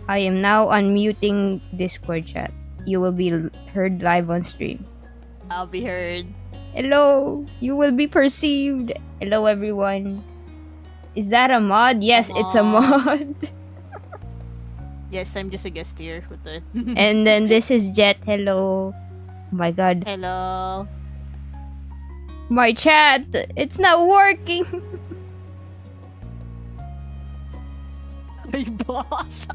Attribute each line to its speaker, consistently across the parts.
Speaker 1: I am now unmuting Discord chat. You will be heard live on stream.
Speaker 2: I'll be heard.
Speaker 1: Hello, you will be perceived. Hello, everyone. Is that a mod? Yes, it's a mod.
Speaker 2: Yes, I'm just a guest here with it.
Speaker 1: And then this is Jet. Hello. Oh my god.
Speaker 2: Hello.
Speaker 1: My chat, it's not working.
Speaker 2: Hey, boss.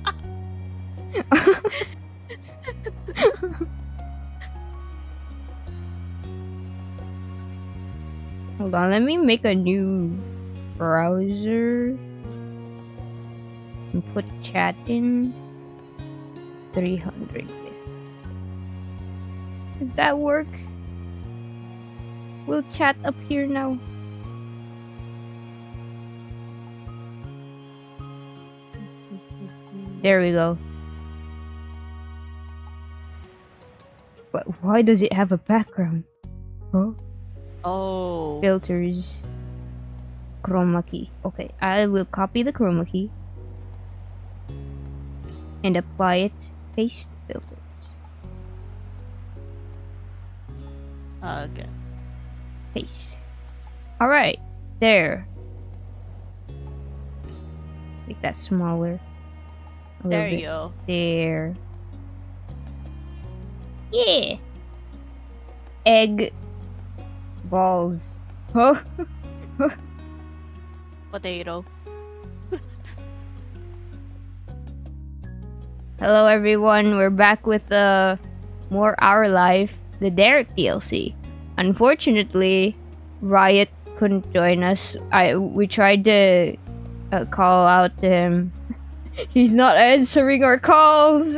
Speaker 1: Hold on, let me make a new browser and put chat in 300. Does that work? Will chat appear now? There we go. But why does it have a background? Huh?
Speaker 2: Oh.
Speaker 1: Filters. Chroma key. Okay, I will copy the chroma key and apply it. Paste filters.
Speaker 2: Okay.
Speaker 1: Paste. Alright, there. Make that smaller.
Speaker 2: There you go.
Speaker 1: There. Yeah. Egg balls. Huh?
Speaker 2: Potato.
Speaker 1: Hello everyone, we're back with More Our Life, the Derek DLC. Unfortunately, Riot couldn't join us. We tried to call out to him. He's not answering our calls.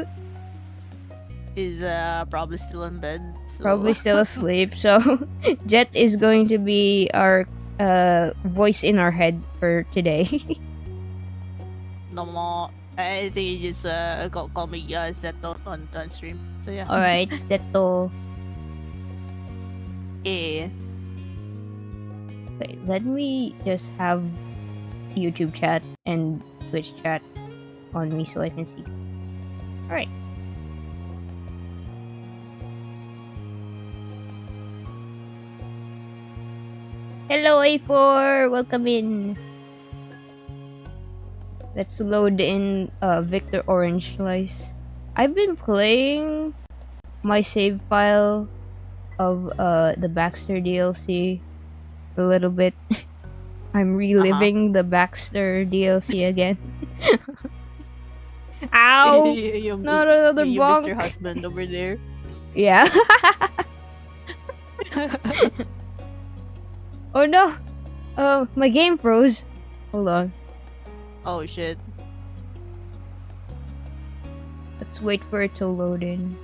Speaker 2: He's probably still in bed. So.
Speaker 1: Probably still asleep. So Jet is going to be our voice in our head for today.
Speaker 2: No more. I think he just call me Zeto on stream. So yeah.
Speaker 1: Alright, Zeto.
Speaker 2: Yeah.
Speaker 1: Wait, let me just have YouTube chat and Twitch chat on me so I can see. Alright. Hello A4, welcome in. Let's load in Victor Orange Slice. I've been playing my save file of the Baxter DLC a little bit. I'm reliving the Baxter DLC again. Ow! Not another bonk.
Speaker 2: Mr. Husband over there.
Speaker 1: Yeah. Oh no! Oh, my game froze. Hold on.
Speaker 2: Oh shit.
Speaker 1: Let's wait for it to load in.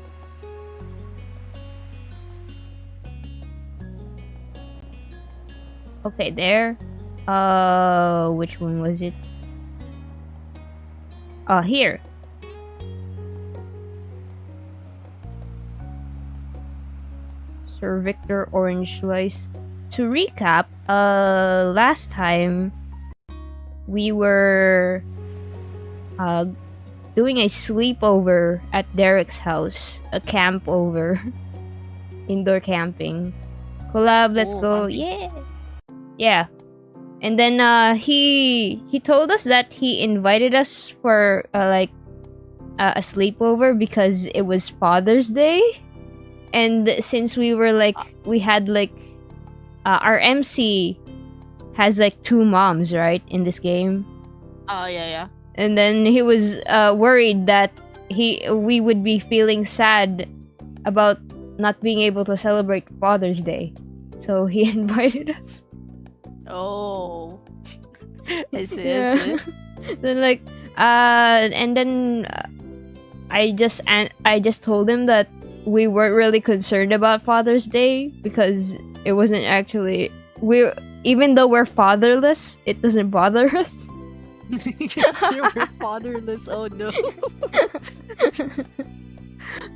Speaker 1: Okay, there. Which one was it? Here. Sir Victor Orange Slice. To recap, last time we were doing a sleepover at Derek's house, a camp over, indoor camping. Collab, let's go.
Speaker 2: Camping.
Speaker 1: Yeah. And then he told us that he invited us for a sleepover because it was Father's Day. And since we were we had our MC has 2 moms, right, in this game.
Speaker 2: Oh yeah.
Speaker 1: And then he was worried that we would be feeling sad about not being able to celebrate Father's Day. So he invited us.
Speaker 2: Oh. I see.
Speaker 1: Yeah. Then and then I just told him that we weren't really concerned about Father's Day because it wasn't actually even though we're fatherless, it doesn't bother us.
Speaker 2: Yes, we're fatherless. Oh no.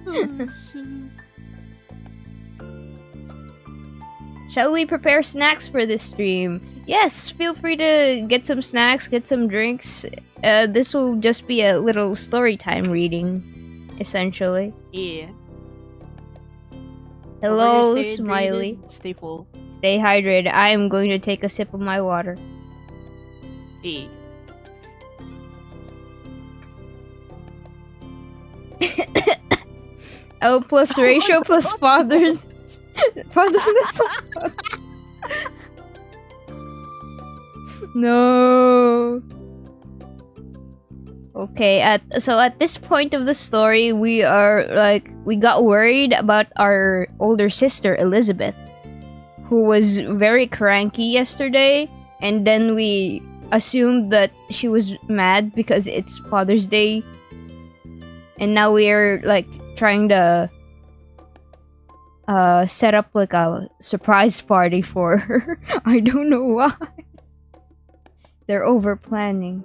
Speaker 2: Oh, shit.
Speaker 1: Shall we prepare snacks for this stream? Yes, feel free to get some snacks, get some drinks. this will just be a little story time reading, essentially.
Speaker 2: Yeah.
Speaker 1: Hello,
Speaker 2: Stay
Speaker 1: Smiley.
Speaker 2: hydrated, stay full.
Speaker 1: Stay hydrated. I am going to take a sip of my water.
Speaker 2: Yeah.
Speaker 1: L plus ratio plus father's fatherless. No. Okay, so at this point of the story, we got worried about our older sister Elizabeth, who was very cranky yesterday, and then we assumed that she was mad because it's Father's Day, and now we're like trying to set up like a surprise party for her. I don't know why. They're over planning.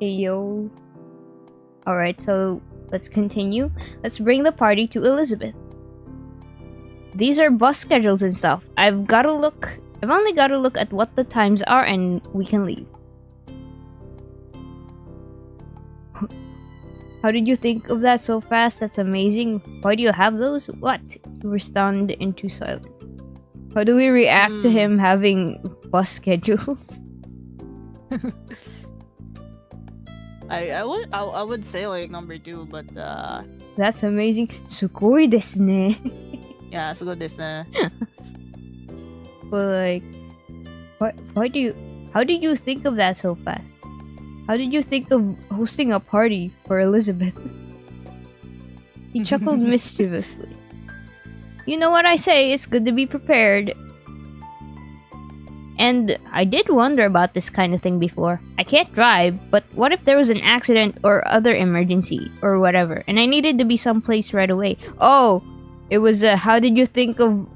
Speaker 1: Ayo. Alright, so let's continue. Let's bring the party to Elizabeth. These are bus schedules and stuff. I've only got to look at what the times are and we can leave. How did you think of that so fast? That's amazing. Why do you have those? What? You were stunned into silence. How do we react to him having bus schedules?
Speaker 2: I would say like number 2, but
Speaker 1: that's amazing. Sugoi desu ne.
Speaker 2: yeah, so good this
Speaker 1: But like, how did you think of that so fast? How did you think of hosting a party for Elizabeth? He chuckled mischievously. You know what I say, it's good to be prepared. And I did wonder about this kind of thing before. I can't drive, but what if there was an accident or other emergency or whatever, and I needed to be someplace right away? Oh, it was how did you think of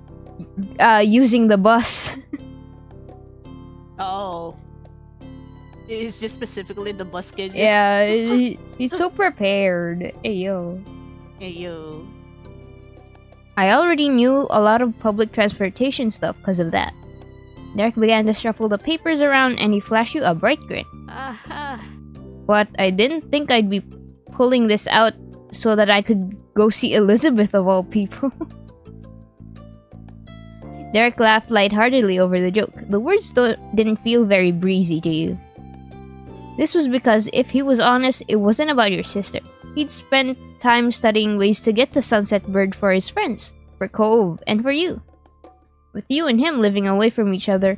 Speaker 1: using the bus?
Speaker 2: Oh. It's just specifically the bus schedule.
Speaker 1: Yeah, he's so prepared. Ayo.
Speaker 2: Ayo.
Speaker 1: I already knew a lot of public transportation stuff because of that. Derek began to shuffle the papers around and he flashed you a bright grin. But I didn't think I'd be pulling this out so that I could go see Elizabeth of all people. Derek laughed lightheartedly over the joke. The words didn't feel very breezy to you. This was because if he was honest, it wasn't about your sister. He'd spent time studying ways to get to Sunset Bird for his friends, for Cove, and for you. With you and him living away from each other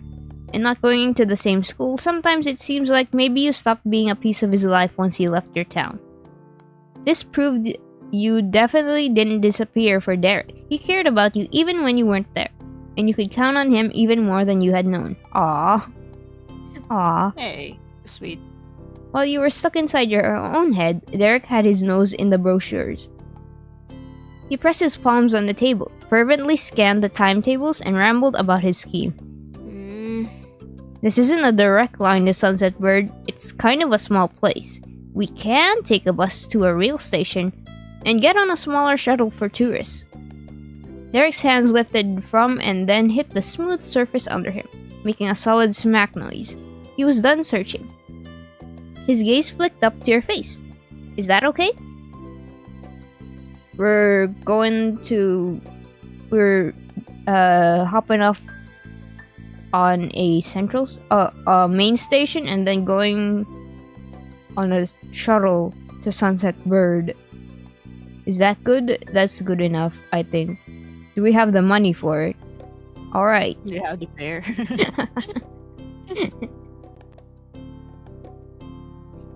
Speaker 1: and not going to the same school, sometimes it seems like maybe you stopped being a piece of his life once he left your town. This proved you definitely didn't disappear for Derek. He cared about you even when you weren't there, and you could count on him even more than you had known. Aww. Aww.
Speaker 2: Hey, sweet.
Speaker 1: While you were stuck inside your own head, Derek had his nose in the brochures. He pressed his palms on the table, fervently scanned the timetables, and rambled about his scheme. This isn't a direct line to Sunset Bird. It's kind of a small place. We can take a bus to a rail station and get on a smaller shuttle for tourists. Derek's hands lifted from and then hit the smooth surface under him, making a solid smack noise. He was done searching. His gaze flicked up to your face. Is that okay? We're hopping off on a main station and then going on a shuttle to Sunset Bird. Is that good? That's good enough, I think. Do we have the money for it? Alright.
Speaker 2: You have the fare.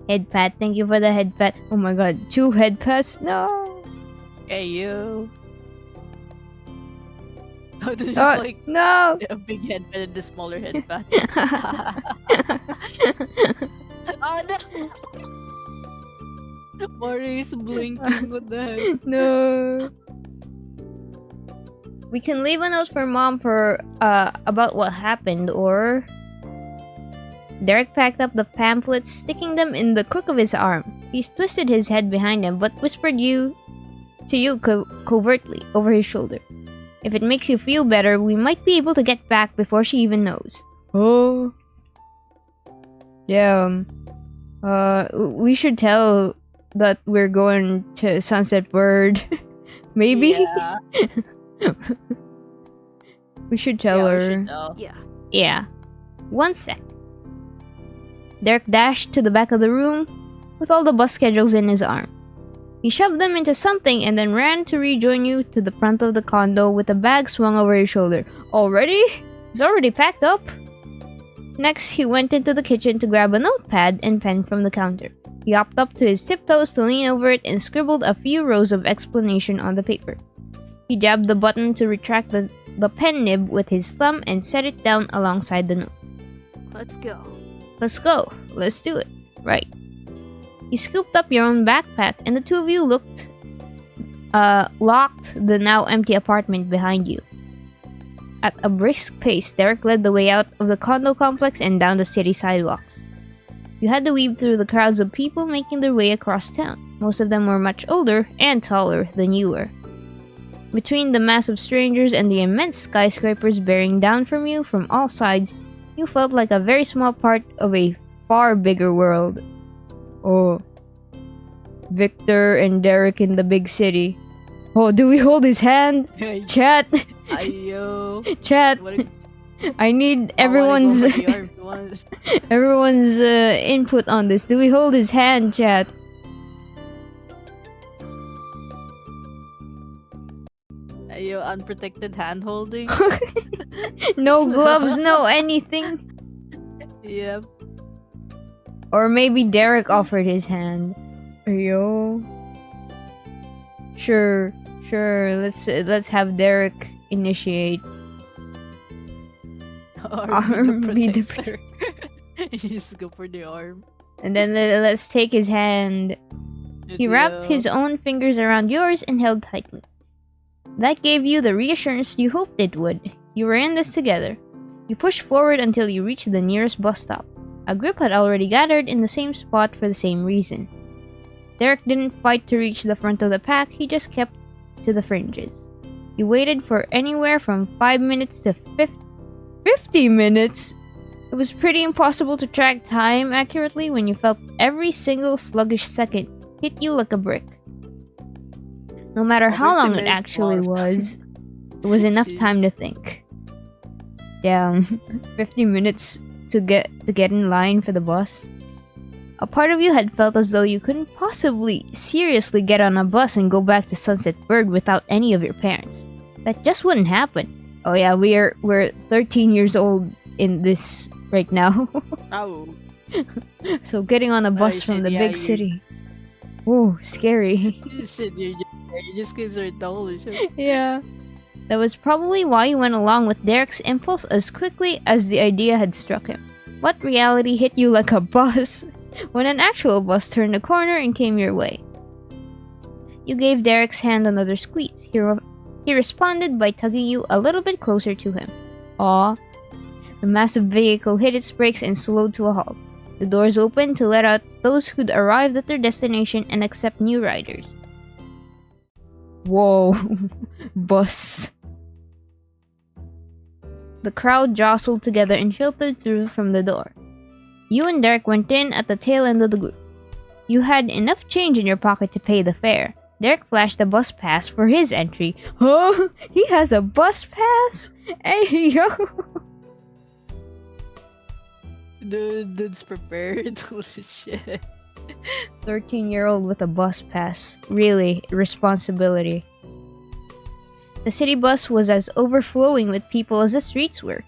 Speaker 1: Head pat, thank you for the head pat. Oh my god, 2 head pats? No!
Speaker 2: Hey, you. Oh, there's just like
Speaker 1: no!
Speaker 2: a big head pat and the smaller head pat. Oh no! Mori's blinking, what the heck?
Speaker 1: No. We can leave a note for Mom for about what happened, or... Derek packed up the pamphlets, sticking them in the crook of his arm. He twisted his head behind him, but whispered to you covertly over his shoulder. If it makes you feel better, we might be able to get back before she even knows. Oh. Yeah. We should tell that we're going to Sunset Bird. Maybe
Speaker 2: Yeah.
Speaker 1: we should tell
Speaker 2: Yeah, we
Speaker 1: her.
Speaker 2: should know.
Speaker 3: Yeah.
Speaker 1: Yeah. 1 sec. Derek dashed to the back of the room with all the bus schedules in his arm. He shoved them into something and then ran to rejoin you to the front of the condo with a bag swung over his shoulder. Already? He's already packed up? Next, he went into the kitchen to grab a notepad and pen from the counter. He hopped up to his tiptoes to lean over it and scribbled a few rows of explanation on the paper. He jabbed the button to retract the pen nib with his thumb and set it down alongside the note.
Speaker 3: Let's go.
Speaker 1: Let's go. Let's do it. Right. You scooped up your own backpack and the two of you locked the now empty apartment behind you. At a brisk pace, Derek led the way out of the condo complex and down the city sidewalks. You had to weave through the crowds of people making their way across town. Most of them were much older and taller than you were. Between the mass of strangers and the immense skyscrapers bearing down from you from all sides, you felt like a very small part of a far bigger world. Oh. Victor and Derek in the big city. Oh, do we hold his hand? Chat!
Speaker 2: Ayo.
Speaker 1: Chat!
Speaker 2: What a-
Speaker 1: I need
Speaker 2: I wanna go
Speaker 1: everyone's
Speaker 2: for the arm if you want.
Speaker 1: everyone's input on this. Do we hold his hand, chat?
Speaker 2: Ayo, unprotected hand holding.
Speaker 1: No gloves, no anything.
Speaker 2: Yep.
Speaker 1: Or maybe Derek offered his hand. Yo. Sure. Let's have Derek initiate. Arm be the
Speaker 2: protector. You just go for the arm.
Speaker 1: And then let's take his hand. He wrapped his own fingers around yours and held tightly. That gave you the reassurance you hoped it would. You were in this together. You pushed forward until you reached the nearest bus stop. A group had already gathered in the same spot for the same reason. Derek didn't fight to reach the front of the pack, he just kept to the fringes. You waited for anywhere from 5 minutes to 50 minutes! It was pretty impossible to track time accurately when you felt every single sluggish second hit you like a brick. No matter how
Speaker 2: 50
Speaker 1: long it
Speaker 2: minutes
Speaker 1: actually
Speaker 2: more.
Speaker 1: was, it was enough time
Speaker 2: Jeez.
Speaker 1: to think. Damn, 50 minutes to get in line for the bus. A part of you had felt as though you couldn't possibly seriously get on a bus and go back to Sunset Bird without any of your parents. That just wouldn't happen. Oh yeah, we're 13 years old in this right now.
Speaker 2: Oh.
Speaker 1: So getting on a bus
Speaker 2: shit,
Speaker 1: from the
Speaker 2: yeah,
Speaker 1: big
Speaker 2: you-
Speaker 1: city. Ooh, scary.
Speaker 2: Shit, you just kids are dull. Shit.
Speaker 1: Yeah. That was probably why you went along with Derek's impulse as quickly as the idea had struck him. What reality hit you like a bus when an actual bus turned a corner and came your way? You gave Derek's hand another squeeze. He responded by tugging you a little bit closer to him. Aw. The massive vehicle hit its brakes and slowed to a halt. The doors opened to let out those who'd arrived at their destination and accept new riders. Whoa. Bus. The crowd jostled together and filtered through from the door. You and Derek went in at the tail end of the group. You had enough change in your pocket to pay the fare. Derek flashed a bus pass for his entry. Oh, he has a bus pass? Hey, yo.
Speaker 2: Dude's prepared. Holy shit.
Speaker 1: 13-year-old with a bus pass. Really, responsibility. The city bus was as overflowing with people as the streets were.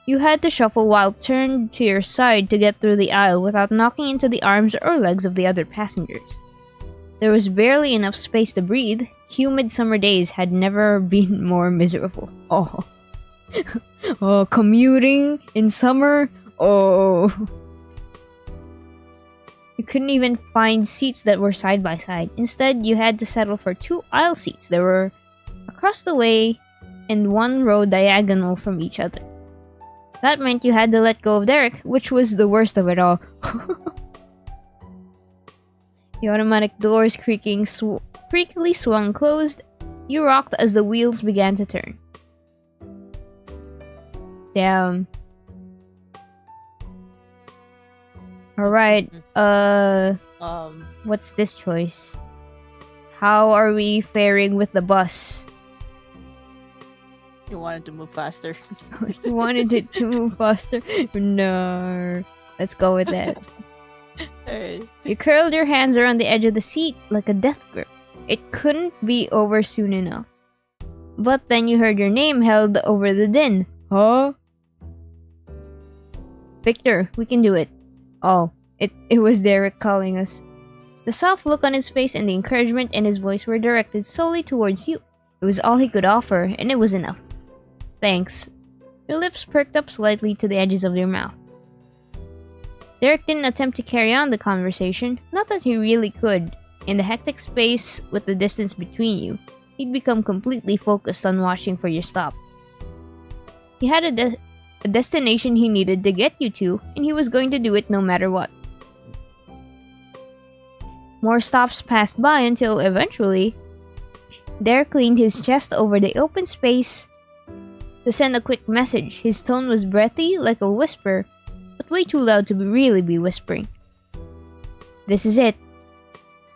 Speaker 1: You had to shuffle while turned to your side to get through the aisle without knocking into the arms or legs of the other passengers. There was barely enough space to breathe. Humid summer days had never been more miserable. Oh. Oh, commuting in summer? Oh. You couldn't even find seats that were side by side. Instead, you had to settle for 2 aisle seats that were across the way and 1 row diagonal from each other. That meant you had to let go of Derek, which was the worst of it all. The automatic doors creakily swung closed. You rocked as the wheels began to turn. Damn. Alright, what's this choice? How are we faring with the bus?
Speaker 2: You wanted to move faster.
Speaker 1: You wanted it to move faster? No. Let's go with that.
Speaker 2: Hey.
Speaker 1: You curled your hands around the edge of the seat like a death grip. It couldn't be over soon enough. But then you heard your name held over the din. Huh? Victor, we can do it. Oh, it was Derek calling us. The soft look on his face and the encouragement in his voice were directed solely towards you. It was all he could offer, and it was enough. Thanks. Your lips perked up slightly to the edges of your mouth. Derek didn't attempt to carry on the conversation, not that he really could. In the hectic space with the distance between you, he'd become completely focused on watching for your stop. He had a destination he needed to get you to, and he was going to do it no matter what. More stops passed by until eventually, Derek leaned his chest over the open space to send a quick message. His tone was breathy, like a whisper, but way too loud to really be whispering. This is it.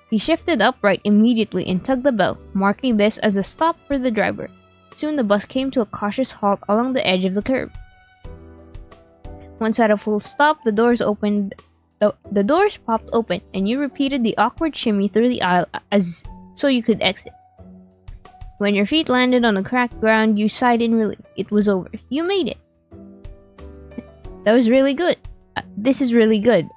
Speaker 1: He shifted upright immediately and tugged the bell, marking this as a stop for the driver. Soon the bus came to a cautious halt along the edge of the curb. Once at a full stop, the doors popped open, and you repeated the awkward shimmy through the aisle so you could exit. When your feet landed on the cracked ground, you sighed in relief. It was over. You made it. That was really good. This is really good.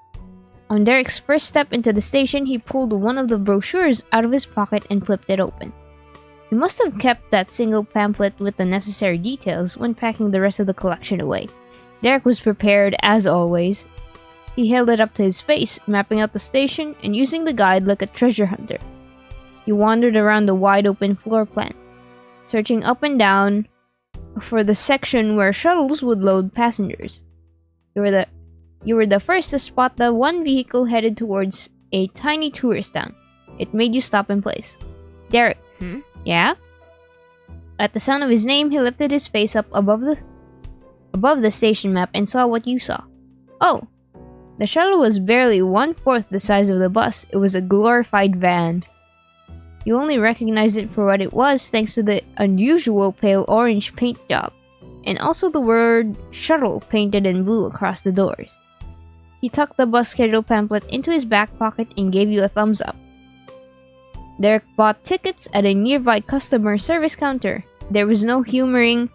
Speaker 1: On Derek's first step into the station, he pulled one of the brochures out of his pocket and flipped it open. He must have kept that single pamphlet with the necessary details when packing the rest of the collection away. Derek was prepared, as always. He held it up to his face, mapping out the station and using the guide like a treasure hunter. He wandered around the wide-open floor plan, searching up and down for the section where shuttles would load passengers. You were the first to spot the one vehicle headed towards a tiny tourist town. It made you stop in place. Derek. Yeah? At the sound of his name, he lifted his face up above the station map and saw what you saw. Oh, the shuttle was barely 1/4 the size of the bus. It was a glorified van. You only recognized it for what it was thanks to the unusual pale orange paint job, and also the word shuttle painted in blue across the doors. He tucked the bus schedule pamphlet into his back pocket and gave you a thumbs up. Derek bought tickets at a nearby customer service counter. There was no humoring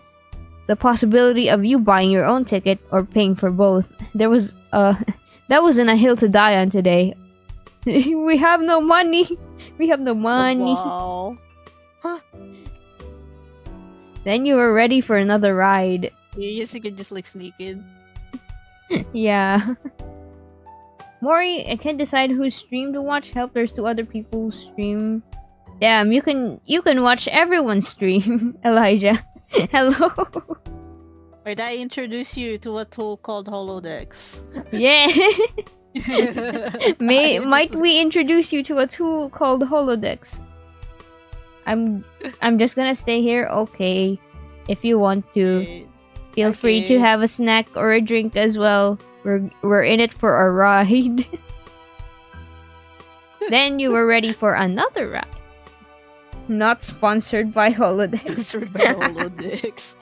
Speaker 1: the possibility of you buying your own ticket or paying for both. That wasn't a hill to die on today. We have no money. We have no money.
Speaker 2: Wow.
Speaker 1: Then you were ready for another ride.
Speaker 2: You can just like sneak in.
Speaker 1: Yeah. Mori, I can't decide whose stream to watch. Helpers to other people's stream. Damn, you can watch everyone's stream. Elijah. Hello.
Speaker 2: Wait, I introduce you to a tool called Holodex.
Speaker 1: Yeah. Might we introduce you to a tool called Holodex? I'm just gonna stay here. Okay. If you want to, feel free to have a snack or a drink as well. We're in it for a ride. Then you were ready for another ride. Not sponsored by Holodex.
Speaker 2: Sponsored by Holodex.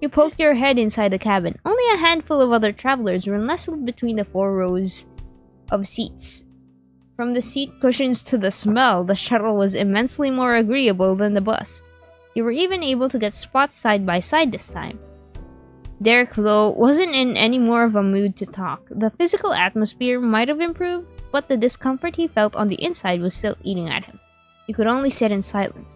Speaker 1: You poked your head inside the cabin. Only a handful of other travelers were nestled between the 4 rows of seats. From the seat cushions to the smell, the shuttle was immensely more agreeable than the bus. You were even able to get spots side by side this time. Derek, though, wasn't in any more of a mood to talk. The physical atmosphere might have improved, but the discomfort he felt on the inside was still eating at him. You could only sit in silence.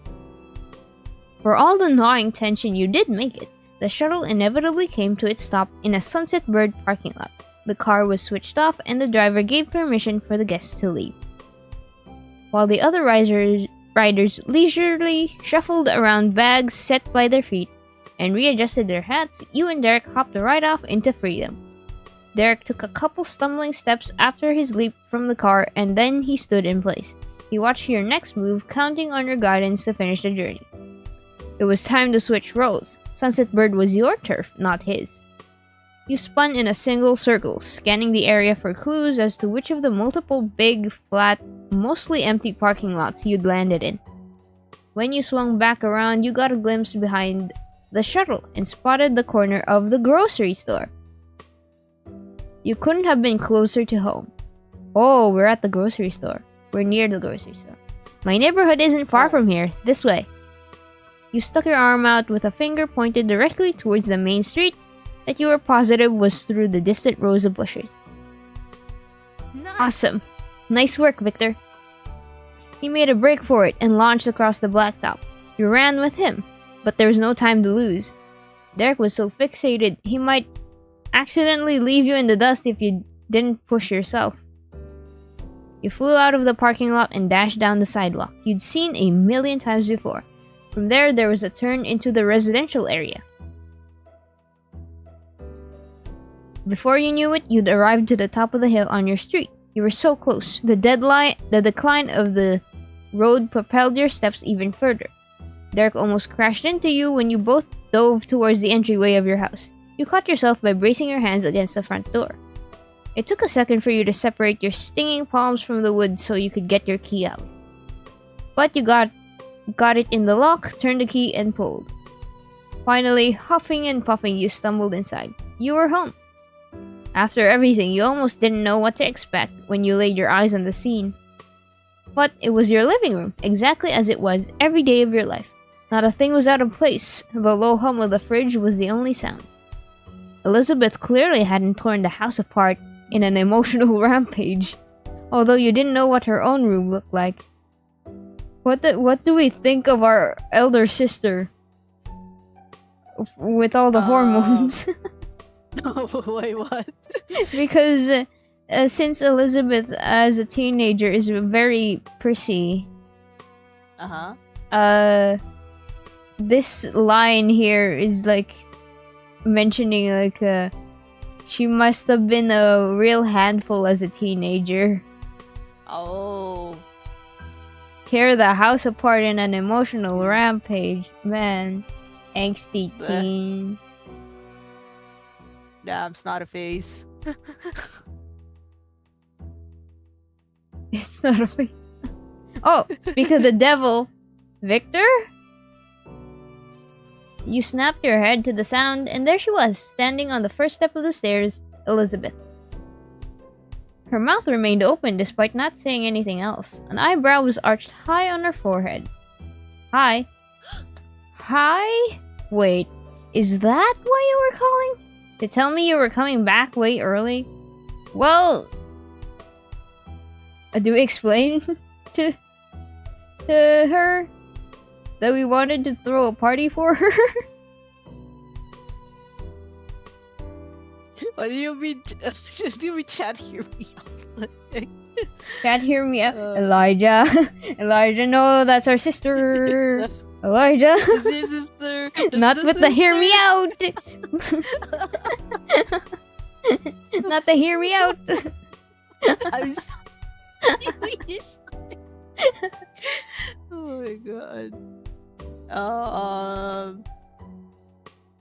Speaker 1: For all the gnawing tension, you did make it. The shuttle inevitably came to its stop in a Sunset Bird parking lot. The car was switched off and the driver gave permission for the guests to leave. While the other riders leisurely shuffled around bags set by their feet and readjusted their hats, you and Derek hopped right off into freedom. Derek took a couple stumbling steps after his leap from the car and then he stood in place. He watched your next move, counting on your guidance to finish the journey. It was time to switch roles. Sunset Bird was your turf, not his. You spun in a single circle, scanning the area for clues as to which of the multiple big, flat, mostly empty parking lots you'd landed in. When you swung back around, you got a glimpse behind the shuttle and spotted the corner of the grocery store. You couldn't have been closer to home. Oh, we're at the grocery store. We're near the grocery store. My neighborhood isn't far from here. This way. You stuck your arm out with a finger pointed directly towards the main street that you were positive was through the distant rows of bushes.
Speaker 3: Nice.
Speaker 1: Awesome. Nice work, Victor. He made a break for it and launched across the blacktop. You ran with him, but there was no time to lose. Derek was so fixated, he might accidentally leave you in the dust if you didn't push yourself. You flew out of the parking lot and dashed down the sidewalk you'd seen a million times before. From there was a turn into the residential area. Before you knew it, you'd arrived to the top of the hill on your street. You were so close. The decline of the road propelled your steps even further. Derek almost crashed into you when you both dove towards the entryway of your house. You caught yourself by bracing your hands against the front door. It took a second for you to separate your stinging palms from the wood so you could get your key out. But you got it in the lock, turned the key, and pulled. Finally, huffing and puffing, you stumbled inside. You were home. After everything, you almost didn't know what to expect when you laid your eyes on the scene. But it was your living room, exactly as it was every day of your life. Not a thing was out of place. The low hum of the fridge was the only sound. Elizabeth clearly hadn't torn the house apart in an emotional rampage, although you didn't know what her own room looked like. What do we think of our elder sister with all the hormones?
Speaker 2: Wait, what?
Speaker 1: Because since Elizabeth as a teenager is very prissy, this line here is like mentioning like she must have been a real handful as a teenager.
Speaker 2: Oh.
Speaker 1: Tear the house apart in an emotional rampage. Man, angsty teen.
Speaker 2: Damn, it's not a face.
Speaker 1: It's not a face. Oh, speak of the devil, Victor? You snapped your head to the sound, and there she was, standing on the first step of the stairs, Elizabeth. Her mouth remained open despite not saying anything else. An eyebrow was arched high on her forehead. Hi. Hi? Wait, is that why you were calling? To tell me you were coming back way early? Well, do we explain to her that we wanted to throw a party for her?
Speaker 2: What do you mean? Do you mean chat hear me out?
Speaker 1: Chat hear me out. Elijah. Elijah, no, that's our sister. Elijah.
Speaker 2: It's your sister.
Speaker 1: Not with the hear me out. Not the hear me out.
Speaker 2: I'm sorry. Oh my god.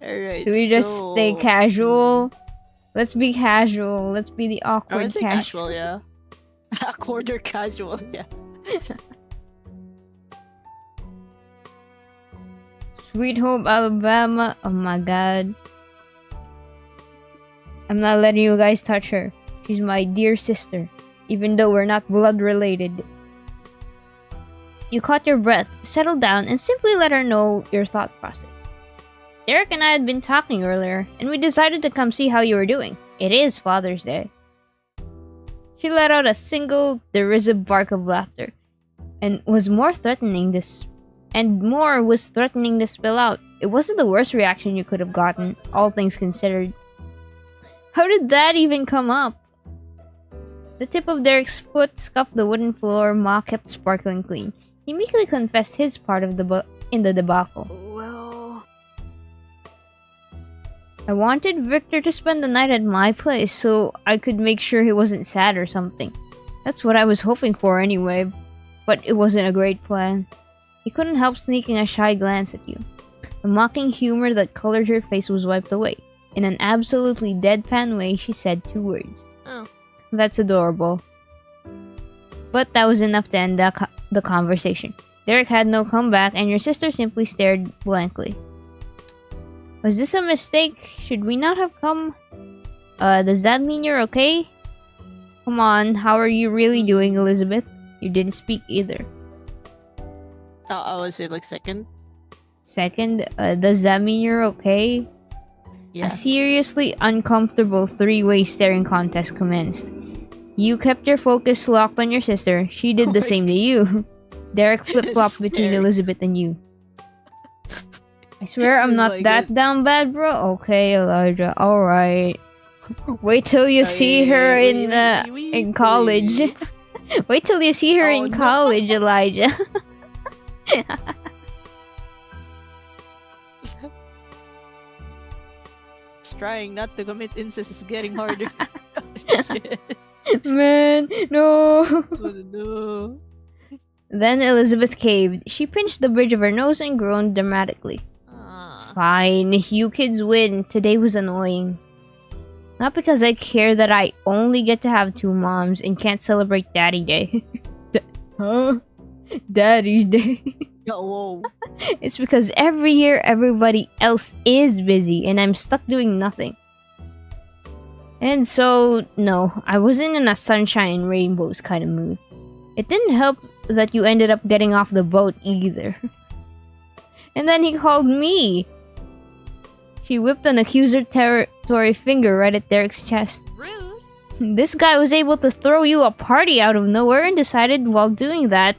Speaker 2: Alright.
Speaker 1: Do we just stay casual? Let's be casual. Let's be the
Speaker 2: I
Speaker 1: awkward
Speaker 2: would say
Speaker 1: casual.
Speaker 2: casual, yeah. Awkward or casual, yeah.
Speaker 1: Sweet Home, Alabama. Oh my god. I'm not letting you guys touch her. She's my dear sister, even though we're not blood related. You caught your breath, settled down, and simply let her know your thought process. Derek and I had been talking earlier, and we decided to come see how you were doing. It is Father's Day. She let out a single derisive bark of laughter, and was more threatening to spill out. It wasn't the worst reaction you could have gotten, all things considered. How did that even come up? The tip of Derek's foot scuffed the wooden floor, Ma kept sparkling clean. He meekly confessed his part of in the debacle.
Speaker 3: Well,
Speaker 1: I wanted Victor to spend the night at my place so I could make sure he wasn't sad or something. That's what I was hoping for anyway, but it wasn't a great plan. He couldn't help sneaking a shy glance at you. The mocking humor that colored her face was wiped away. In an absolutely deadpan way, she said 2 words.
Speaker 3: Oh.
Speaker 1: That's adorable. But that was enough to end the conversation. Derek had no comeback, and your sister simply stared blankly. Was this a mistake? Should we not have come? Does that mean you're okay? Come on, how are you really doing, Elizabeth? You didn't speak either.
Speaker 2: I would say like second.
Speaker 1: Second, does that mean you're okay?
Speaker 2: Yeah.
Speaker 1: A seriously uncomfortable 3-way staring contest commenced. You kept your focus locked on your sister. She did the same to you. Derek flip-flopped between
Speaker 2: Scary.
Speaker 1: Elizabeth and you. I swear I'm
Speaker 2: It's
Speaker 1: not
Speaker 2: like
Speaker 1: that down bad, bro. Okay, Elijah. Alright. Wait till you see her in college. Wait till you see her
Speaker 2: Oh,
Speaker 1: in
Speaker 2: no.
Speaker 1: college, Elijah.
Speaker 2: Trying not to commit incest is getting harder. Shit.
Speaker 1: Man, no.
Speaker 2: Oh, no.
Speaker 1: Then Elizabeth caved. She pinched the bridge of her nose and groaned dramatically. Fine, you kids win. Today was annoying. Not because I care that I only get to have 2 moms and can't celebrate Daddy Day. Huh? Daddy Day.
Speaker 2: Yo, whoa.
Speaker 1: It's because every year everybody else is busy and I'm stuck doing nothing. And so, no, I wasn't in a sunshine and rainbows kind of mood. It didn't help that you ended up getting off the boat either. And then he called me. She whipped an accusatory finger right at Derek's chest.
Speaker 3: Rude.
Speaker 1: This guy was able to throw you a party out of nowhere and decided while doing that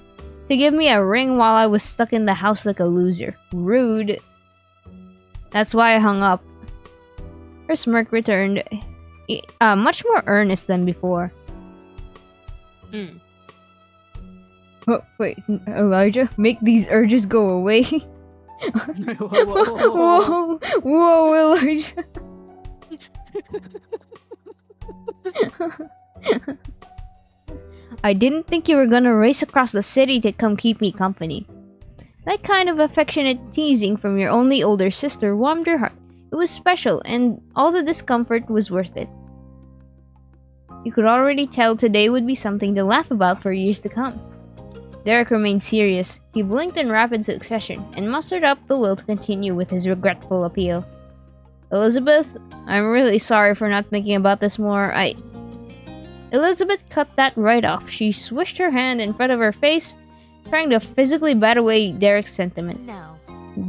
Speaker 1: to give me a ring while I was stuck in the house like a loser. Rude. That's why I hung up. Her smirk returned, much more earnest than before.
Speaker 2: Hmm.
Speaker 1: Oh, wait, Elijah, make these urges go away.
Speaker 2: Whoa.
Speaker 1: Whoa, Elijah. I didn't think you were gonna race across the city to come keep me company. That kind of affectionate teasing from your only older sister warmed her heart. It was special, and all the discomfort was worth it. You could already tell today would be something to laugh about for years to come. Derek remained serious. He blinked in rapid succession, and mustered up the will to continue with his regretful appeal. Elizabeth, I'm really sorry for not thinking about this more. Elizabeth cut that right off. She swished her hand in front of her face, trying to physically bat away Derek's sentiment.
Speaker 3: No.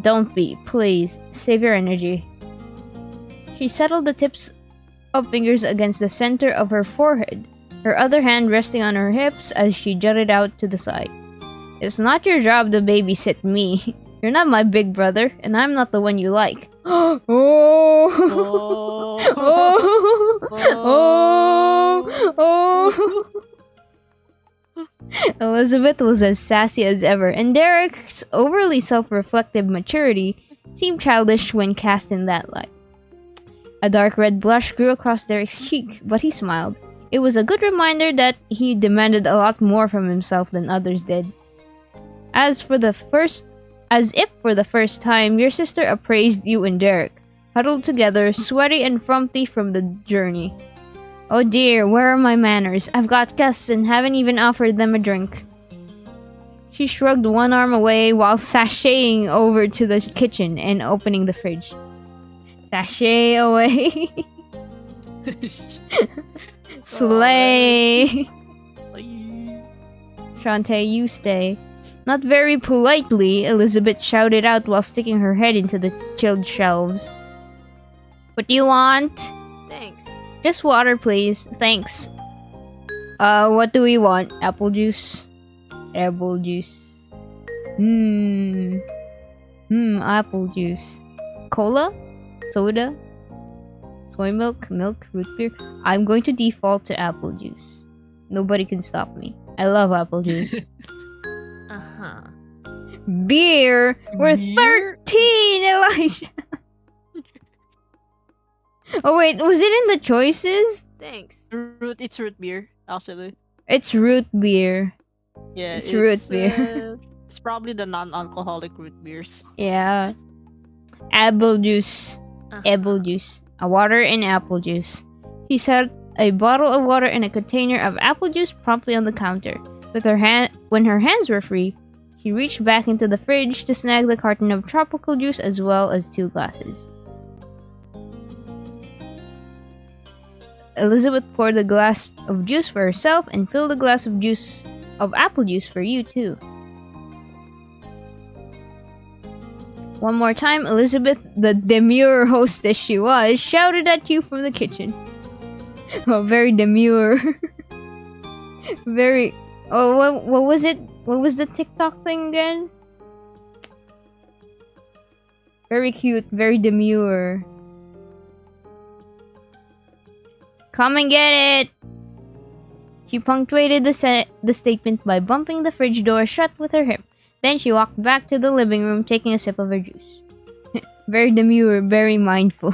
Speaker 1: Don't be, please. Save your energy. She settled the tips of fingers against the center of her forehead, her other hand resting on her hips as she jutted out to the side. It's not your job to babysit me. You're not my big brother, and I'm not the one you like. Oh!
Speaker 2: Oh.
Speaker 1: Oh! Oh! Elizabeth was as sassy as ever, and Derek's overly self-reflective maturity seemed childish when cast in that light. A dark red blush grew across Derek's cheek, but he smiled. It was a good reminder that he demanded a lot more from himself than others did. As if for the first time, your sister appraised you and Derek, huddled together, sweaty and frumpy from the journey. Oh dear, where are my manners? I've got guests and haven't even offered them a drink. She shrugged one arm away while sashaying over to the kitchen and opening the fridge. Sashay away. Slay. Shantae, you stay. Not very politely, Elizabeth shouted out while sticking her head into the chilled shelves. What do you want?
Speaker 3: Thanks.
Speaker 1: Just water, please. Thanks. What do we want? Apple juice? Apple juice. Apple juice. Cola? Soda? Soy milk? Milk? Root beer? I'm going to default to apple juice. Nobody can stop me. I love apple juice.
Speaker 3: Uh-huh.
Speaker 1: Beer? We're
Speaker 2: Beer?
Speaker 1: 13, Elijah! Oh wait, was it in the choices?
Speaker 3: Thanks.
Speaker 2: It's root beer, actually.
Speaker 1: It's root beer.
Speaker 2: Yeah,
Speaker 1: It's root beer.
Speaker 2: It's probably the non-alcoholic root beers.
Speaker 1: Yeah. Apple juice.
Speaker 3: Uh-huh.
Speaker 1: Apple juice. a water and apple juice. She set a bottle of water and a container of apple juice promptly on the counter. When her hands were free, she reached back into the fridge to snag the carton of tropical juice as well as 2 glasses. Elizabeth poured a glass of juice for herself and filled a glass of apple juice for you too. One more time, Elizabeth, the demure hostess she was, shouted at you from the kitchen. Oh, very demure. Very... Oh, what was it? What was the TikTok thing again? Very cute, very demure. Come and get it! She punctuated the statement by bumping the fridge door shut with her hip. Then she walked back to the living room, taking a sip of her juice. Very demure, very mindful.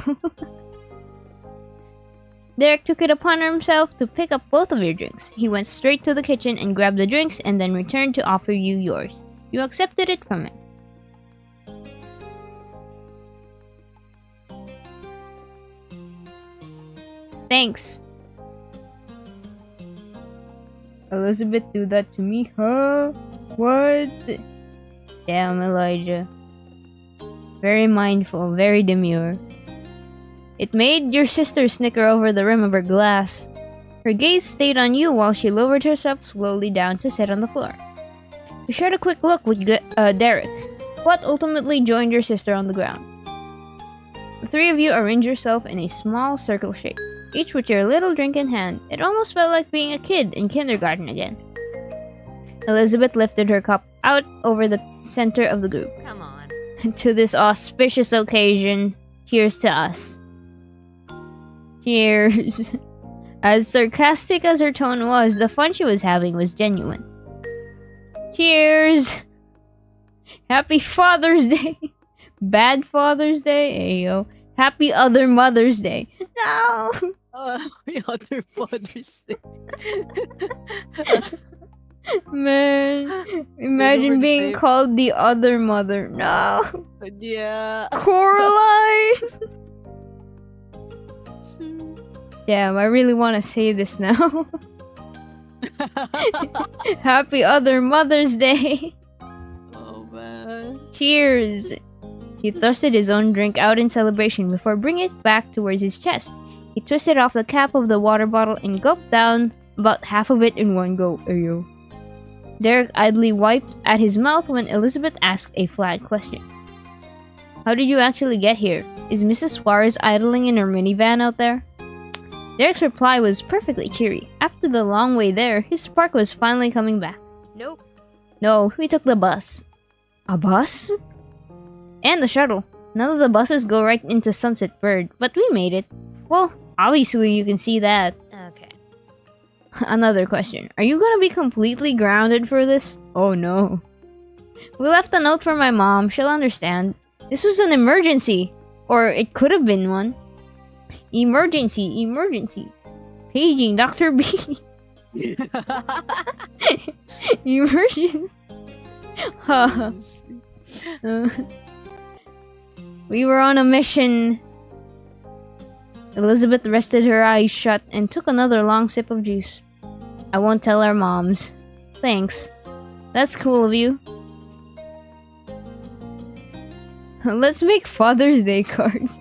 Speaker 1: Derek took it upon himself to pick up both of your drinks. He went straight to the kitchen and grabbed the drinks and then returned to offer you yours. You accepted it from him. Thanks. Elizabeth do that to me, huh? What? Damn, Elijah. Very mindful, very demure. It made your sister snicker over the rim of her glass. Her gaze stayed on you while she lowered herself slowly down to sit on the floor. You shared a quick look with Derek, but ultimately joined your sister on the ground. The 3 of you arranged yourself in a small circle shape, each with your little drink in hand. It almost felt like being a kid in kindergarten again. Elizabeth lifted her cup out over the center of the group.
Speaker 3: Come on.
Speaker 1: To this auspicious occasion, cheers to us. Cheers. As sarcastic as her tone was, the fun she was having was genuine. Cheers! Happy Father's Day! Bad Father's Day? Ayo. Happy Other Mother's Day. No!
Speaker 2: The other Father's Day.
Speaker 1: Man, imagine being
Speaker 2: same.
Speaker 1: called the other mother. No!
Speaker 2: Yeah.
Speaker 1: Coraline! Damn, I really want to say this now. Happy Other Mother's Day!
Speaker 2: Oh man.
Speaker 1: Cheers! He thrusted his own drink out in celebration before bringing it back towards his chest. He twisted off the cap of the water bottle and gulped down about half of it in one go. Ayo. Derek idly wiped at his mouth when Elizabeth asked a flat question. How did you actually get here? Is Mrs. Suarez idling in her minivan out there? Derek's reply was perfectly cheery. After the long way there, his spark was finally coming back.
Speaker 3: Nope.
Speaker 1: No, we took the bus. A bus? And the shuttle. None of the buses go right into Sunset Bird, but we made it. Well, obviously you can see that.
Speaker 3: Okay.
Speaker 1: Another question. Are you gonna be completely grounded for this? Oh no. We left a note for my mom. She'll understand. This was an emergency. Or it could have been one. Emergency, emergency. Paging Dr. B. Emergency. Huh. We were on a mission. Elizabeth rested her eyes shut and took another long sip of juice. I won't tell our moms. Thanks. That's cool of you. Let's make Father's Day cards.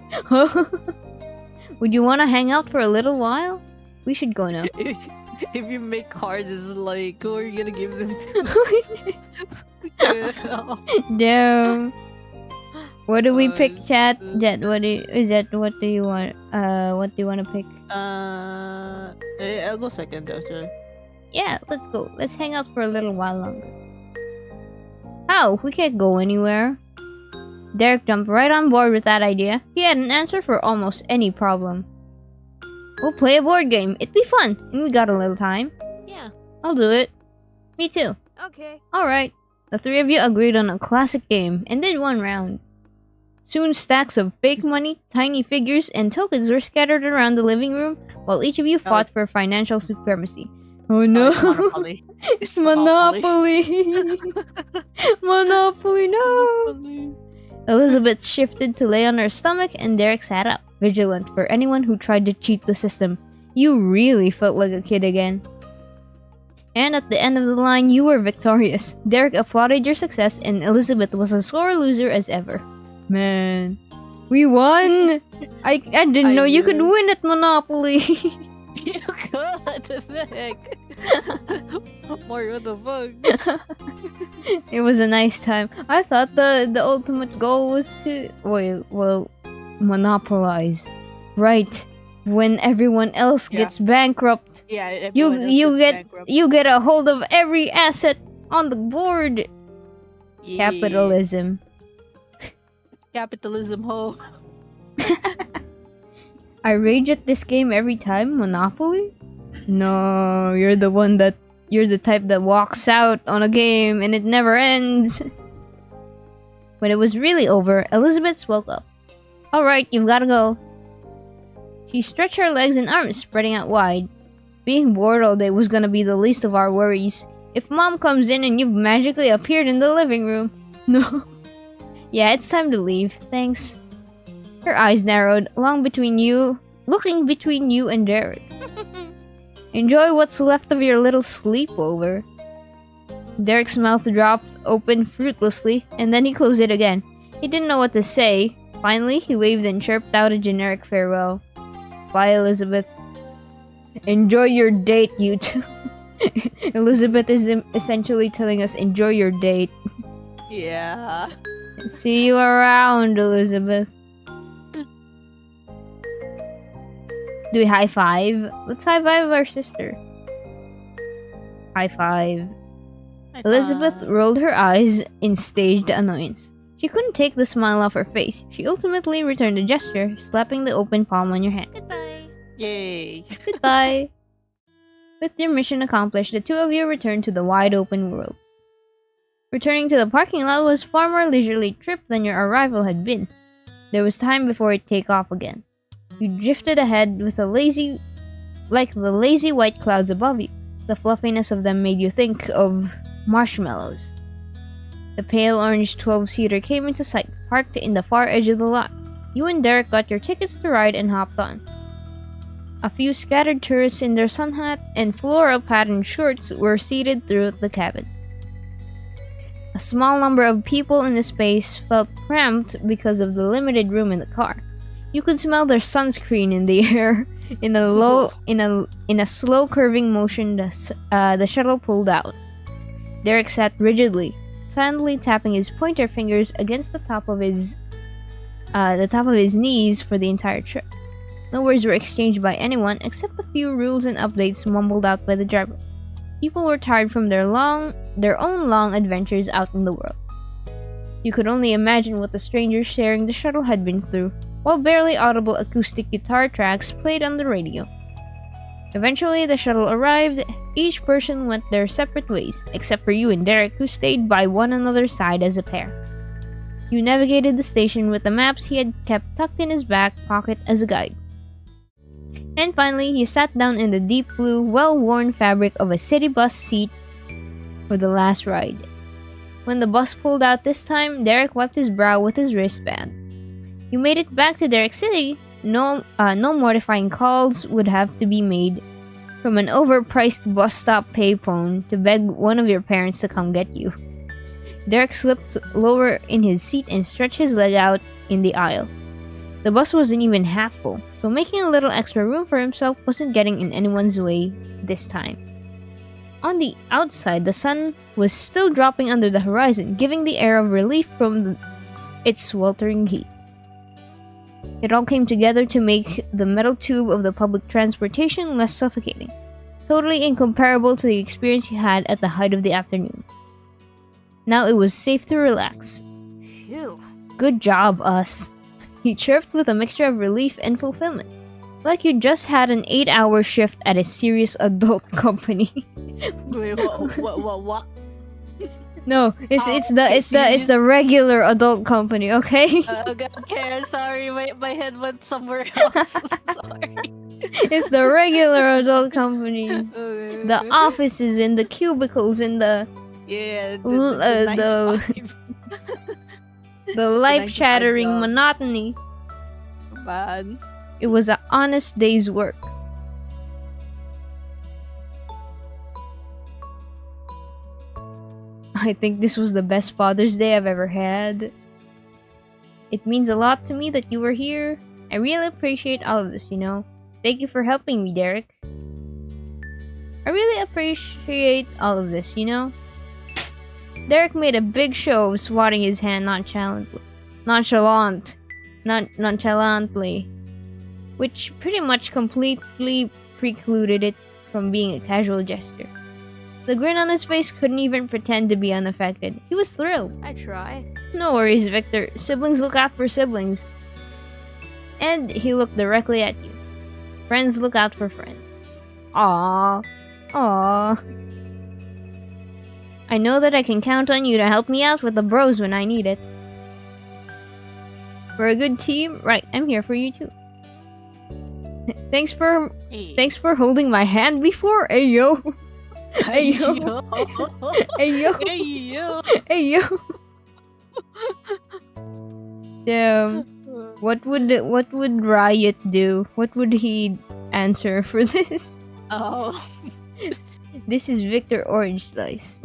Speaker 1: Would you want to hang out for a little while? We should go now.
Speaker 2: If you make cards, it's like, who are you gonna give them to?
Speaker 1: Damn. What do we pick, chat?
Speaker 2: shit.
Speaker 1: Jet, what do you want? What do you want to pick?
Speaker 2: I'll go second actually.
Speaker 1: Yeah, let's go. Let's hang out for a little while longer. How? We can't go anywhere. Derek jumped right on board with that idea. He had an answer for almost any problem. We'll play a board game. It'd be fun, and we got a little time.
Speaker 3: Yeah.
Speaker 1: I'll do it. Me too.
Speaker 3: Okay.
Speaker 1: Alright. The 3 of you agreed on a classic game and did one round. Soon stacks of fake money, tiny figures, and tokens were scattered around the living room while each of you fought for financial supremacy. Oh no!
Speaker 2: It's Monopoly.
Speaker 1: It's Monopoly! Monopoly, no!
Speaker 2: Monopoly.
Speaker 1: Elizabeth shifted to lay on her stomach and Derek sat up. vigilant for anyone who tried to cheat the system. You really felt like a kid again. And at the end of the line, you were victorious. Derek applauded your success, and Elizabeth was a sore loser as ever. Man, we won! I didn't know you could win at Monopoly.
Speaker 2: You could. What the heck? Mori, what the fuck?
Speaker 1: It was a nice time. I thought the ultimate goal was to monopolize. Right. When everyone else gets bankrupt.
Speaker 2: Yeah,
Speaker 1: you get a hold of every asset on the board.
Speaker 2: Yeah.
Speaker 1: Capitalism.
Speaker 2: Capitalism, ho.
Speaker 1: I rage at this game every time. Monopoly? No, you're the type that walks out on a game and it never ends. When it was really over, Elizabeth spoke up. Alright, you've gotta go. She stretched her legs and arms, spreading out wide. Being bored all day was gonna be the least of our worries. If Mom comes in and you've magically appeared in the living room. No. Yeah, it's time to leave. Thanks. Her eyes narrowed, looking between you and Derek. Enjoy what's left of your little sleepover. Derek's mouth dropped open fruitlessly, and then he closed it again. He didn't know what to say. Finally, he waved and chirped out a generic farewell. Bye, Elizabeth. Enjoy your date, you two. Elizabeth is essentially telling us, enjoy your date.
Speaker 2: Yeah.
Speaker 1: See you around, Elizabeth. Do we high five? Let's high five our sister. High five. Elizabeth rolled her eyes in staged annoyance. She couldn't take the smile off her face. She ultimately returned the gesture, slapping the open palm on your hand.
Speaker 3: Goodbye.
Speaker 2: Yay.
Speaker 1: Goodbye. With your mission accomplished, the two of you returned to the wide open world. Returning to the parking lot was far more leisurely trip than your arrival had been. There was time before it take off again. You drifted ahead with the lazy white clouds above you. The fluffiness of them made you think of marshmallows. The pale orange 12-seater came into sight, parked in the far edge of the lot. You and Derek got your tickets to ride and hopped on. A few scattered tourists in their sun hat and floral patterned shorts were seated throughout the cabin. A small number of people in the space felt cramped because of the limited room in the car. You could smell their sunscreen in the air. In a slow curving motion, the shuttle pulled out. Derek sat rigidly, silently tapping his pointer fingers against the top of his knees for the entire trip. No words were exchanged by anyone except a few rules and updates mumbled out by the driver. People were tired from their own long adventures out in the world. You could only imagine what the strangers sharing the shuttle had been through, while barely audible acoustic guitar tracks played on the radio. Eventually, the shuttle arrived. Each person went their separate ways, except for you and Derek, who stayed by one another's side as a pair. You navigated the station with the maps he had kept tucked in his back pocket as a guide. And finally, you sat down in the deep blue, well-worn fabric of a city bus seat for the last ride. When the bus pulled out this time, Derek wiped his brow with his wristband. You made it back to Derek City. No mortifying calls would have to be made from an overpriced bus stop payphone to beg one of your parents to come get you. Derek slipped lower in his seat and stretched his leg out in the aisle. The bus wasn't even half full, so making a little extra room for himself wasn't getting in anyone's way this time. On the outside, the sun was still dropping under the horizon, giving the air of relief from its sweltering heat. It all came together to make the metal tube of the public transportation less suffocating, totally incomparable to the experience you had at the height of the afternoon. Now it was safe to relax.
Speaker 3: Phew.
Speaker 1: Good job, us. He chirped with a mixture of relief and fulfillment, like you just had an 8-hour shift at a serious adult company.
Speaker 2: Wait, what?
Speaker 1: No, it's the regular adult company, okay?
Speaker 2: Okay, sorry, my head went somewhere else. Sorry.
Speaker 1: It's the regular adult companies. The offices and the cubicles and the
Speaker 2: the
Speaker 1: life-shattering monotony.
Speaker 2: man.
Speaker 1: It was an honest day's work. I think this was the best Father's Day I've ever had. It means a lot to me that you were here. I really appreciate all of this, you know. Thank you for helping me, Derek. I really appreciate all of this, you know. Derek made a big show of swatting his hand nonchalantly, which pretty much completely precluded it from being a casual gesture. The grin on his face couldn't even pretend to be unaffected. He was thrilled.
Speaker 3: I try.
Speaker 1: No worries, Victor. Siblings look out for siblings. And he looked directly at you. Friends look out for friends. Aww. Aww. I know that I can count on you to help me out with the bros when I need it. For a good team, right, I'm here for you too. Thanks for holding my hand before. Hey yo. Hey yo. Hey yo.
Speaker 2: Hey yo.
Speaker 1: Hey yo. Damn. What would Riot do? What would he answer for this?
Speaker 2: Oh.
Speaker 1: This is Victor Orange Slice.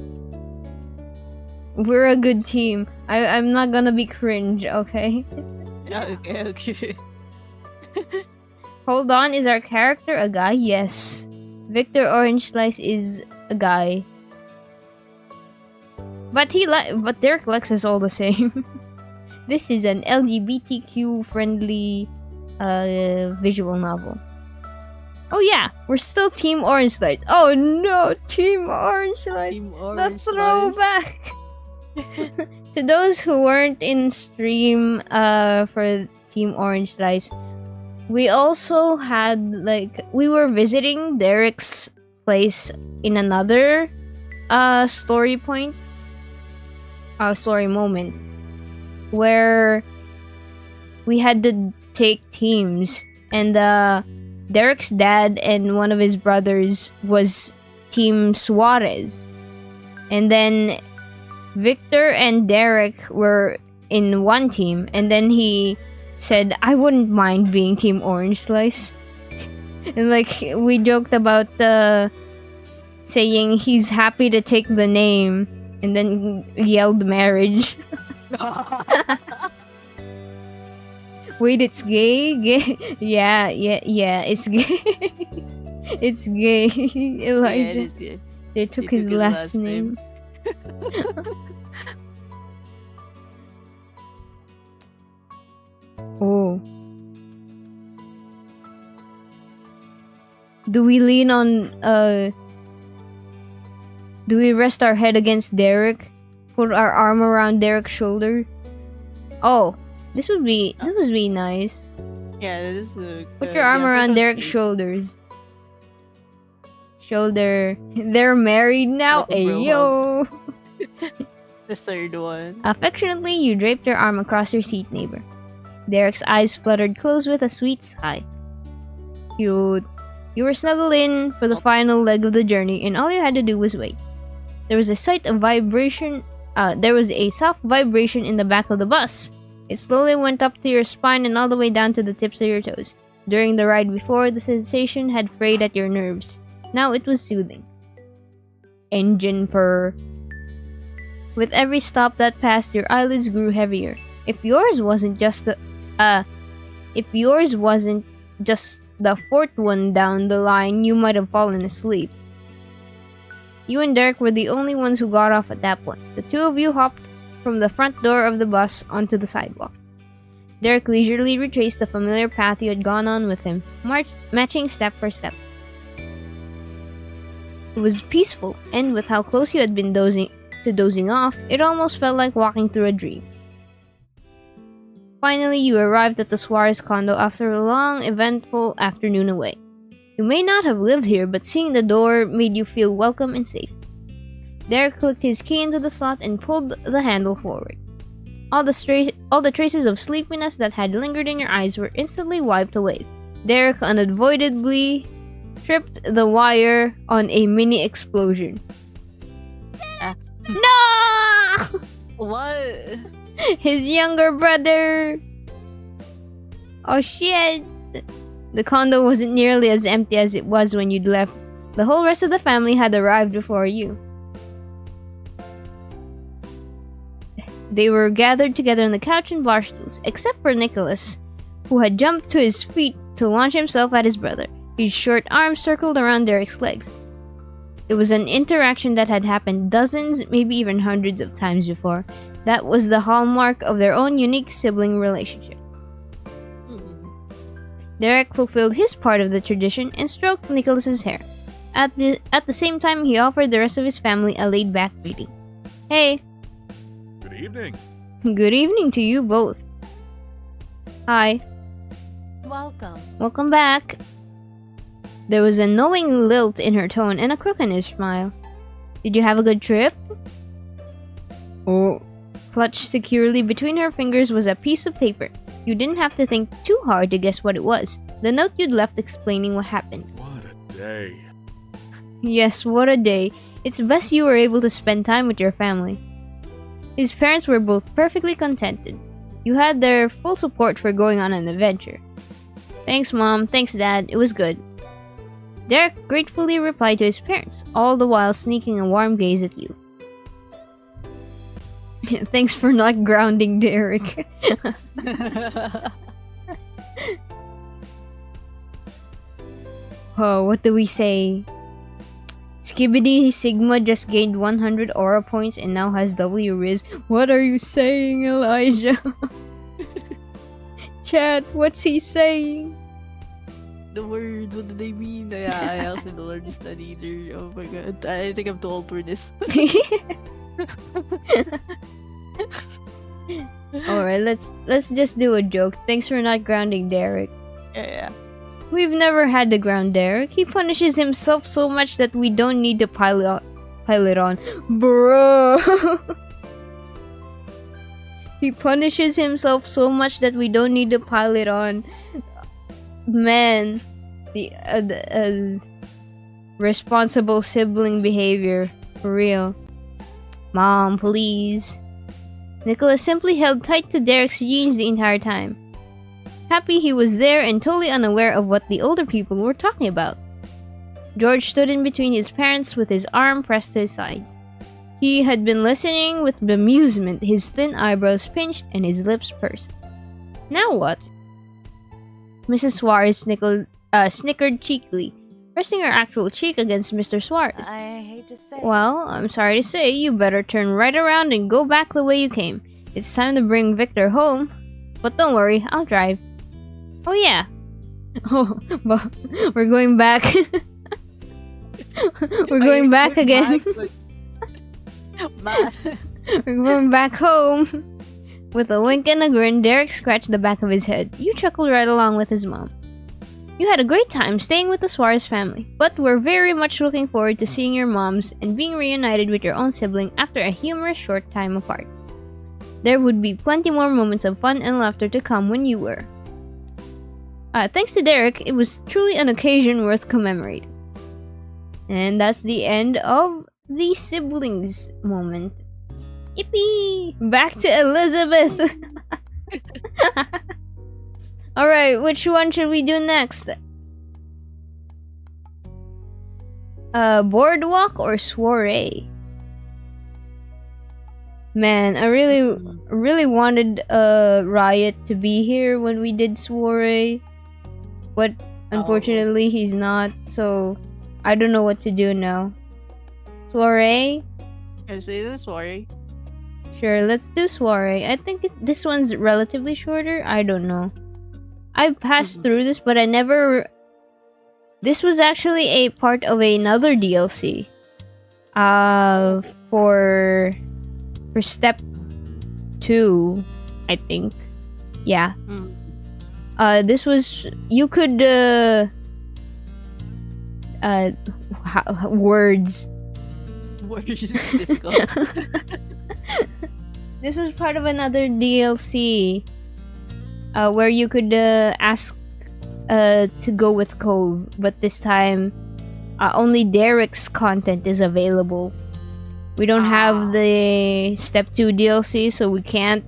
Speaker 1: We're a good team. I'm not gonna be cringe, okay?
Speaker 2: Okay.
Speaker 1: Hold on, is our character a guy? Yes. Victor Orange Slice is a guy. But Derek likes us all the same. This is an LGBTQ friendly visual novel. Oh yeah, we're still Team Orange Slice. Oh no, Team Orange Slice. The throwback. To those who weren't in stream for Team Orange Slice, we also had we were visiting Derek's place in another story moment where we had to take teams, and Derek's dad and one of his brothers was Team Suarez, and then Victor and Derek were in one team, and then he said, I wouldn't mind being Team Orange Slice. And we joked about saying he's happy to take the name, and then yelled marriage. Wait, it's gay? Gay? Yeah, it's gay. It's gay. Elijah.
Speaker 2: Yeah, it is gay.
Speaker 1: They took his last name. Oh. Do we lean on do we rest our head against Derek? Put our arm around Derek's shoulder? Oh, this would be nice.
Speaker 2: Yeah, this is
Speaker 1: Put your arm around Derek's shoulders. Shoulder. They're married now.
Speaker 2: Like a bro
Speaker 1: Ayo.
Speaker 2: the third one.
Speaker 1: Affectionately, you draped your arm across your seat neighbor. Derek's eyes fluttered closed with a sweet sigh. Cute. You were snuggled in for the final leg of the journey, and all you had to do was wait. There was a soft vibration in the back of the bus. It slowly went up to your spine and all the way down to the tips of your toes. During the ride before, the sensation had frayed at your nerves. Now it was soothing. Engine purr. With every stop that passed, your eyelids grew heavier. If yours wasn't just the fourth one down the line, you might have fallen asleep. You and Derek were the only ones who got off at that point. The two of you hopped from the front door of the bus onto the sidewalk. Derek leisurely retraced the familiar path you had gone on with him, matching step for step. It was peaceful, and with how close you had been dozing off, it almost felt like walking through a dream. Finally, you arrived at the Suarez condo after a long, eventful afternoon away. You may not have lived here, but seeing the door made you feel welcome and safe. Derek clicked his key into the slot and pulled the handle forward. All the traces of sleepiness that had lingered in your eyes were instantly wiped away. Derek unavoidably tripped the wire on a mini explosion. No!
Speaker 2: What?
Speaker 1: His younger brother! Oh shit! The condo wasn't nearly as empty as it was when you'd left. The whole rest of the family had arrived before you. They were gathered together on the couch and bar stools, except for Nicholas, who had jumped to his feet to launch himself at his brother. His short arms circled around Derek's legs. It was an interaction that had happened dozens, maybe even hundreds of times before. That was the hallmark of their own unique sibling relationship. Derek fulfilled his part of the tradition and stroked Nicholas's hair. At the same time, he offered the rest of his family a laid-back greeting. Hey.
Speaker 4: Good evening.
Speaker 1: Good evening to you both. Hi.
Speaker 3: Welcome.
Speaker 1: Welcome back. There was a knowing lilt in her tone and a crook in his smile. Did you have a good trip? Oh. Clutched securely between her fingers was a piece of paper. You didn't have to think too hard to guess what it was. The note you'd left explaining what happened.
Speaker 4: What a day.
Speaker 1: Yes, what a day. It's best you were able to spend time with your family. His parents were both perfectly contented. You had their full support for going on an adventure. Thanks, Mom. Thanks, Dad. It was good. Derek gratefully replied to his parents, all the while sneaking a warm gaze at you. Thanks for not grounding Derek. Oh, what do we say? Skibidi Sigma just gained 100 aura points and now has W Riz. What are you saying, Elijah? Chat, what's he saying?
Speaker 2: The word, what do they mean? I also don't understand either. Oh my god, I think I'm too old for this.
Speaker 1: Alright, let's just do a joke. Thanks for not grounding Derek.
Speaker 2: Yeah.
Speaker 1: We've never had to ground Derek. He punishes himself so much that we don't need to pile it on. Bro. He punishes himself so much that we don't need to pile it on. Man, the responsible sibling behavior, for real. Mom, please. Nicholas simply held tight to Derek's jeans the entire time. Happy he was there and totally unaware of what the older people were talking about. George stood in between his parents with his arm pressed to his sides. He had been listening with bemusement, his thin eyebrows pinched and his lips pursed. Now what? Mrs. Suarez snickered cheekily, resting her actual cheek against Mr. Suarez.
Speaker 3: I hate to say.
Speaker 1: Well, I'm sorry to say, you better turn right around and go back the way you came. It's time to bring Victor home. But don't worry, I'll drive. Oh yeah. Oh, but we're going back. We're going back again. We're going back home. With a wink and a grin, Derek scratched the back of his head. You chuckled right along with his mom. You had a great time staying with the Suarez family, but we're very much looking forward to seeing your moms and being reunited with your own sibling after a humorous short time apart. There would be plenty more moments of fun and laughter to come when you were. Thanks to Derek, it was truly an occasion worth commemorating. And that's the end of the siblings moment. Yippee! Back to Elizabeth! Alright, which one should we do next? Boardwalk or soiree? Man, I really wanted Riot to be here when we did soiree. But unfortunately he's not, so I don't know what to do now. Soiree?
Speaker 2: Can I say this? Sorry.
Speaker 1: Sure, let's do soiree. I think this one's relatively shorter. I don't know. I've passed through this, but I never... This was actually a part of another DLC. For step 2, I think. Yeah. This was... You could, words.
Speaker 2: Words is difficult.
Speaker 1: This was part of another DLC. Where you could ask to go with Cove, but this time only Derek's content is available. We don't have the Step 2 DLC, so we can't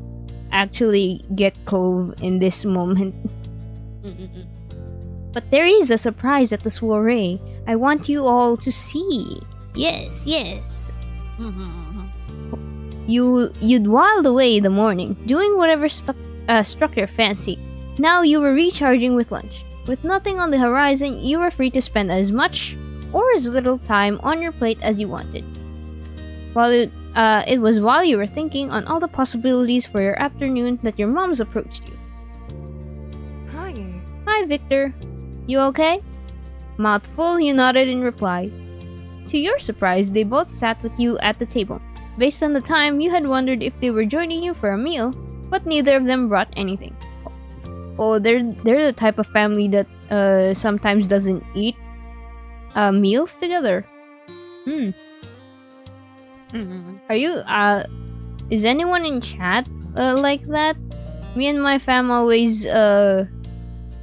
Speaker 1: actually get Cove in this moment.
Speaker 2: Mm-mm-mm.
Speaker 1: But there is a surprise at the soiree. I want you all to see. Yes, yes.
Speaker 2: Mhm.
Speaker 1: You'd whiled away the morning, doing whatever struck your fancy. Now you were recharging with lunch. With nothing on the horizon, you were free to spend as much or as little time on your plate as you wanted. It was while you were thinking on all the possibilities for your afternoon that your moms approached you.
Speaker 3: Hi.
Speaker 1: Hi, Victor. You okay? Mouth full, you nodded in reply. To your surprise, they both sat with you at the table. Based on the time, you had wondered if they were joining you for a meal, but neither of them brought anything. Oh, they're the type of family that sometimes doesn't eat meals together.
Speaker 2: Mhm.
Speaker 1: Are you is anyone in chat like that? Me and my fam always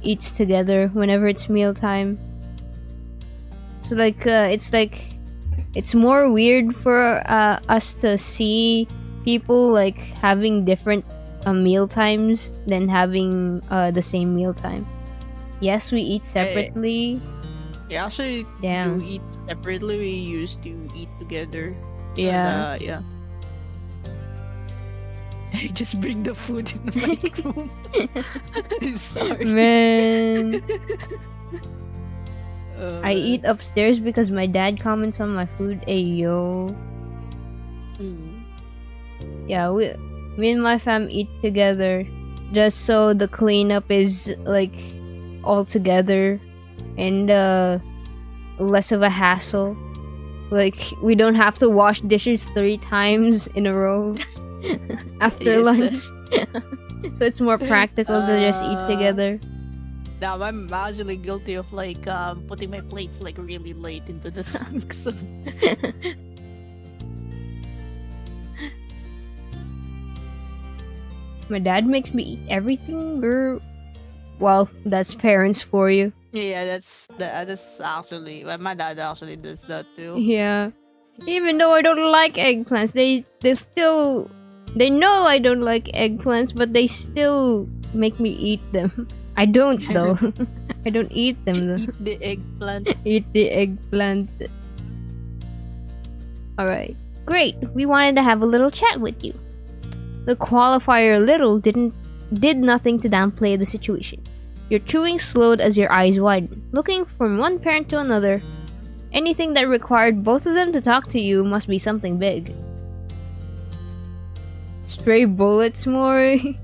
Speaker 1: eats together whenever it's mealtime. So it's more weird for us to see people like having different meal times than having the same meal time. Yes, we eat separately.
Speaker 2: Yeah, actually,
Speaker 1: Damn.
Speaker 2: you eat separately. We used to eat together.
Speaker 1: Yeah.
Speaker 2: And, yeah. I just bring the food in my room. Sorry.
Speaker 1: Man. I
Speaker 2: Uh,
Speaker 1: eat upstairs because my dad comments on my food. Ayo.
Speaker 2: mm.
Speaker 1: Yeah, me and my fam eat together just so the cleanup is like all together and less of a hassle. Like we don't have to wash dishes 3 times in a row after
Speaker 2: Yes,
Speaker 1: lunch. So it's more practical to just eat together.
Speaker 2: Now I'm actually guilty of like putting my plates like really late into the sink. So
Speaker 1: My dad makes me eat everything, girl. Well, that's parents for you.
Speaker 2: yeah, that's actually my dad actually does that too.
Speaker 1: Yeah. Even though I don't like eggplants, they know I don't like eggplants, but they still make me eat them. I don't though. I don't eat them though.
Speaker 2: Eat the eggplant.
Speaker 1: Eat the eggplant. Alright. Great. We wanted to have a little chat with you. The qualifier little did nothing to downplay the situation. Your chewing slowed as your eyes widened, looking from one parent to another. Anything that required both of them to talk to you must be something big. Stray bullets, Mori?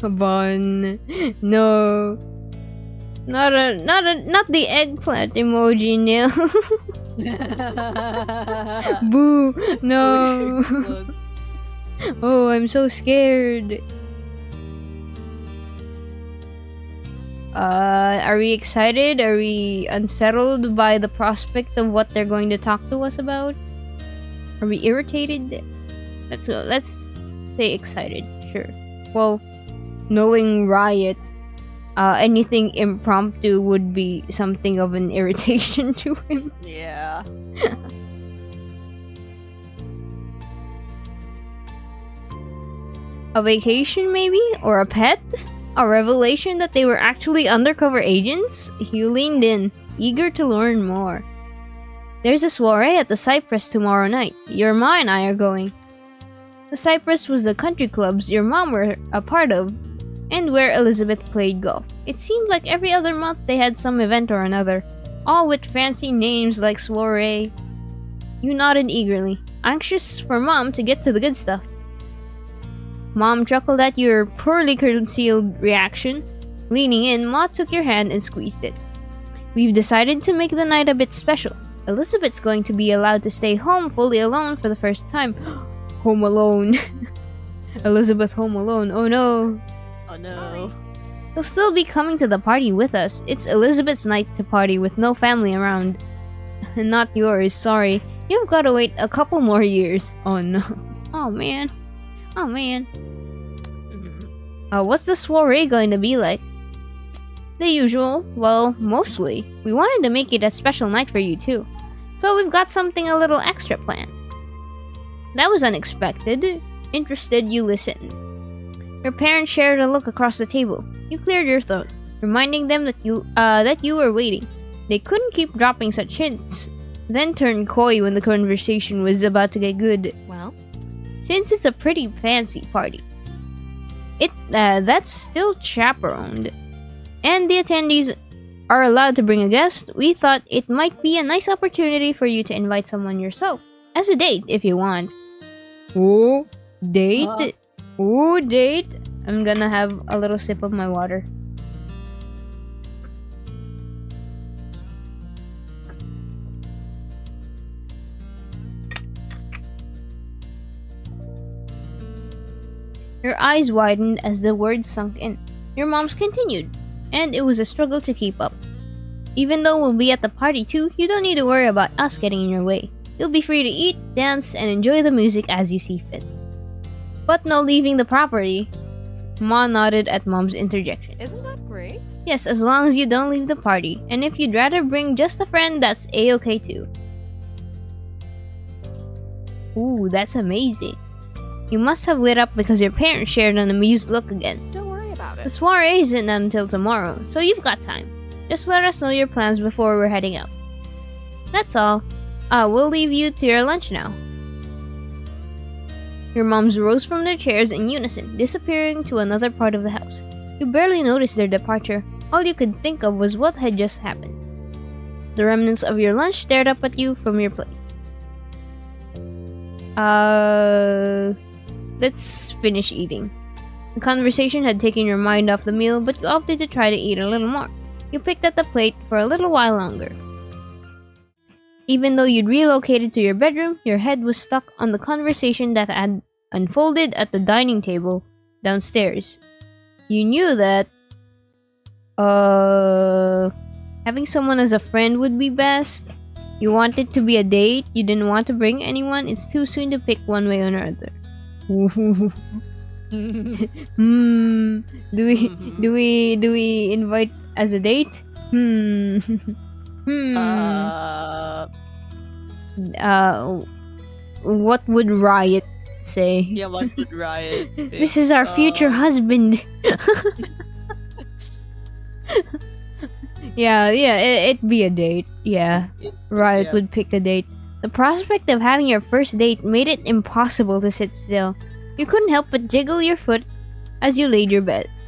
Speaker 1: Bun. No. Not the eggplant emoji, Neil. Boo. No. Oh, I'm so scared. Are we excited? Are we unsettled by the prospect of what they're going to talk to us about? Are we irritated? Let's say excited. Sure. Well, knowing Riot, anything impromptu would be something of an irritation to him.
Speaker 2: Yeah.
Speaker 1: A vacation, maybe? Or a pet? A revelation that they were actually undercover agents? He leaned in, eager to learn more. There's a soiree at the Cypress tomorrow night. Your ma and I are going. The Cypress was the country clubs your mom were a part of, and where Elizabeth played golf. It seemed like every other month they had some event or another, all with fancy names like soiree. You nodded eagerly, anxious for Mom to get to the good stuff. Mom chuckled at your poorly concealed reaction. Leaning in, Ma took your hand and squeezed it. We've decided to make the night a bit special. Elizabeth's going to be allowed to stay home fully alone for the first time. Home alone. Elizabeth home alone. Oh no.
Speaker 2: Oh no.
Speaker 1: You'll still be coming to the party with us. It's Elizabeth's night to party with no family around. Not yours, sorry. You've got to wait a couple more years. Oh no. Oh man. Oh man. What's the soiree going to be like? The usual. Well, mostly. We wanted to make it a special night for you too. So we've got something a little extra planned. That was unexpected. Interested, you listened. Your parents shared a look across the table. You cleared your throat, reminding them that you were waiting. They couldn't keep dropping such hints, then turned coy when the conversation was about to get good.
Speaker 3: Well,
Speaker 1: Since it's a pretty fancy party, that's still chaperoned, and the attendees are allowed to bring a guest, we thought it might be a nice opportunity for you to invite someone yourself as a date if you want. Oh, date? Oh, date? I'm gonna have a little sip of my water. Your eyes widened as the words sunk in. Your mom's continued, and it was a struggle to keep up. Even though we'll be at the party too, you don't need to worry about us getting in your way. You'll be free to eat, dance, and enjoy the music as you see fit. But no leaving the property. Ma nodded at Mom's interjection.
Speaker 3: isn't that great?
Speaker 1: Yes, as long as you don't leave the party, and if you'd rather bring just a friend, that's a-okay too. Ooh, that's amazing. You must have lit up because your parents shared an amused look again.
Speaker 3: Don't worry about
Speaker 1: The
Speaker 3: it.
Speaker 1: soiree isn't until tomorrow, so you've got time. Just let us know your plans before we're heading out. That's all. We'll leave you to your lunch now. Your moms rose from their chairs in unison, disappearing to another part of the house. You barely noticed their departure. All you could think of was what had just happened. The remnants of your lunch stared up at you from your plate. Let's finish eating. The conversation had taken your mind off the meal, but you opted to try to eat a little more. You picked at the plate for a little while longer. Even though you'd relocated to your bedroom, your head was stuck on the conversation that had unfolded at the dining table downstairs. You knew that, having someone as a friend would be best. You wanted to be a date, you didn't want to bring anyone, it's too soon to pick one way or another. Do we invite as a date? What would Riot say?
Speaker 2: Yeah, what would Riot think?
Speaker 1: This is our future husband. Yeah, it'd be a date. Yeah, Riot
Speaker 2: Yeah.
Speaker 1: would pick a date. The prospect of having your first date made it impossible to sit still. You couldn't help but jiggle your foot as you laid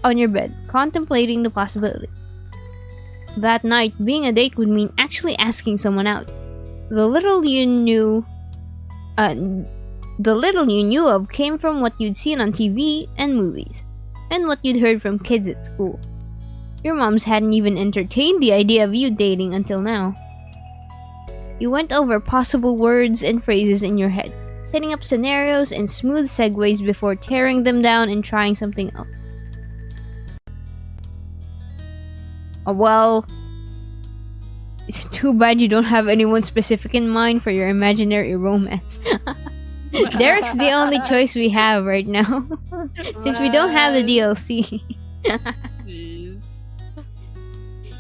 Speaker 1: on your bed, contemplating the possibility. That night, being a date would mean actually asking someone out. The little you knew of came from what you'd seen on TV and movies, and what you'd heard from kids at school. Your moms hadn't even entertained the idea of you dating until now. You went over possible words and phrases in your head, setting up scenarios and smooth segues before tearing them down and trying something else. Well, it's too bad you don't have anyone specific in mind for your imaginary romance. Derek's the only choice we have right now, since we don't have the DLC.
Speaker 2: Jeez.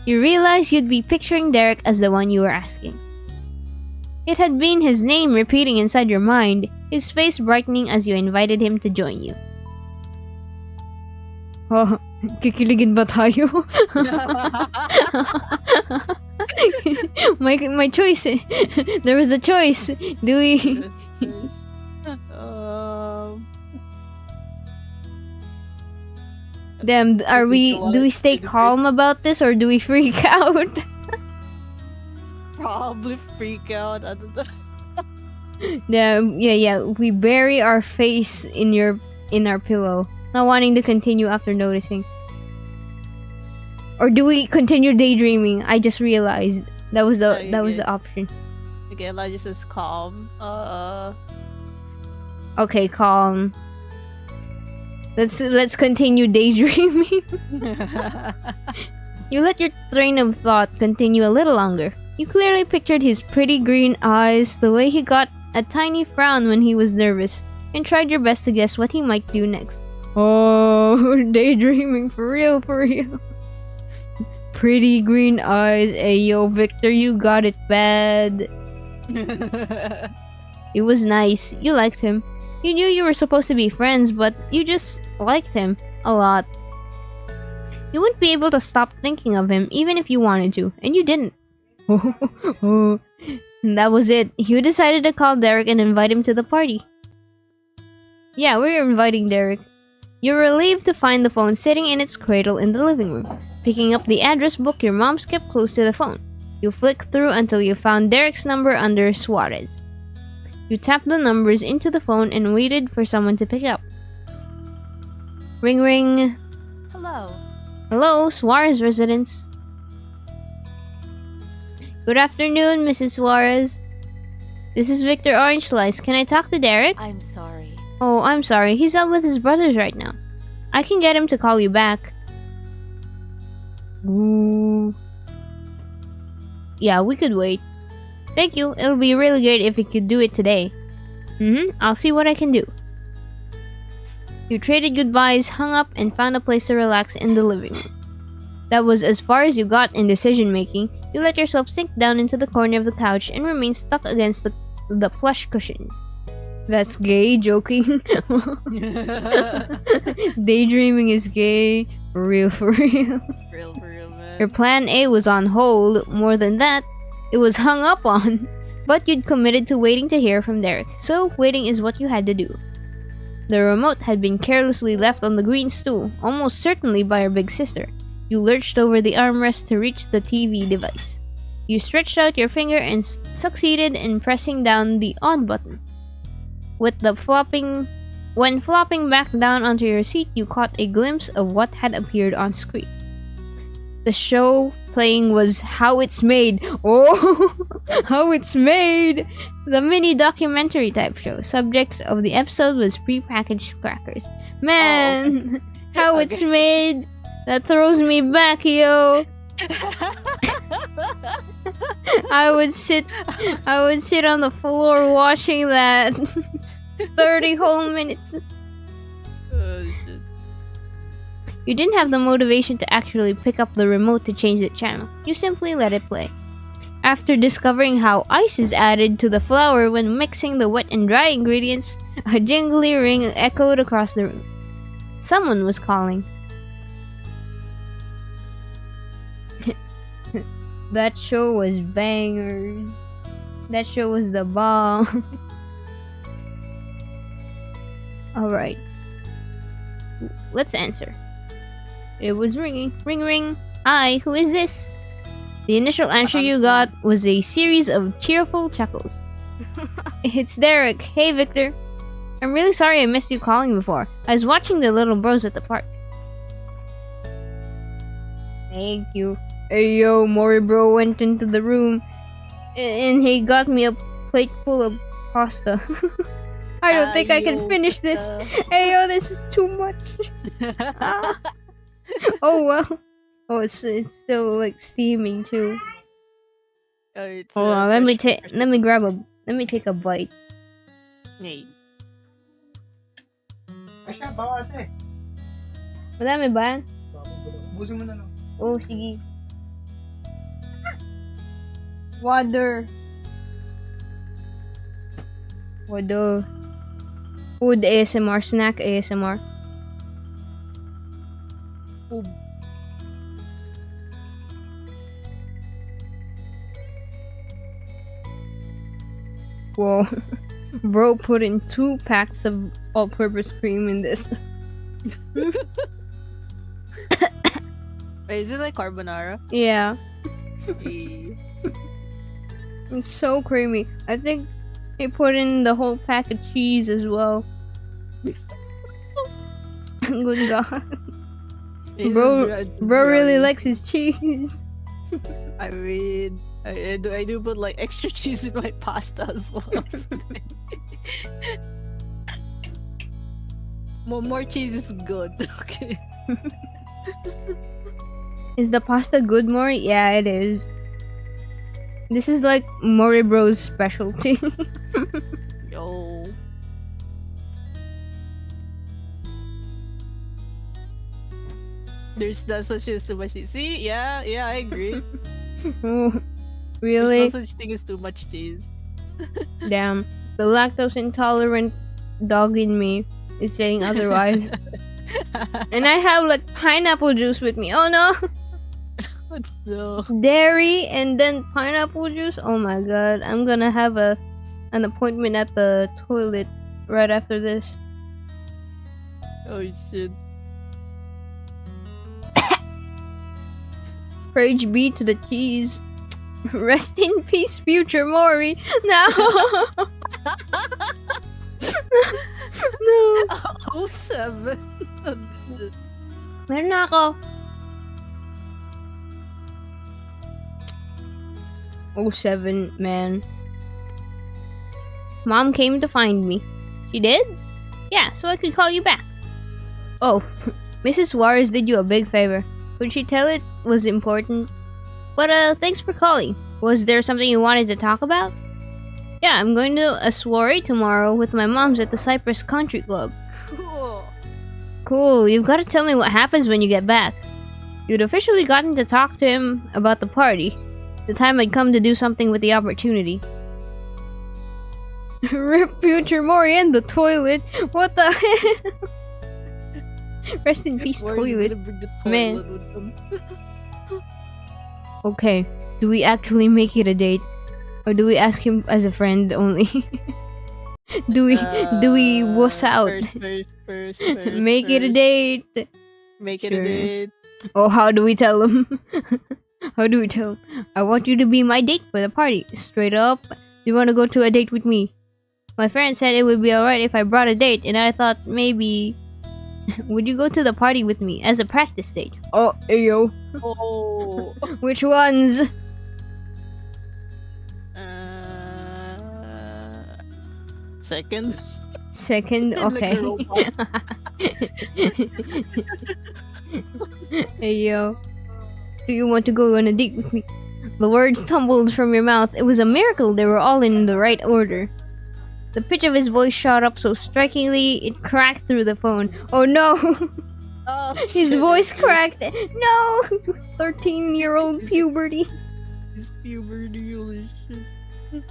Speaker 1: You realized you'd be picturing Derek as the one you were asking. It had been his name repeating inside your mind, his face brightening as you invited him to join you. Oh, kikiligin ba tayo? my choice. There was a choice. Do we? Damn, do we stay calm about this or do we freak out?
Speaker 2: Probably freak out. I don't know.
Speaker 1: Yeah. We bury our face in our pillow, not wanting to continue after noticing. Or do we continue daydreaming? I just realized that was the option.
Speaker 2: Okay, Elijah says calm.
Speaker 1: Okay, calm. Let's continue daydreaming. You let your train of thought continue a little longer. You clearly pictured his pretty green eyes, the way he got a tiny frown when he was nervous, and tried your best to guess what he might do next. Oh, daydreaming for real. Pretty green eyes. Ayo, Victor, you got it bad. It was nice. You liked him. You knew you were supposed to be friends, but you just liked him a lot. You wouldn't be able to stop thinking of him even if you wanted to, and you didn't. And that was it. You decided to call Derek and invite him to the party. Yeah, we're inviting Derek. You're relieved to find the phone sitting in its cradle in the living room. Picking up the address book your mom's kept close to the phone. You flick through until you found Derek's number under Suarez. You tapped the numbers into the phone and waited for someone to pick up. Ring ring.
Speaker 3: Hello.
Speaker 1: Hello, Suarez residence. Good afternoon, Mrs. Suarez. This is Victor Orange Slice. Can I talk to Derek?
Speaker 3: I'm sorry.
Speaker 1: Oh, I'm sorry. He's out with his brothers right now. I can get him to call you back. Ooh. Yeah, we could wait. Thank you. It'll be really great if you could do it today. I'll see what I can do. You traded goodbyes, hung up, and found a place to relax in the living room. That was as far as you got in decision making. You let yourself sink down into the corner of the couch and remain stuck against the plush cushions. That's gay, joking. Daydreaming is gay. For real, for real.
Speaker 2: Real, man.
Speaker 1: Your plan A was on hold. More than that, it was hung up on. But you'd committed to waiting to hear from Derek, so waiting is what you had to do. The remote had been carelessly left on the green stool, almost certainly by your big sister. You lurched over the armrest to reach the TV device. You stretched out your finger and succeeded in pressing down the on button. When flopping back down onto your seat, you caught a glimpse of what had appeared on screen. The show playing was How It's Made. Oh, How It's Made! The mini documentary type show. Subject of the episode was prepackaged crackers. Man, How It's Made! That throws me back, yo! I would sit on the floor watching that 30 whole minutes.
Speaker 2: Oh, shit.
Speaker 1: You didn't have the motivation to actually pick up the remote to change the channel. You simply let it play. After discovering how ice is added to the flour when mixing the wet and dry ingredients, a jingly ring echoed across the room. Someone was calling. That show was bangers. That show was the bomb. Alright. Let's answer. It was ringing. Ring ring. Hi, who is this? The initial answer you got was a series of cheerful chuckles. It's Derek. Hey, Victor. I'm really sorry I missed you calling before. I was watching the little bros at the park. Thank you. Hey yo, Mori bro went into the room and he got me a plate full of pasta. I don't think I can finish this. Hey yo, this is too much. Ah. Oh well. Oh, it's still like steaming too.
Speaker 2: Oh, it's,
Speaker 1: Hold on, let me take a bite.
Speaker 2: Hey.
Speaker 5: Asya, bawas eh.
Speaker 1: Madami ba?
Speaker 5: Ubusin mo na no.
Speaker 1: Oh, sige. Water. Water. Food ASMR, snack ASMR.
Speaker 2: Ooh.
Speaker 1: Whoa. Bro put in 2 packs of all-purpose cream in this.
Speaker 2: Wait, is it like carbonara?
Speaker 1: Yeah.
Speaker 2: Hey.
Speaker 1: It's so creamy. I think he put in the whole pack of cheese as well. Good God. Bro really likes his cheese.
Speaker 2: I mean, I do put like extra cheese in my pasta as well. More cheese is good. Okay.
Speaker 1: Is the pasta good, Mori? Yeah, it is. This is like Mori Bro's specialty.
Speaker 2: Yo. There's no such thing as too much cheese. See? Yeah, I agree.
Speaker 1: Oh, really?
Speaker 2: There's no such thing as too much cheese.
Speaker 1: Damn. The lactose intolerant dog in me is saying otherwise. And I have like pineapple juice with me. Oh no!
Speaker 2: No.
Speaker 1: Dairy and then pineapple juice. Oh my god! I'm gonna have an appointment at the toilet right after this.
Speaker 2: Oh shit.
Speaker 1: Rage B to the cheese. Rest in peace, future Mori. No. No.
Speaker 2: Oh, 07.
Speaker 1: Meron na ako. 07, man. Mom came to find me. She did? Yeah, so I could call you back. Oh, Mrs. Suarez did you a big favor. Could she tell it was important? But thanks for calling. Was there something you wanted to talk about? Yeah, I'm going to a soiree tomorrow with my moms at the Cypress Country Club.
Speaker 2: Cool.
Speaker 1: Cool, you've got to tell me what happens when you get back. You'd officially gotten to talk to him about the party. The time had come to do something with the opportunity. Rip future Mori and the toilet. What the heck? Rest in peace, toilet. Man.
Speaker 2: With them.
Speaker 1: Okay, do we actually make it a date? Or do we ask him as a friend only? do we wuss out?
Speaker 2: First,
Speaker 1: Make it a date.
Speaker 2: Make it
Speaker 1: Sure.
Speaker 2: a date.
Speaker 1: Oh, how do we tell him? How do we tell him? I want you to be my date for the party. Straight up, you want to go to a date with me? My friend said it would be alright if I brought a date, and I thought maybe... Would you go to the party with me as a practice date? Oh, ayo.
Speaker 2: Oh.
Speaker 1: Which ones?
Speaker 2: Second.
Speaker 1: Second,
Speaker 2: Like
Speaker 1: okay.
Speaker 2: a robot.
Speaker 1: Hey yo, do you want to go on a date with me? The words tumbled from your mouth. It was a miracle they were all in the right order. The pitch of his voice shot up so strikingly it cracked through the phone. Oh no!
Speaker 2: Oh,
Speaker 1: His
Speaker 2: shit,
Speaker 1: voice
Speaker 2: it's
Speaker 1: cracked. No! 13-year-old puberty.
Speaker 2: His puberty, holy shit.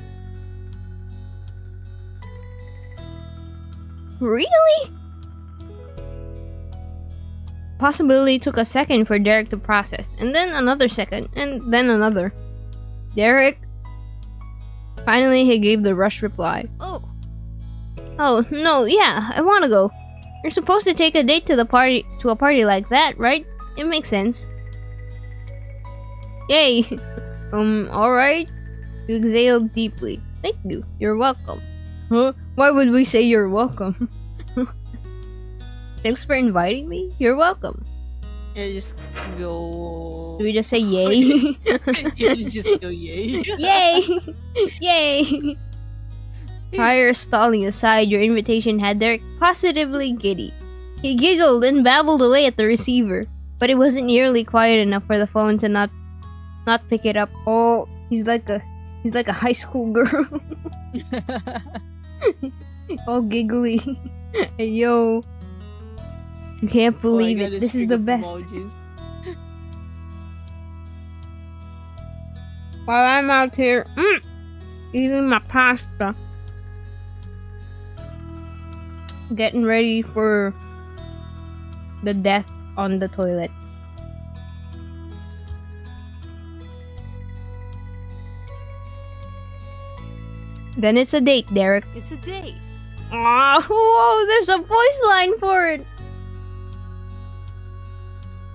Speaker 1: Really? Possibility took a second for Derek to process, and then another second, and then another. Derek? Finally, he gave the rushed reply. Oh, no, yeah, I wanna go. You're supposed to take a date to a party like that, right? It makes sense. Yay! Alright. You exhaled deeply. Thank you. You're welcome. Huh? Why would we say you're welcome? Thanks for inviting me. You're welcome.
Speaker 2: Yeah, just go.
Speaker 1: Do we just say yay?
Speaker 2: You just go yay.
Speaker 1: Yay! Yay! Prior stalling aside, your invitation had Derek positively giddy. He giggled and babbled away at the receiver, but it wasn't nearly quiet enough for the phone to not pick it up. Oh, he's like a high school girl. All giggly. Hey, yo. I can't believe it. This is the best. While I'm out here, eating my pasta. Getting ready for the death on the toilet. Then it's a date, Derek.
Speaker 3: It's a date.
Speaker 1: Ah, whoa, there's a voice line for it.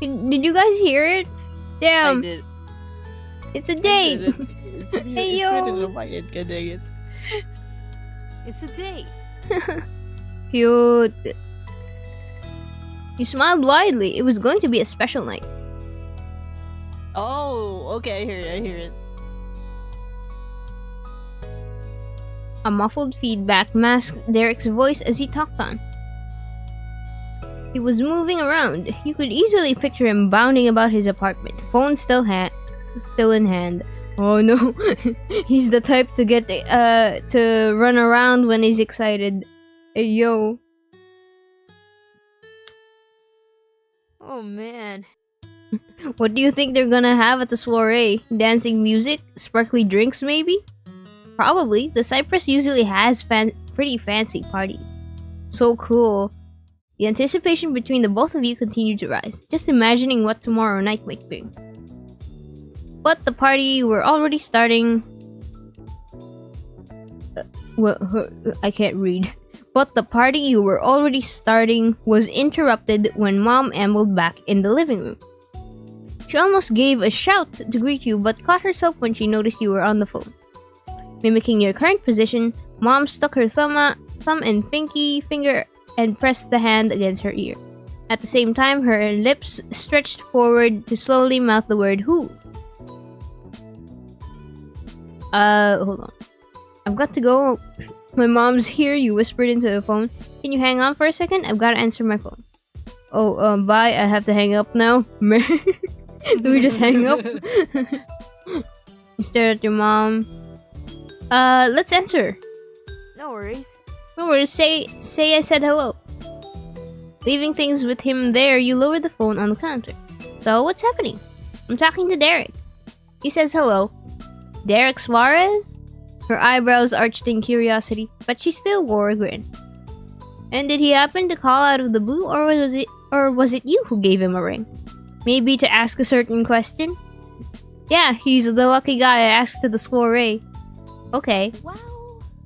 Speaker 1: Did you guys hear it?
Speaker 2: I
Speaker 1: Damn,
Speaker 2: did.
Speaker 1: it's a date.
Speaker 2: Hey,
Speaker 1: yo.
Speaker 3: It's a date.
Speaker 1: Cute. You smiled widely. It was going to be a special night.
Speaker 2: Oh, okay, I hear it.
Speaker 1: A muffled feedback masked Derek's voice as he talked on. He was moving around. You could easily picture him bounding about his apartment, phone still in hand. Oh no, he's the type to get to run around when he's excited. Hey yo.
Speaker 3: Oh man.
Speaker 1: What do you think they're gonna have at the soiree? Dancing music? Sparkly drinks maybe? Probably. The Cypress usually has pretty fancy parties. So cool. The anticipation between the both of you continued to rise, just imagining what tomorrow night might bring. But the party were already starting. I can't read. But the party you were already starting was interrupted when Mom ambled back in the living room. She almost gave a shout to greet you, but caught herself when she noticed you were on the phone. Mimicking your current position, Mom stuck her thumb and pinky finger and pressed the hand against her ear. At the same time, her lips stretched forward to slowly mouth the word "who." Hold on. I've got to go. My mom's here, you whispered into the phone. Can you hang on for a second? I've got to answer my phone. Oh, bye. I have to hang up now. Do we just hang up? You stare at your mom. Let's answer.
Speaker 3: No worries.
Speaker 1: No worries. Say I said hello. Leaving things with him there, you lower the phone on the counter. So, what's happening? I'm talking to Derek. He says hello. Derek Suarez? Her eyebrows arched in curiosity, but she still wore a grin. And did he happen to call out of the blue, or was it you who gave him a ring? Maybe to ask a certain question? Yeah, he's the lucky guy I asked to the soiree. Okay.
Speaker 3: Well,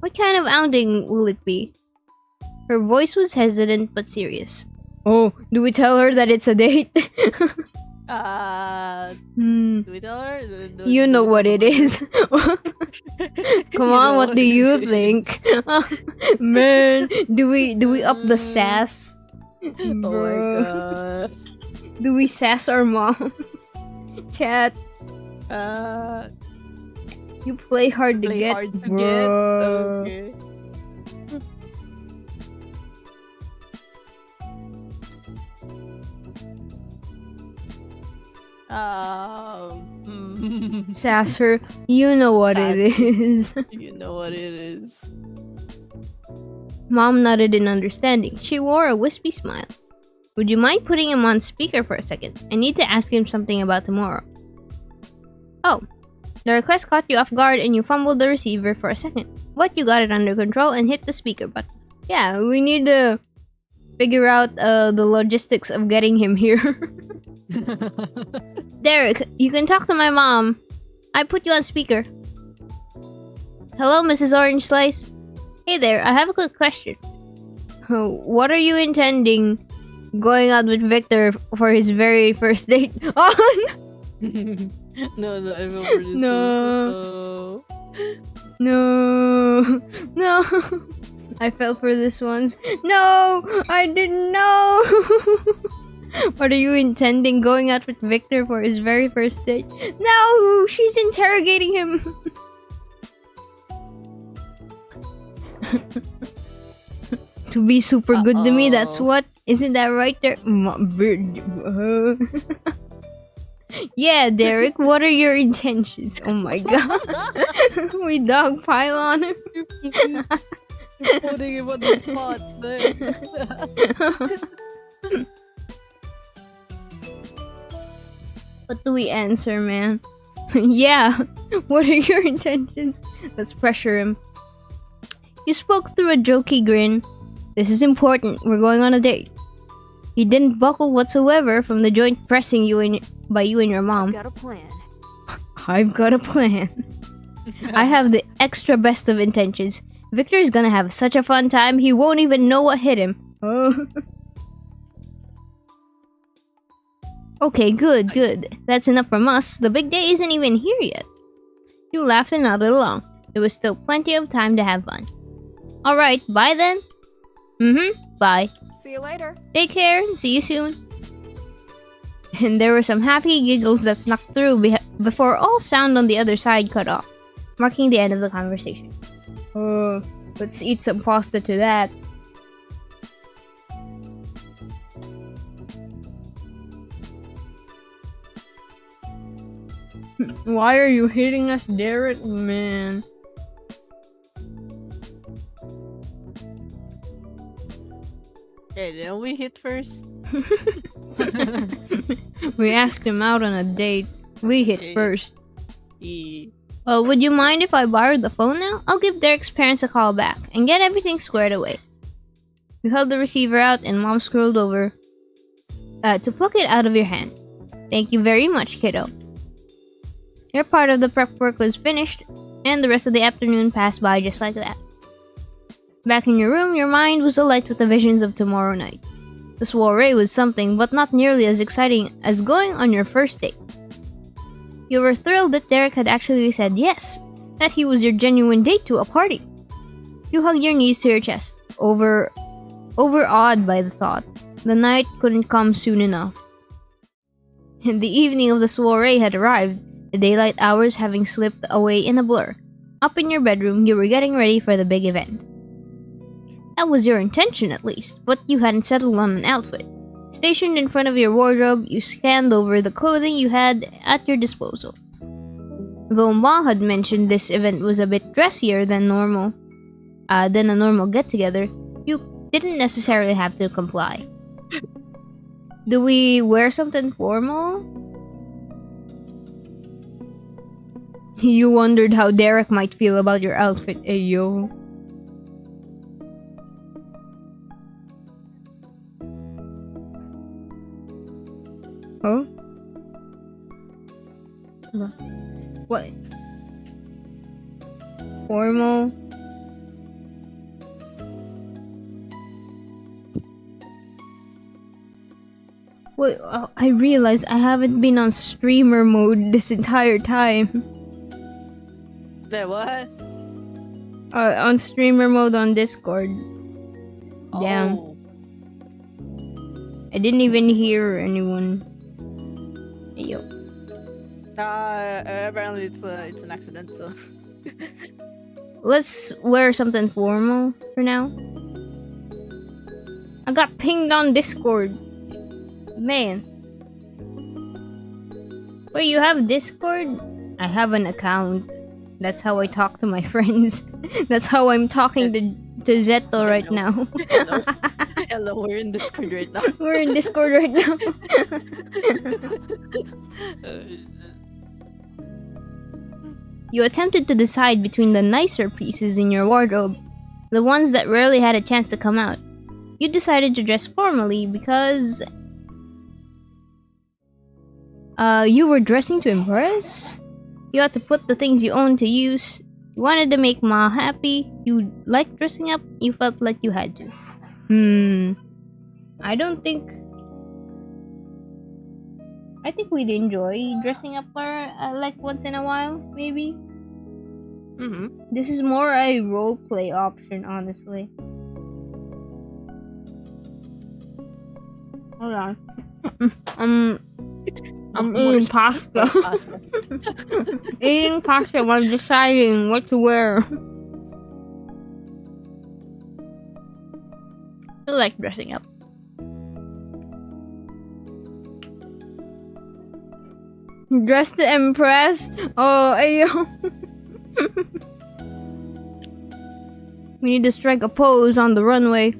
Speaker 1: What kind of outing will it be? Her voice was hesitant but serious. Oh, do we tell her that it's a date?
Speaker 2: Do we tell her?
Speaker 1: You know what it is. Come on, what do you think? Man, do we up the sass?
Speaker 2: Oh my god.
Speaker 1: Do we sass our mom? Chat, you play hard to
Speaker 2: Play
Speaker 1: get,
Speaker 2: hard to
Speaker 1: bro.
Speaker 2: get. Okay.
Speaker 1: Sass her, you know what it is.
Speaker 2: You know what it is.
Speaker 1: Mom nodded in understanding. She wore a wispy smile. Would you mind putting him on speaker for a second? I need to ask him something about tomorrow. Oh, the request caught you off guard and you fumbled the receiver for a second. But you got it under control and hit the speaker button. Yeah, we need to figure out the logistics of getting him here. Derek, you can talk to my mom. I put you on speaker. Hello, Mrs. Orange Slice. Hey there, I have a quick question. What are you intending going out with Victor for his very first date? Oh,
Speaker 2: No, I remember this.
Speaker 1: No. No. No. I fell for this once. No, I didn't know. What are you intending going out with Victor for his very first date? No, she's interrogating him. To be super good to me, that's what? Isn't that right there? Yeah, Derek, what are your intentions? Oh my god. We dogpile on him.
Speaker 2: You're putting him on the spot.
Speaker 1: What do we answer, man? Yeah, what are your intentions? Let's pressure him. You spoke through a jokey grin. This is important, we're going on a date. He didn't buckle whatsoever from the joint pressing by you and your mom.
Speaker 3: got a plan.
Speaker 1: I've got a plan. I have the extra best of intentions. Victor's gonna have such a fun time, he won't even know what hit him. Oh. Okay, good. That's enough from us. The big day isn't even here yet. You laughed and nodded along. There was still plenty of time to have fun. Alright, bye then. Bye.
Speaker 3: See you later.
Speaker 1: Take care and see you soon. And there were some happy giggles that snuck through before all sound on the other side cut off, marking the end of the conversation. Let's eat some pasta to that. Why are you hitting us, Derek? Man.
Speaker 2: Okay, didn't we hit first?
Speaker 1: We asked him out on a date. We hit
Speaker 2: Okay.
Speaker 1: first.
Speaker 2: Yeah.
Speaker 1: Would you mind if I borrowed the phone now? I'll give Derek's parents a call back and get everything squared away. You held the receiver out and Mom scrolled over to pluck it out of your hand. Thank you very much, kiddo. Your part of the prep work was finished, and the rest of the afternoon passed by just like that. Back in your room, your mind was alight with the visions of tomorrow night. The soiree was something, but not nearly as exciting as going on your first date. You were thrilled that Derek had actually said yes, that he was your genuine date to a party. You hugged your knees to your chest, overawed by the thought. The night couldn't come soon enough. And the evening of the soiree had arrived, the daylight hours having slipped away in a blur. Up in your bedroom, you were getting ready for the big event. That was your intention, at least, but you hadn't settled on an outfit. Stationed in front of your wardrobe, you scanned over the clothing you had at your disposal. Though Ma had mentioned this event was a bit dressier than a normal get-together, you didn't necessarily have to comply. Do we wear something formal? You wondered how Derek might feel about your outfit, ayo. Oh? What? Formal? Wait, I realize I haven't been on streamer mode this entire time.
Speaker 2: Wait, what?
Speaker 1: On streamer mode on Discord. Damn.
Speaker 2: Oh.
Speaker 1: I didn't even hear anyone. Yo.
Speaker 2: Apparently it's an accident, so.
Speaker 1: Let's wear something formal for now. I got pinged on Discord. Man. Wait, you have Discord? I have an account. That's how I talk to my friends. That's how I'm talking to Zeto right now.
Speaker 2: Hello. Hello, we're in Discord right now.
Speaker 1: We're in Discord right now. You attempted to decide between the nicer pieces in your wardrobe, the ones that rarely had a chance to come out. You decided to dress formally because you were dressing to impress? You had to put the things you own to use. You wanted to make Ma happy. You liked dressing up. You felt like you had to. I think we'd enjoy dressing up like once in a while, maybe. This is more a roleplay option, honestly. Hold on. I'm eating pasta. Eating pasta while deciding what to wear. I like dressing up. Dress to impress? Oh, ayo. We need to strike a pose on the runway.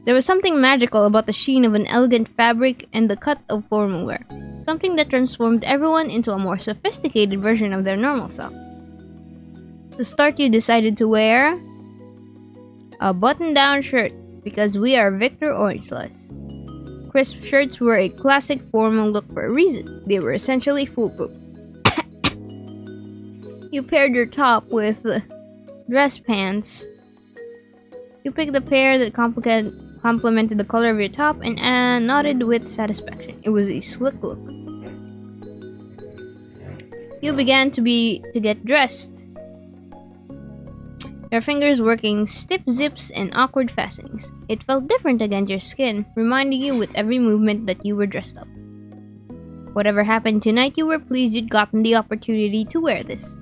Speaker 1: There was something magical about the sheen of an elegant fabric and the cut of formal wear. Something that transformed everyone into a more sophisticated version of their normal self. To start, you decided to wear a button-down shirt because we are Victor Orangeless. Crisp shirts were a classic formal look for a reason. They were essentially foolproof. You paired your top with dress pants. You picked a pair that complemented the color of your top and nodded with satisfaction. It was a slick look. You began to get dressed. Your fingers working stiff zips and awkward fastenings. It felt different against your skin, reminding you with every movement that you were dressed up. Whatever happened tonight, you were pleased you'd gotten the opportunity to wear this.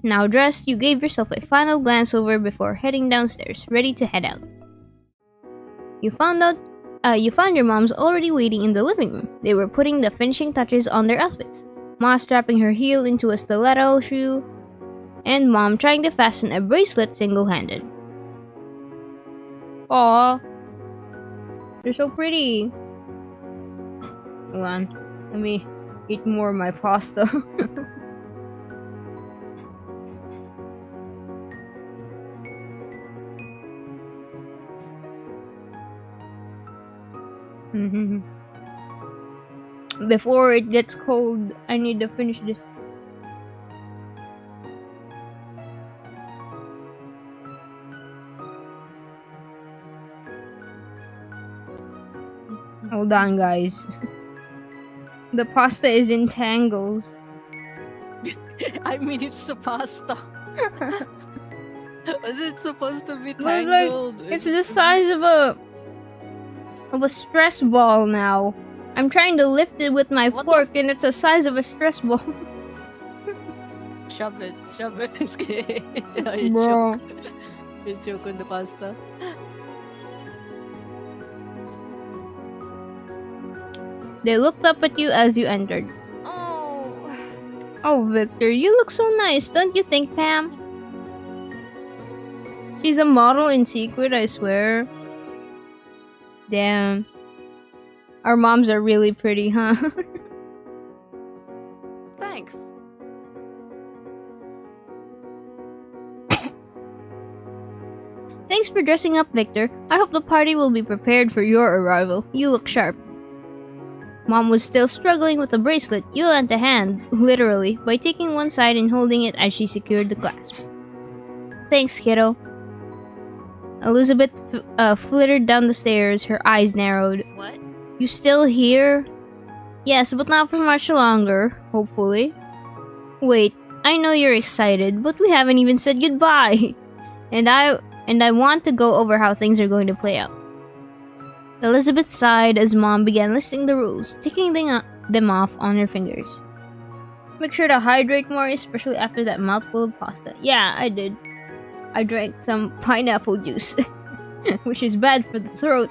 Speaker 1: Now dressed, you gave yourself a final glance over before heading downstairs, ready to head out. You found your moms already waiting in the living room. They were putting the finishing touches on their outfits. Ma strapping her heel into a stiletto shoe, and Mom trying to fasten a bracelet single-handed. Aww. You're so pretty. Hold on. Let me eat more of my pasta. Before it gets cold, I need to finish this. Hold on, guys. The pasta is in tangles.
Speaker 2: I mean, it's a pasta. Was it supposed to be
Speaker 1: But, like,
Speaker 2: tangled?
Speaker 1: it's the size of a stress ball now. I'm trying to lift it with my
Speaker 2: What the-
Speaker 1: fork, and it's the size of a stress ball.
Speaker 2: Shove it. It's okay.
Speaker 1: Bro.
Speaker 2: You choke on the pasta.
Speaker 1: They looked up at you as you entered.
Speaker 3: Oh.
Speaker 1: Oh, Victor, you look so nice, don't you think, Pam? She's a model in secret, I swear. Damn. Our moms are really pretty, huh?
Speaker 3: Thanks.
Speaker 1: Thanks for dressing up, Victor. I hope the party will be prepared for your arrival. You look sharp. Mom was still struggling with the bracelet. You lent a hand, literally, by taking one side and holding it as she secured the clasp. Thanks, kiddo. Elizabeth flittered down the stairs, her eyes narrowed.
Speaker 2: What?
Speaker 1: You still here? Yes, but not for much longer, hopefully. Wait, I know you're excited, but we haven't even said goodbye. And I want to go over how things are going to play out. Elizabeth sighed as Mom began listing the rules, ticking them off on her fingers. Make sure to hydrate more, especially after that mouthful of pasta. Yeah, I did. I drank some pineapple juice, which is bad for the throat.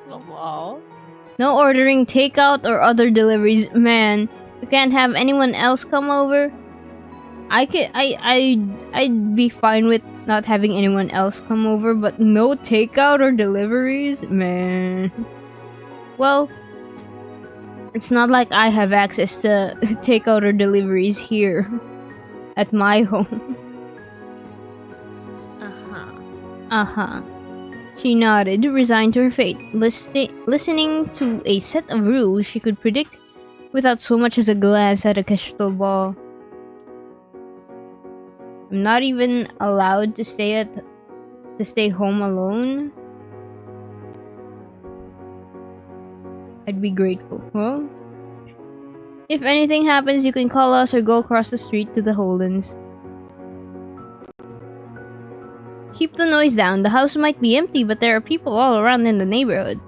Speaker 2: Wow.
Speaker 1: No ordering takeout or other deliveries. Man, you can't have anyone else come over. I'd be fine with not having anyone else come over, but no takeout or deliveries? Man. Well, it's not like I have access to takeout or deliveries here at my home. Uh-huh. She nodded, resigned to her fate, listening to a set of rules she could predict without so much as a glance at a crystal ball. I'm not even allowed to stay home alone. I'd be grateful, huh? If anything happens, you can call us or go across the street to the Holdens. Keep the noise down. The house might be empty, but there are people all around in the neighborhood.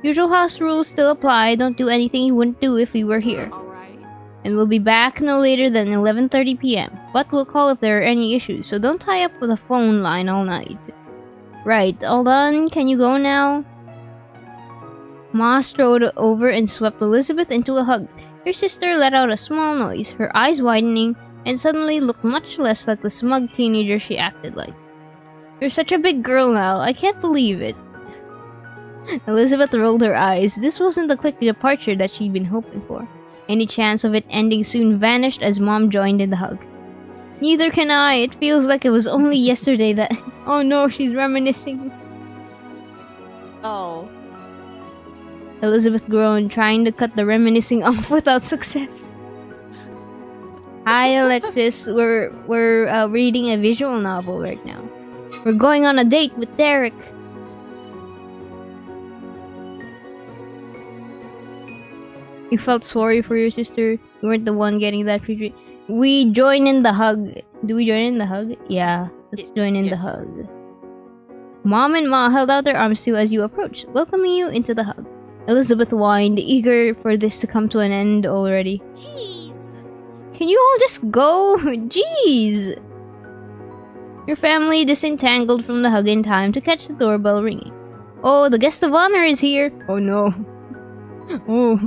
Speaker 1: Usual house rules still apply. Don't do anything you wouldn't do if we were here.
Speaker 3: Alright.
Speaker 1: And we'll be back no later than 11:30 p.m. But we'll call if there are any issues, so don't tie up with a phone line all night. Right, all done? Can you go now? Ma strode over and swept Elizabeth into a hug. Her sister let out a small noise, her eyes widening, and suddenly looked much less like the smug teenager she acted like. You're such a big girl now, I can't believe it. Elizabeth rolled her eyes. This wasn't the quick departure that she'd been hoping for. Any chance of it ending soon vanished as Mom joined in the hug. Neither can I. It feels like it was only yesterday that... Oh no, she's reminiscing.
Speaker 2: Oh.
Speaker 1: Elizabeth groaned, trying to cut the reminiscing off without success. Hi, Alexis. We're reading a visual novel right now. We're going on a date with Derek. You felt sorry for your sister. You weren't the one getting that free treat. We join in the hug. Do we join in the hug? Yeah, let's join in the hug. Mom and Ma held out their arms to you as you approached, welcoming you into the hug. Elizabeth whined, eager for this to come to an end already.
Speaker 3: Jeez.
Speaker 1: Can you all just go? Jeez! Your family disentangled from the hug in time to catch the doorbell ringing. Oh, the guest of honor is here! Oh no. Oh.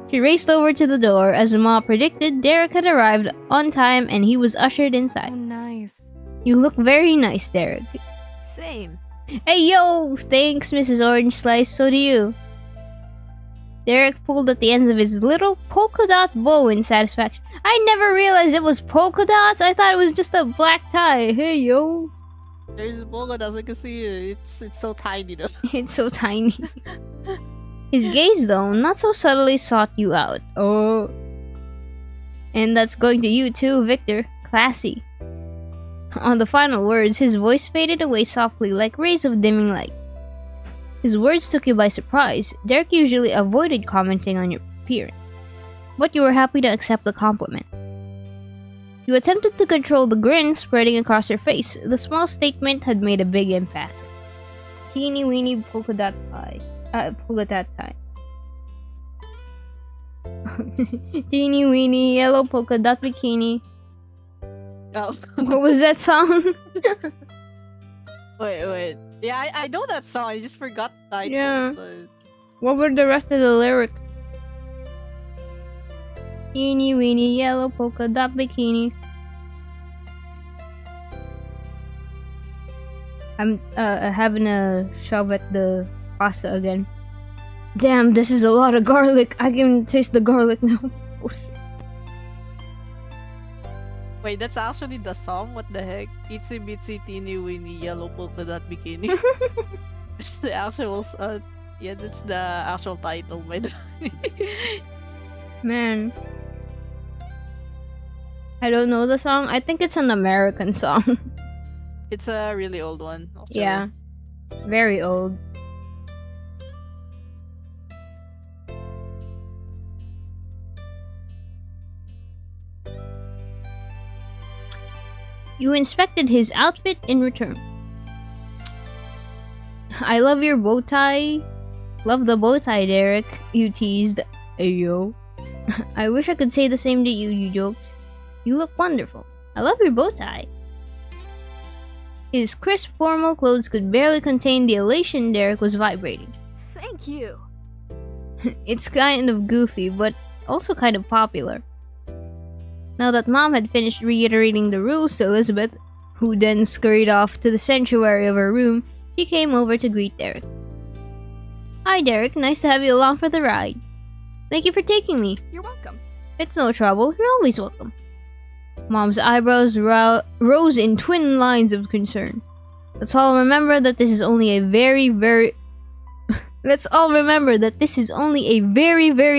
Speaker 1: She raced over to the door. As Ma predicted, Derek had arrived on time and he was ushered
Speaker 3: Oh,
Speaker 1: inside.
Speaker 3: nice.
Speaker 1: You look very nice, Derek.
Speaker 3: Same.
Speaker 1: Hey yo! Thanks, Mrs. Orange Slice, so do you. Derek pulled at the ends of his little polka dot bow in satisfaction. I never realized it was polka dots. I thought it was just a black tie. Hey yo.
Speaker 2: There's polka dots. I can see it. It's so tiny though.
Speaker 1: It's so tiny. His gaze, though, not so subtly sought you out. Oh. And that's going to you too, Victor. Classy. On the final words, his voice faded away softly like rays of dimming light. His words took you by surprise. Derek usually avoided commenting on your appearance, but you were happy to accept the compliment. You attempted to control the grin spreading across your face. The small statement had made a big impact. Teeny weeny polka dot pie. Polka dot tie. Teeny weeny yellow polka dot bikini.
Speaker 2: Oh.
Speaker 1: What was that song?
Speaker 2: Wait. Yeah, I know that song. I just forgot the title.
Speaker 1: Yeah.
Speaker 2: But...
Speaker 1: What were the rest of the lyrics? Teeny weeny yellow polka dot bikini. I'm having a shove at the pasta again. Damn, this is a lot of garlic. I can taste the garlic now. Oh, shit.
Speaker 2: Wait, that's actually the song? What the heck? Itsy bitsy teeny weeny yellow polka dot bikini. That's the actual yeah, that's the actual title by the
Speaker 1: Man. I don't know the song. I think it's an American song.
Speaker 2: It's a really old one. Actually.
Speaker 1: Yeah. Very old. You inspected his outfit in return. I love your bow tie. Love the bow tie, Derek. You teased. Ayo. I wish I could say the same to you, you joked. You look wonderful. I love your bow tie. His crisp formal clothes could barely contain the elation Derek was vibrating.
Speaker 3: Thank you.
Speaker 1: It's kind of goofy, but also kind of popular. Now that Mom had finished reiterating the rules to Elizabeth, who then scurried off to the sanctuary of her room, she came over to greet Derek. Hi Derek, nice to have you along for the ride. Thank you for taking me.
Speaker 3: You're welcome.
Speaker 1: It's no trouble, you're always welcome. Mom's eyebrows rose in twin lines of concern. Let's all remember that this is only a very very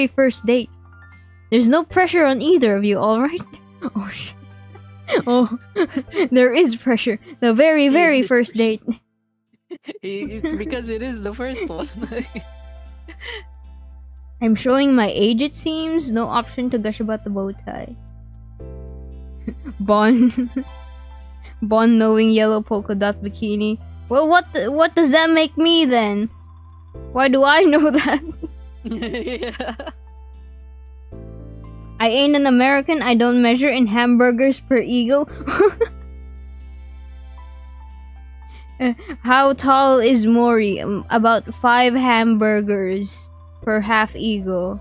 Speaker 1: first date. There's no pressure on either of you, alright? Oh shit. Oh, there is pressure. The very first date.
Speaker 2: It's because it is the first one.
Speaker 1: I'm showing my age, it seems. No option to gush about the bow tie. Bon knowing yellow polka dot bikini. Well, what does that make me then? Why do I know that?
Speaker 2: Yeah.
Speaker 1: I ain't an American. I don't measure in hamburgers per eagle. How tall is Mori? About 5 hamburgers per half eagle.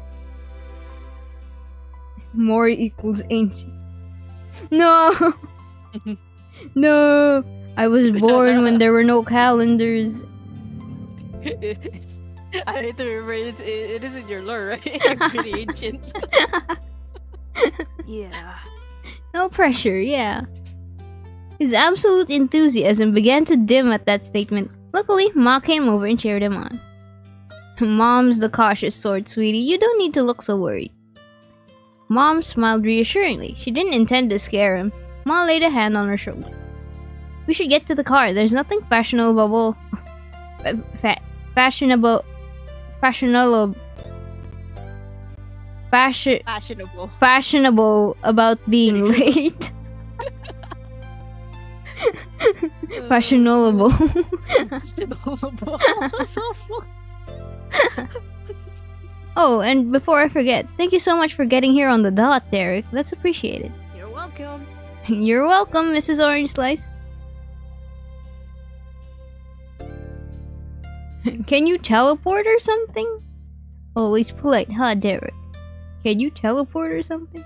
Speaker 1: Mori equals ancient. No! No! I was born when there were no calendars.
Speaker 2: I need to remember it is in your lore, right? I'm pretty ancient.
Speaker 3: Yeah.
Speaker 1: No pressure, yeah. His absolute enthusiasm began to dim at that statement. Luckily, Ma came over and cheered him on. Mom's the cautious sort, sweetie. You don't need to look so worried. Mom smiled reassuringly. She didn't intend to scare him. Ma laid a hand on her shoulder. We should get to the car. There's nothing fashionable about being late. Fashionable. Oh, and before I forget, thank you so much for getting here on the dot, Derek. That's appreciated.
Speaker 3: You're welcome.
Speaker 1: You're welcome, Mrs. Orange Slice. Can you teleport or something? Always polite, huh, Derek? Can you teleport or something?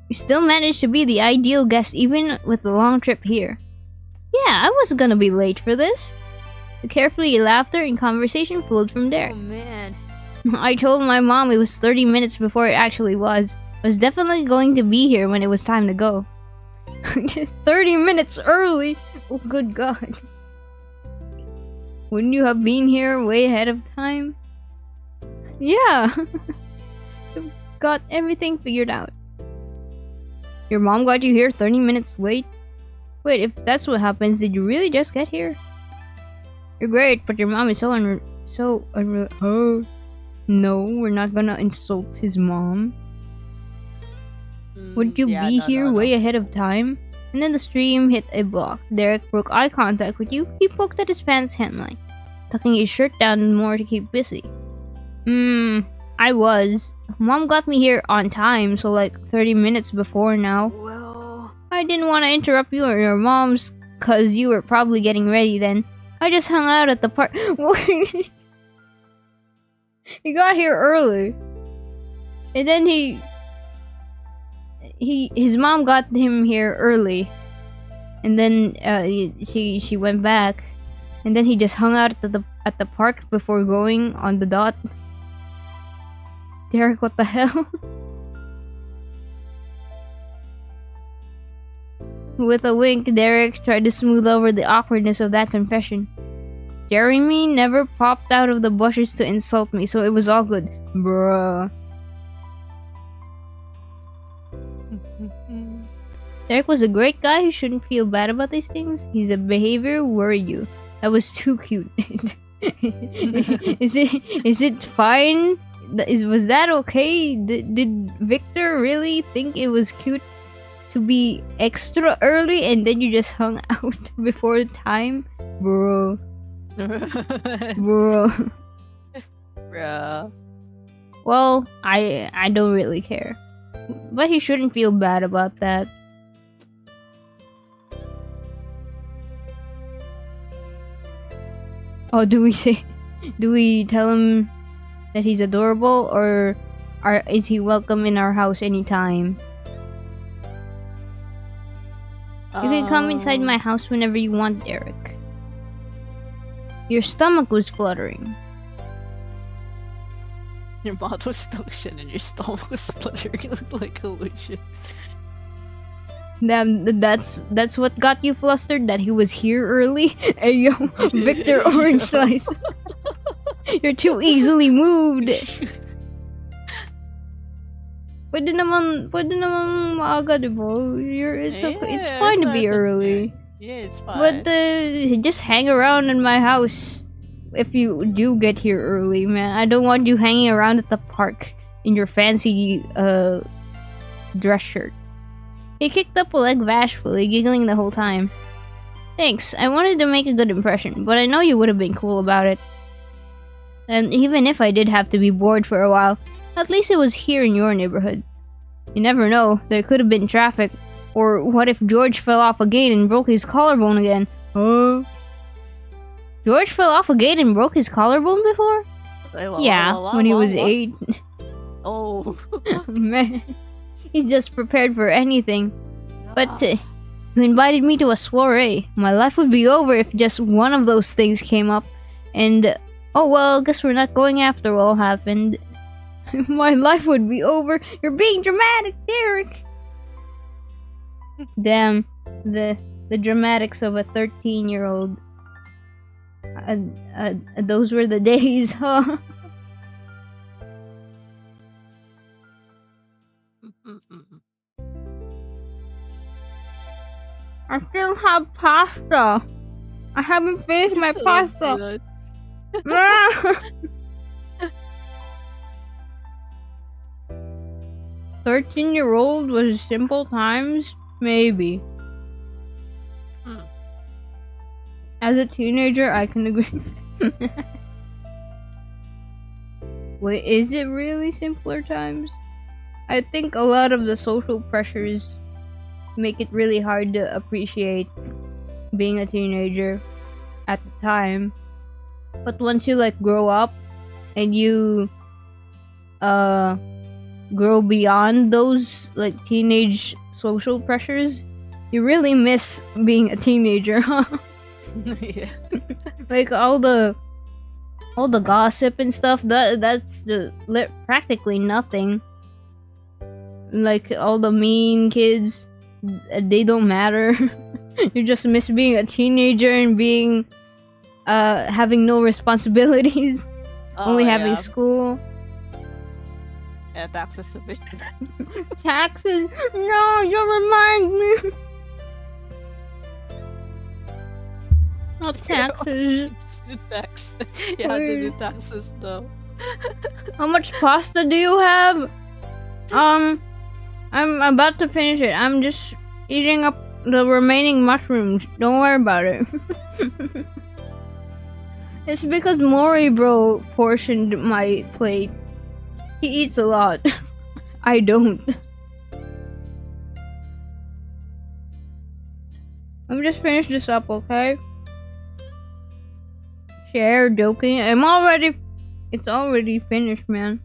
Speaker 1: You still managed to be the ideal guest even with the long trip here. Yeah, I wasn't gonna be late for this. The carefree laughter and conversation flowed from Derek.
Speaker 3: Oh man.
Speaker 1: I told my mom it was 30 minutes before it actually was. I was definitely going to be here when it was time to go. 30 minutes early? Oh, good God. Wouldn't you have been here way ahead of time? Yeah. Got everything figured out. Your mom got you here 30 minutes late? Wait, if that's what happens, did you really just get here? You're great, but your mom is oh. No, we're not gonna insult his mom. Would you be here way ahead of time? And then the stream hit a block. Derek broke eye contact with you. He poked at his pants hemline, tucking his shirt down more to keep busy. I was. Mom got me here on time, so like 30 minutes before now.
Speaker 3: Well,
Speaker 1: I didn't want to interrupt you or your mom's, cause you were probably getting ready then. I just hung out at the park. He got here early. And then his mom got him here early. And then she went back. And then he just hung out at the park before going on the dot. Derek, what the hell? With a wink, Derek tried to smooth over the awkwardness of that confession. Jeremy never popped out of the bushes to insult me, so it was all good. Bruh. Derek was a great guy who shouldn't feel bad about these things. His behavior worried you. That was too cute. Is it fine? Was that okay? Did Victor really think it was cute to be extra early and then you just hung out before time? Bro. Bro.
Speaker 2: Bruh.
Speaker 1: Well, I don't really care. But he shouldn't feel bad about that. Oh, do we tell him that he's adorable, or is he welcome in our house anytime? You can come inside my house whenever you want, Derek. Your stomach was fluttering.
Speaker 2: Your mouth was suction and your stomach was fluttering like illusion.
Speaker 1: That's what got you flustered, that he was here early? Hey yo, Victor Orange Slice. You're too easily moved. Pwede naman maaga, diba? It's okay. It's fine to be early.
Speaker 2: Yeah, it's fine.
Speaker 1: But just hang around in my house if you do get here early, man. I don't want you hanging around at the park in your fancy dress shirt. He kicked up a leg bashfully, giggling the whole time. Thanks, I wanted to make a good impression, but I know you would have been cool about it. And even if I did have to be bored for a while, at least it was here in your neighborhood. You never know, there could have been traffic. Or what if George fell off a gate and broke his collarbone again? Huh? George fell off a gate and broke his collarbone before? Yeah, when he was 8.
Speaker 2: Oh.
Speaker 1: Man, he's just prepared for anything. But you invited me to a soiree. My life would be over if just one of those things came up. And, oh well, guess we're not going after all happened. My life would be over. You're being dramatic, Derek. Damn, the dramatics of a 13-year-old. Those were the days, huh? I still have pasta. I haven't finished my pasta. 13-year-old was simple times? Maybe. As a teenager, I can agree. Wait, is it really simpler times? I think a lot of the social pressures make it really hard to appreciate being a teenager at the time. But once you like grow up and you grow beyond those like teenage social pressures, you really miss being a teenager, huh?
Speaker 2: Yeah.
Speaker 1: Like all the gossip and stuff, that's practically nothing. Like all the mean kids, they don't matter. You just miss being a teenager and being having no responsibilities, only having
Speaker 2: yeah.
Speaker 1: school.
Speaker 2: Yeah, taxes a bit.
Speaker 1: Taxes? No, you remind me. Not taxes.
Speaker 2: The tax. Yeah, the taxes though.
Speaker 1: How much pasta do you have? I'm about to finish it. I'm just eating up the remaining mushrooms. Don't worry about it. It's because Mori bro portioned my plate. He eats a lot. I don't. Let me just finish this up, okay? Share, joking. It's already finished, man.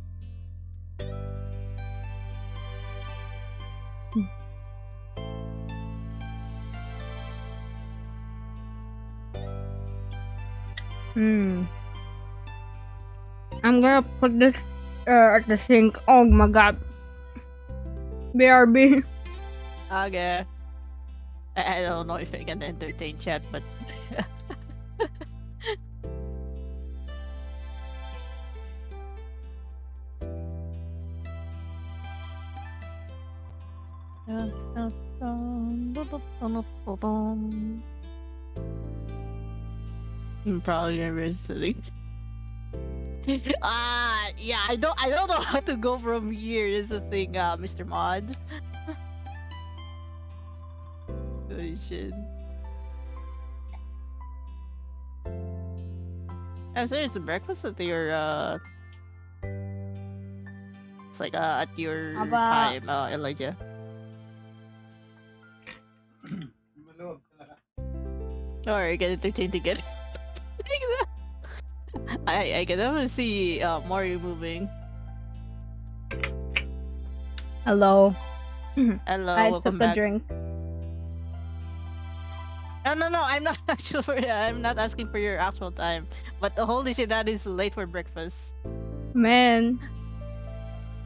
Speaker 1: I'm gonna put this at the sink. Oh my god. BRB.
Speaker 2: Okay. I don't know if I can entertain chat, but I'm probably revisiting. Yeah, I don't know how to go from here. Is the thing, Mr. Mod. Holy shit. So it's breakfast at your it's like at your time, Elijah.
Speaker 5: Maloob talaga.
Speaker 2: Or get entertained together. I can definitely see Mori moving.
Speaker 1: Hello.
Speaker 2: Hello,
Speaker 1: I
Speaker 2: welcome
Speaker 1: took a
Speaker 2: back.
Speaker 1: drink.
Speaker 2: No, I'm not actually. I'm not asking for your actual time. But holy shit, that is late for breakfast.
Speaker 1: Man.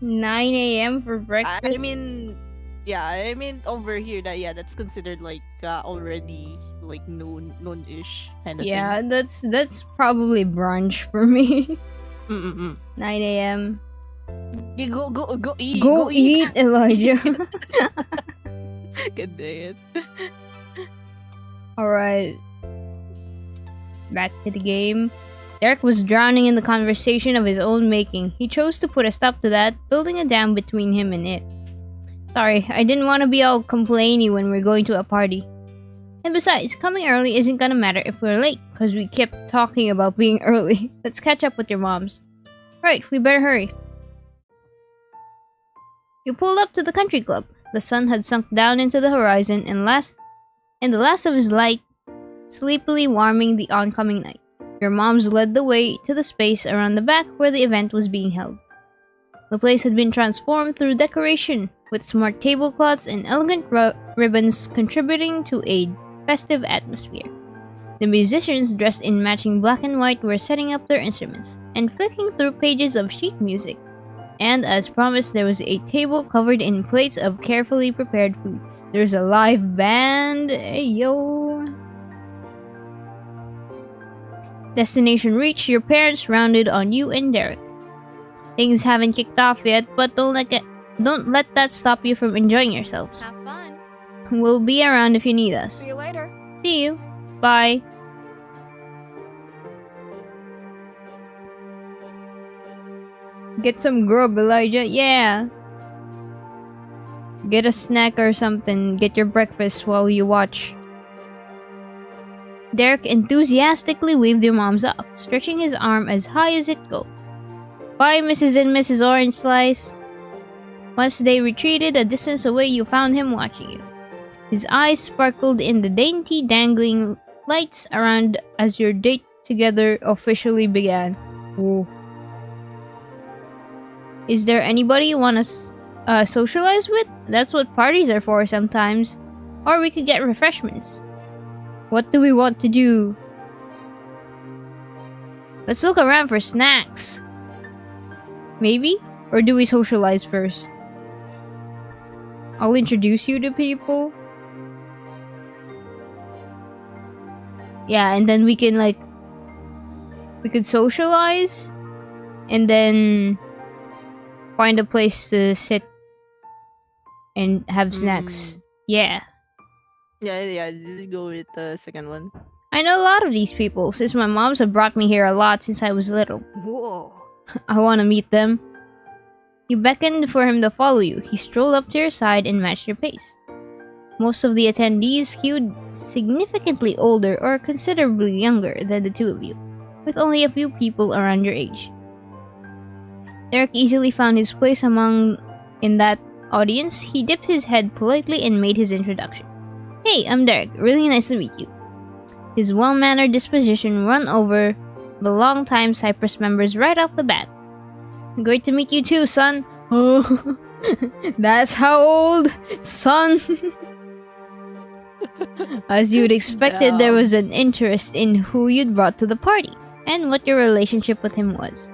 Speaker 1: 9 a.m. for breakfast.
Speaker 2: I mean, yeah, I mean over here that's considered like already like noon-ish kind of
Speaker 1: yeah, that's probably brunch for me.
Speaker 2: thing.
Speaker 1: 9 a.m.
Speaker 2: You go eat.
Speaker 1: Go eat, Elijah.
Speaker 2: Good day it.
Speaker 1: Alright. Back to the game. Derek was drowning in the conversation of his own making. He chose to put a stop to that, building a dam between him and it. Sorry, I didn't want to be all complainy when we're going to a party. And besides, coming early isn't gonna matter if we're late, because we kept talking about being early. Let's catch up with your moms. Right, we better hurry. You pulled up to the country club. The sun had sunk down into the horizon and the last of his light sleepily warming the oncoming night. Your moms led the way to the space around the back where the event was being held. The place had been transformed through decoration, with smart tablecloths and elegant ribbons contributing to a festive atmosphere. The musicians, dressed in matching black and white, were setting up their instruments and flicking through pages of sheet music. And as promised, there was a table covered in plates of carefully prepared food. There's a live band. Hey, yo. Destination reached, your parents rounded on you and Derek. Things haven't kicked off yet, but don't let that stop you from enjoying yourselves.
Speaker 3: Have fun.
Speaker 1: We'll be around if you need us.
Speaker 3: See you later.
Speaker 1: See you. Bye. Get some grub, Elijah. Yeah. Get a snack or something. Get your breakfast while you watch. Derek enthusiastically waved your moms off, stretching his arm as high as it go. Bye, Mrs. and Mrs. Orange Slice. Once they retreated a distance away, you found him watching you. His eyes sparkled in the dainty dangling lights around as your date together officially began. Ooh. Is there anybody you want to socialize with? That's what parties are for sometimes. Or we could get refreshments. What do we want to do? Let's look around for snacks. Maybe? Or do we socialize first? I'll introduce you to people. Yeah, and then we can like We could socialize and then find a place to sit and have snacks. Yeah.
Speaker 2: Yeah, just go with the second one.
Speaker 1: I know a lot of these people since my moms have brought me here a lot since I was little.
Speaker 3: Whoa.
Speaker 1: I want to meet them. You beckoned for him to follow you. He strolled up to your side and matched your pace. Most of the attendees skewed significantly older or considerably younger than the two of you, with only a few people around your age. Derek easily found his place in that audience. He dipped his head politely and made his introduction. Hey, I'm Derek. Really nice to meet you. His well-mannered disposition won over the long-time Cypress members right off the bat. Great to meet you too, son. Oh, that's how old, son. As you'd expected, there was an interest in who you'd brought to the party and what your relationship with him was.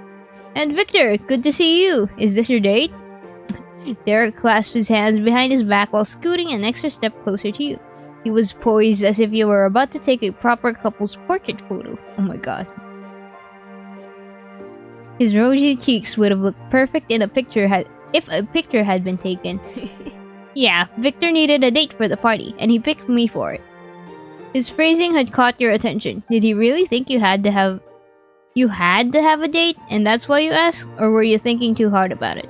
Speaker 1: And Victor, good to see you. Is this your date? Derek clasped his hands behind his back while scooting an extra step closer to you. He was poised as if you were about to take a proper couple's portrait photo. Oh my god. His rosy cheeks would have looked perfect in if a picture had been taken. Yeah, Victor needed a date for the party, and he picked me for it. His phrasing had caught your attention. Did he really think you had to have a date, and that's why you asked? Or were you thinking too hard about it?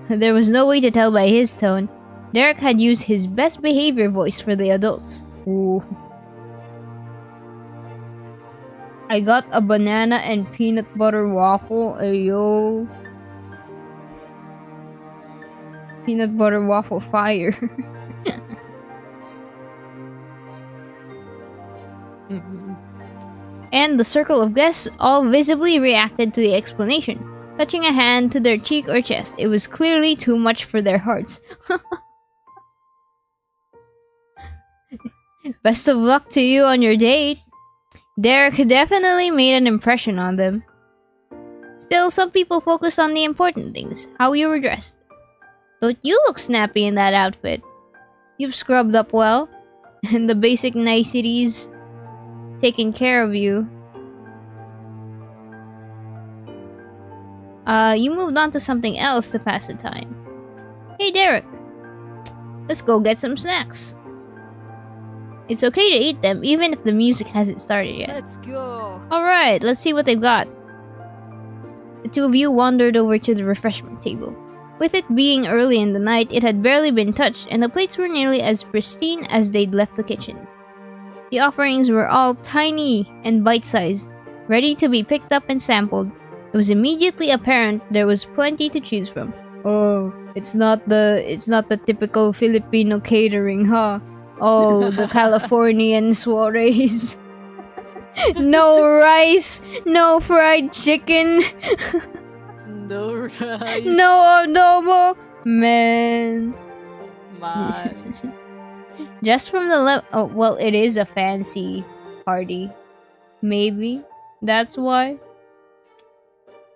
Speaker 1: There was no way to tell by his tone. Derek had used his best behavior voice for the adults. Ooh. I got a banana and peanut butter waffle. Ayo. Peanut butter waffle fire. And the circle of guests all visibly reacted to the explanation, touching a hand to their cheek or chest. It was clearly too much for their hearts. Best of luck to you on your date. Derek definitely made an impression on them. Still, some people focus on the important things, how you were dressed. Don't you look snappy in that outfit? You've scrubbed up well, and the basic niceties taken care of you. You moved on to something else to pass the time. Hey Derek, let's go get some snacks. It's okay to eat them, even if the music hasn't started yet.
Speaker 3: Let's go.
Speaker 1: Alright, let's see what they've got. The two of you wandered over to the refreshment table. With it being early in the night, it had barely been touched, and the plates were nearly as pristine as they'd left the kitchens. The offerings were all tiny and bite-sized, ready to be picked up and sampled. It was immediately apparent there was plenty to choose from. Oh, it's not the typical Filipino catering, huh? Oh, the Californian soirees. No rice, no fried chicken,
Speaker 2: No rice.
Speaker 1: no adobo. Man. Just from the oh, well, it is a fancy party. Maybe. That's why.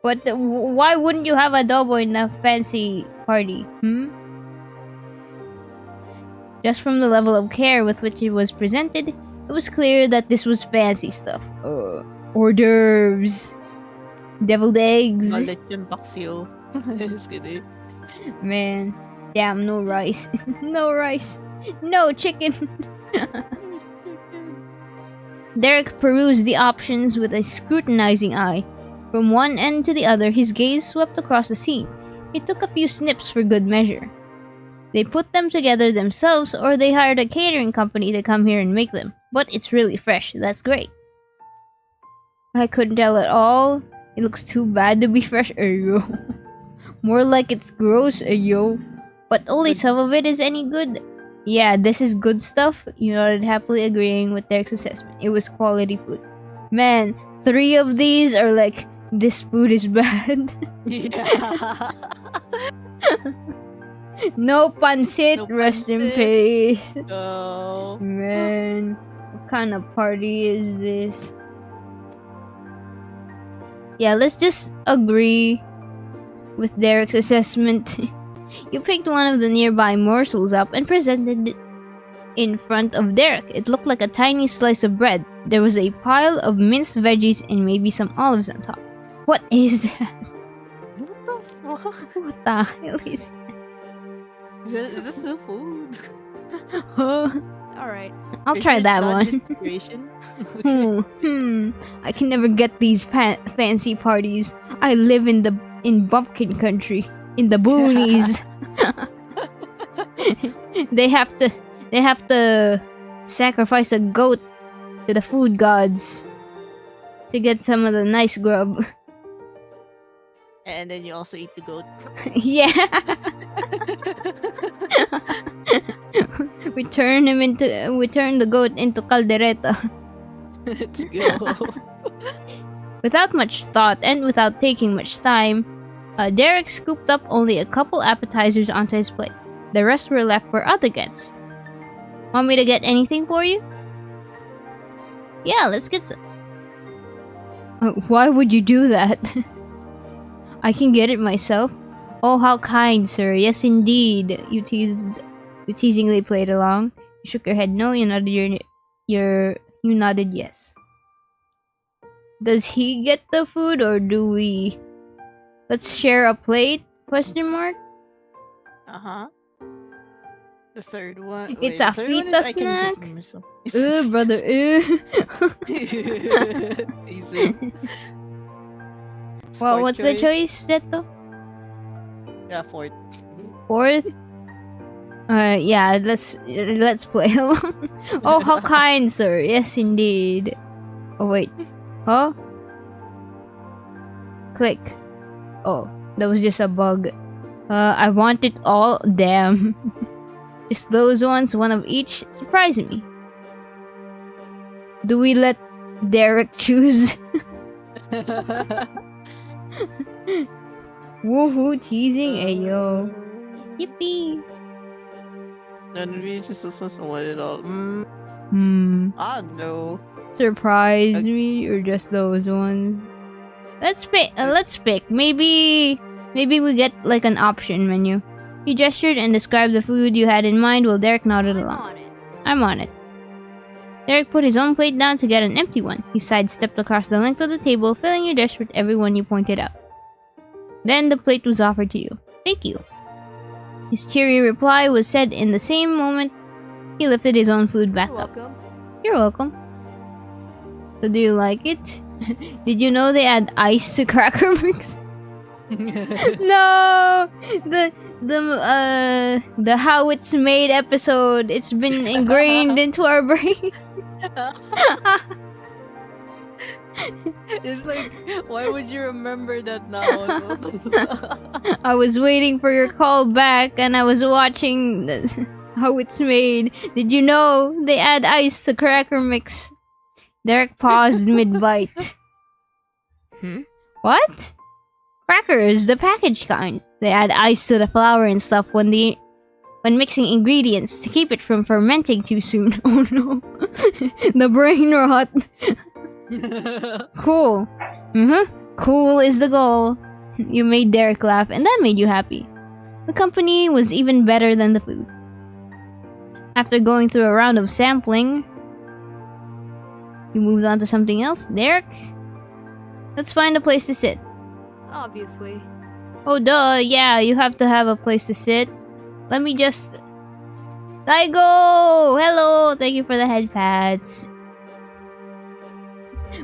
Speaker 1: But why wouldn't you have adobo in a fancy party? Just from the level of care with which it was presented, it was clear that this was fancy stuff. Hors d'oeuvres. Deviled eggs.
Speaker 2: Lechon paksiw. Just kidding.
Speaker 1: Man. Damn, no rice. No rice. No chicken. Derek perused the options with a scrutinizing eye. From one end to the other, his gaze swept across the scene. He took a few snips for good measure. They put them together themselves, or they hired a catering company to come here and make them. But it's really fresh. That's great. I couldn't tell at all. It looks too bad to be fresh. Ayo. More like it's gross. Ayo. But only some of it is any good. Yeah, this is good stuff. You nodded, happily agreeing with Derek's assessment. It was quality food. Man, 3 of these are like, this food is bad.
Speaker 2: Yeah.
Speaker 1: No pancit,
Speaker 2: No
Speaker 1: rest in
Speaker 2: pancit.
Speaker 1: peace.
Speaker 2: Oh.
Speaker 1: Man, what kind of party is this? Yeah, let's just agree with Derek's assessment. You picked one of the nearby morsels up and presented it in front of Derek. It looked like a tiny slice of bread, there was a pile of minced veggies and maybe some olives on top. What is that?
Speaker 2: What the fuck?
Speaker 1: What the hell is
Speaker 2: Is this the food?
Speaker 1: that?
Speaker 3: Alright.
Speaker 1: I'll
Speaker 2: Are you
Speaker 1: try
Speaker 2: sure it's
Speaker 1: that
Speaker 2: not
Speaker 1: one.
Speaker 2: distillation?
Speaker 1: I can never get these fancy parties. I live in bumpkin country, in the boonies. They have to sacrifice a goat to the food gods to get some of the nice grub.
Speaker 2: And then you also eat the goat.
Speaker 1: Yeah. we turn the goat into caldereta.
Speaker 2: Let's go.
Speaker 1: Without much thought and without taking much time, Derek scooped up only a couple appetizers onto his plate. The rest were left for other guests. Want me to get anything for you? Yeah, let's get some. Why would you do that? I can get it myself. Oh, how kind, sir. Yes, indeed. You teasingly played along. You shook your head no. You nodded you nodded yes. Does he get the food or do we? Let's share a plate? Question mark.
Speaker 2: Uh-huh. The third one.
Speaker 1: It's
Speaker 2: wait,
Speaker 1: a
Speaker 2: the third one
Speaker 1: fita
Speaker 2: is I can
Speaker 1: snack?
Speaker 2: cook for myself.
Speaker 1: Brother.
Speaker 2: Easy.
Speaker 1: Well,
Speaker 2: Fourth
Speaker 1: what's the choice, Zeto?
Speaker 2: Yeah, fourth.
Speaker 1: Fourth? Yeah, let's play along. Oh, how kind, sir. Yes, indeed. Oh, wait. Huh? Click. Oh, that was just a bug. I want it all. Damn. Just those ones, one of each. Surprise me. Do we let Derek choose? Woohoo, teasing. Ayo. Yippee.
Speaker 2: Then we just doesn't want it all. Ah, no.
Speaker 1: Surprise me or just those ones? Let's pick. Maybe we get like an option menu. He gestured and described the food you had in mind while Derek nodded
Speaker 3: I'm
Speaker 1: along.
Speaker 3: on it.
Speaker 1: I'm on it. Derek put his own plate down to get an empty one. He sidestepped across the length of the table, filling your dish with every one you pointed out. Then the plate was offered to you. Thank you. His cheery reply was said in the same moment he lifted his own food back
Speaker 3: You're
Speaker 1: up.
Speaker 3: welcome.
Speaker 1: You're welcome. So do you like it? Did you know they add ice to cracker mix? No! The how it's made episode, it's been ingrained into our brain.
Speaker 2: It's like, why would you remember that now?
Speaker 1: I was waiting for your call back and I was watching how it's made. Did you know they add ice to cracker mix? Derek paused mid-bite. What? Crackers, the packaged kind. They add ice to the flour and stuff when mixing ingredients to keep it from fermenting too soon. Oh no. The brain rot. Cool. Cool is the goal. You made Derek laugh and that made you happy. The company was even better than the food. After going through a round of sampling, you moved on to something else. Derek? Let's find a place to sit.
Speaker 3: Obviously.
Speaker 1: Oh duh, yeah, you have to have a place to sit. Let me just... Daigo! Hello! Thank you for the head pats.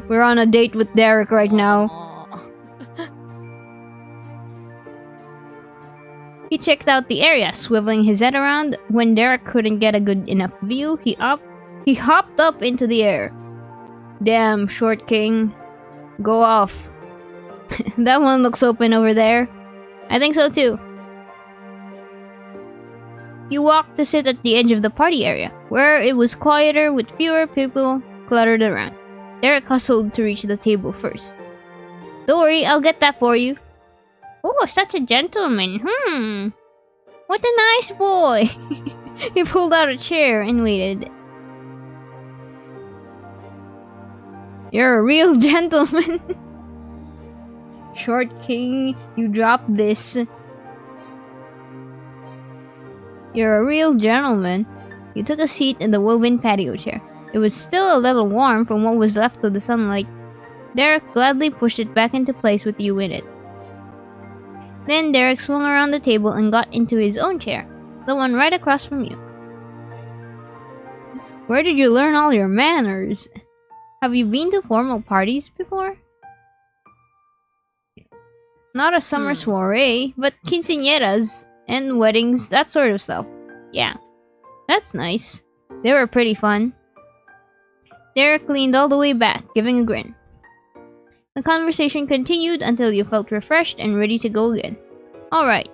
Speaker 1: We're on a date with Derek right now.
Speaker 2: Aw.
Speaker 1: He checked out the area, swiveling his head around. When Derek couldn't get a good enough view, he hopped up into the air. Damn, short king. Go off. That one looks open over there. I think so too. You walked to sit at the edge of the party area, where it was quieter with fewer people cluttered around. Derek hustled to reach the table first. Don't worry, I'll get that for you. Oh, such a gentleman. What a nice boy. He pulled out a chair and waited. You're a real gentleman. Short king, you dropped this. You're a real gentleman. You took a seat in the woven patio chair. It was still a little warm from what was left of the sunlight. Derek gladly pushed it back into place with you in it. Then Derek swung around the table and got into his own chair, the one right across from you. Where did you learn all your manners? Have you been to formal parties before? Not a summer soiree, but quinceañeras and weddings, that sort of stuff. Yeah, that's nice. They were pretty fun. Derek leaned all the way back, giving a grin. The conversation continued until you felt refreshed and ready to go again. Alright.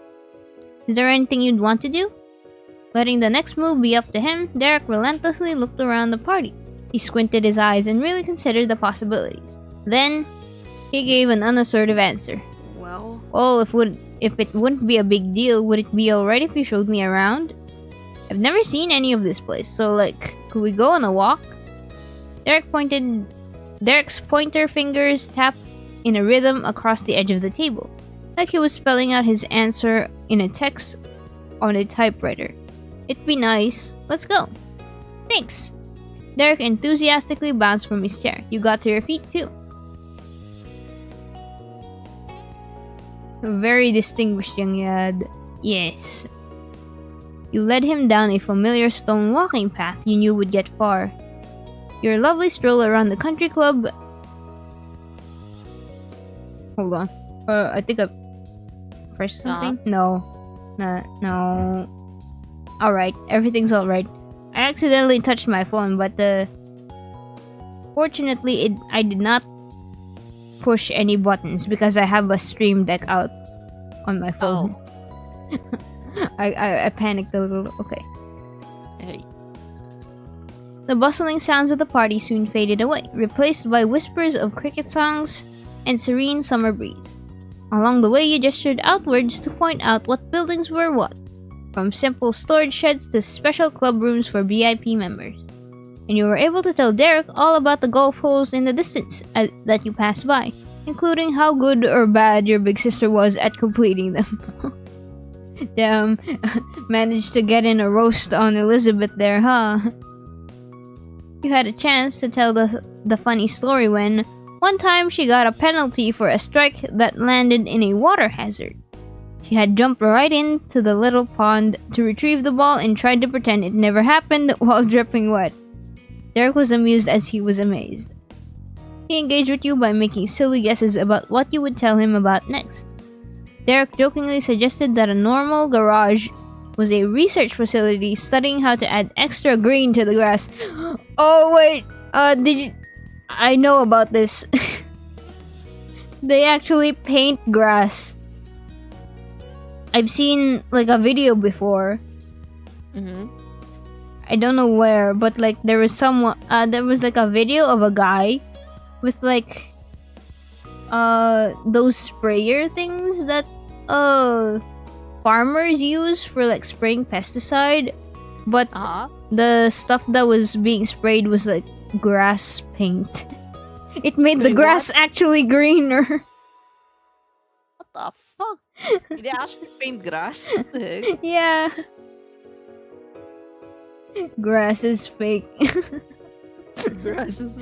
Speaker 1: Is there anything you'd want to do? Letting the next move be up to him, Derek relentlessly looked around the party. He squinted his eyes and really considered the possibilities. Then, he gave an unassertive answer.
Speaker 3: Well,
Speaker 1: if it wouldn't be a big deal, would it be alright if you showed me around? I've never seen any of this place, so could we go on a walk? Derek's pointer fingers tapped in a rhythm across the edge of the table, like he was spelling out his answer in a text on a typewriter. It'd be nice. Let's go. Thanks. Derek enthusiastically bounced from his chair. You got to your feet too. A very distinguished young lad. Yes. You led him down a familiar stone walking path you knew would get far. Your lovely stroll around the country club. Hold on. I think I pressed something. No. Alright, everything's alright. I accidentally touched my phone, but fortunately I did not push any buttons because I have a Stream Deck out on my phone. I panicked a little. Okay.
Speaker 2: Hey.
Speaker 1: The bustling sounds of the party soon faded away, replaced by whispers of cricket songs and serene summer breeze. Along the way, you gestured outwards to point out what buildings were what, from simple storage sheds to special club rooms for VIP members. And you were able to tell Derek all about the golf holes in the distance that you passed by, including how good or bad your big sister was at completing them. Damn, managed to get in a roast on Elizabeth there, huh? You had a chance to tell the funny story when, one time she got a penalty for a strike that landed in a water hazard. She had jumped right into the little pond to retrieve the ball and tried to pretend it never happened while dripping wet. Derek was amused as he was amazed. He engaged with you by making silly guesses about what you would tell him about next. Derek jokingly suggested that a normal garage was a research facility studying how to add extra green to the grass. Oh wait, I know about this. They actually paint grass. I've seen a video before. I don't know where, but there was a video of a guy with those sprayer things that farmers use for spraying pesticide, but the stuff that was being sprayed was grass paint. It made the grass actually greener.
Speaker 2: What the fuck? Did they actually paint grass? What the heck?
Speaker 1: Yeah. Grass is fake.
Speaker 2: Grass is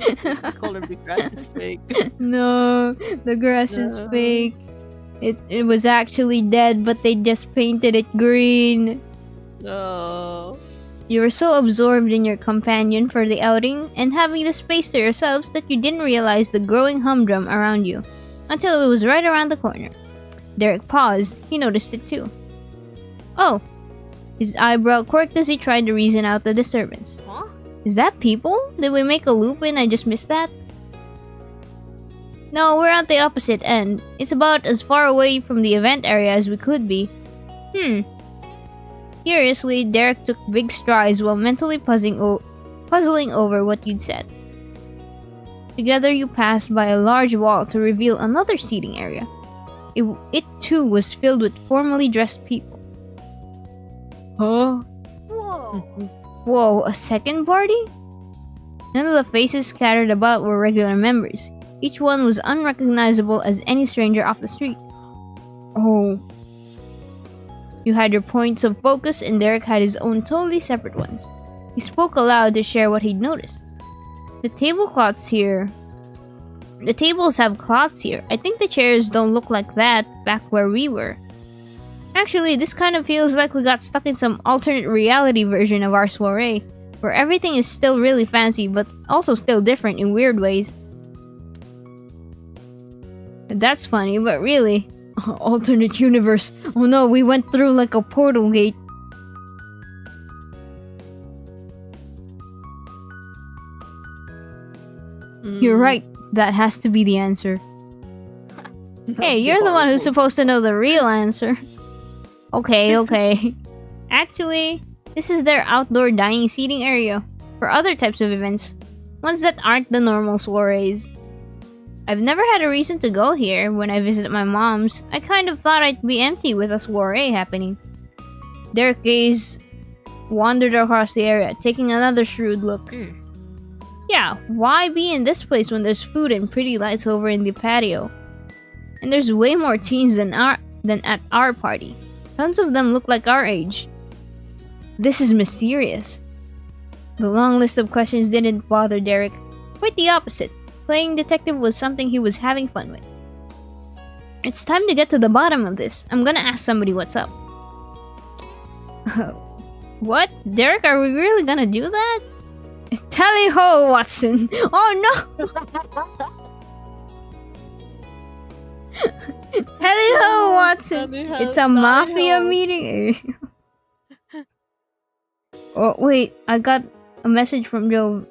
Speaker 2: color the grass is fake.
Speaker 1: No, the grass is fake. It was actually dead, but they just painted it green.
Speaker 2: No.
Speaker 1: You were so absorbed in your companion for the outing and having the space to yourselves that you didn't realize the growing humdrum around you until it was right around the corner. Derek paused. He noticed it too. Oh. His eyebrow quirked as he tried to reason out the disturbance.
Speaker 2: Huh?
Speaker 1: Is that people? Did we make a loop and I just missed that? No, we're at the opposite end. It's about as far away from the event area as we could be. Curiously, Derek took big strides while mentally puzzling over what you'd said. Together, you passed by a large wall to reveal another seating area. It too was filled with formally dressed people. Huh?
Speaker 3: Whoa.
Speaker 1: Whoa, a second party? None of the faces scattered about were regular members. Each one was unrecognizable as any stranger off the street. Oh. You had your points of focus and Derek had his own totally separate ones. He spoke aloud to share what he'd noticed. The tablecloths here. The tables have cloths here. I think the chairs don't look like that back where we were. Actually, this kind of feels like we got stuck in some alternate reality version of our soiree, where everything is still really fancy, but also still different in weird ways. That's funny, but really... alternate universe. Oh no, we went through like a portal gate. You're right. That has to be the answer. Hey, you're the one who's supposed to know the real answer. Okay. Actually, this is their outdoor dining seating area for other types of events, ones that aren't the normal soirees. I've never had a reason to go here. When I visited my mom's, I kind of thought I'd be empty with a soiree happening. Derek gaze wandered across the area, taking another shrewd look. Yeah, why be in this place when there's food and pretty lights over in the patio? And there's way more teens than at our party. Tons of them look like our age. This is mysterious. The long list of questions didn't bother Derek. Quite the opposite. Playing detective was something he was having fun with. It's time to get to the bottom of this. I'm gonna ask somebody what's up. What? Derek, are we really gonna do that? Tally ho, Watson! Oh no! Tally ho, Watson! It's a mafia meeting. Oh wait, I got a message from Joe.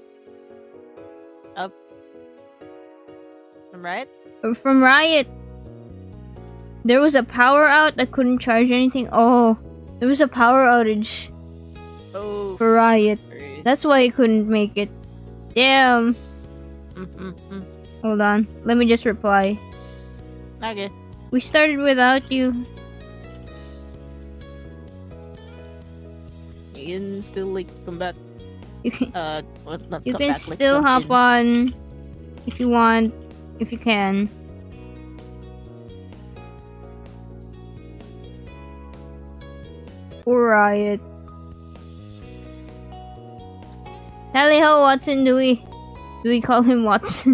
Speaker 2: From Riot?
Speaker 1: From Riot. There was a power out. I couldn't charge anything. Oh, there was a power outage for Riot. That's why he couldn't make it. Damn. Hold on. Let me just reply.
Speaker 2: Okay.
Speaker 1: We started without you.
Speaker 2: You can still like come back.
Speaker 1: You can,
Speaker 2: not
Speaker 1: you
Speaker 2: come
Speaker 1: can
Speaker 2: back,
Speaker 1: still
Speaker 2: like,
Speaker 1: hop on if you want. If you can. For Riot. Tally ho, Watson. Do we call him Watson?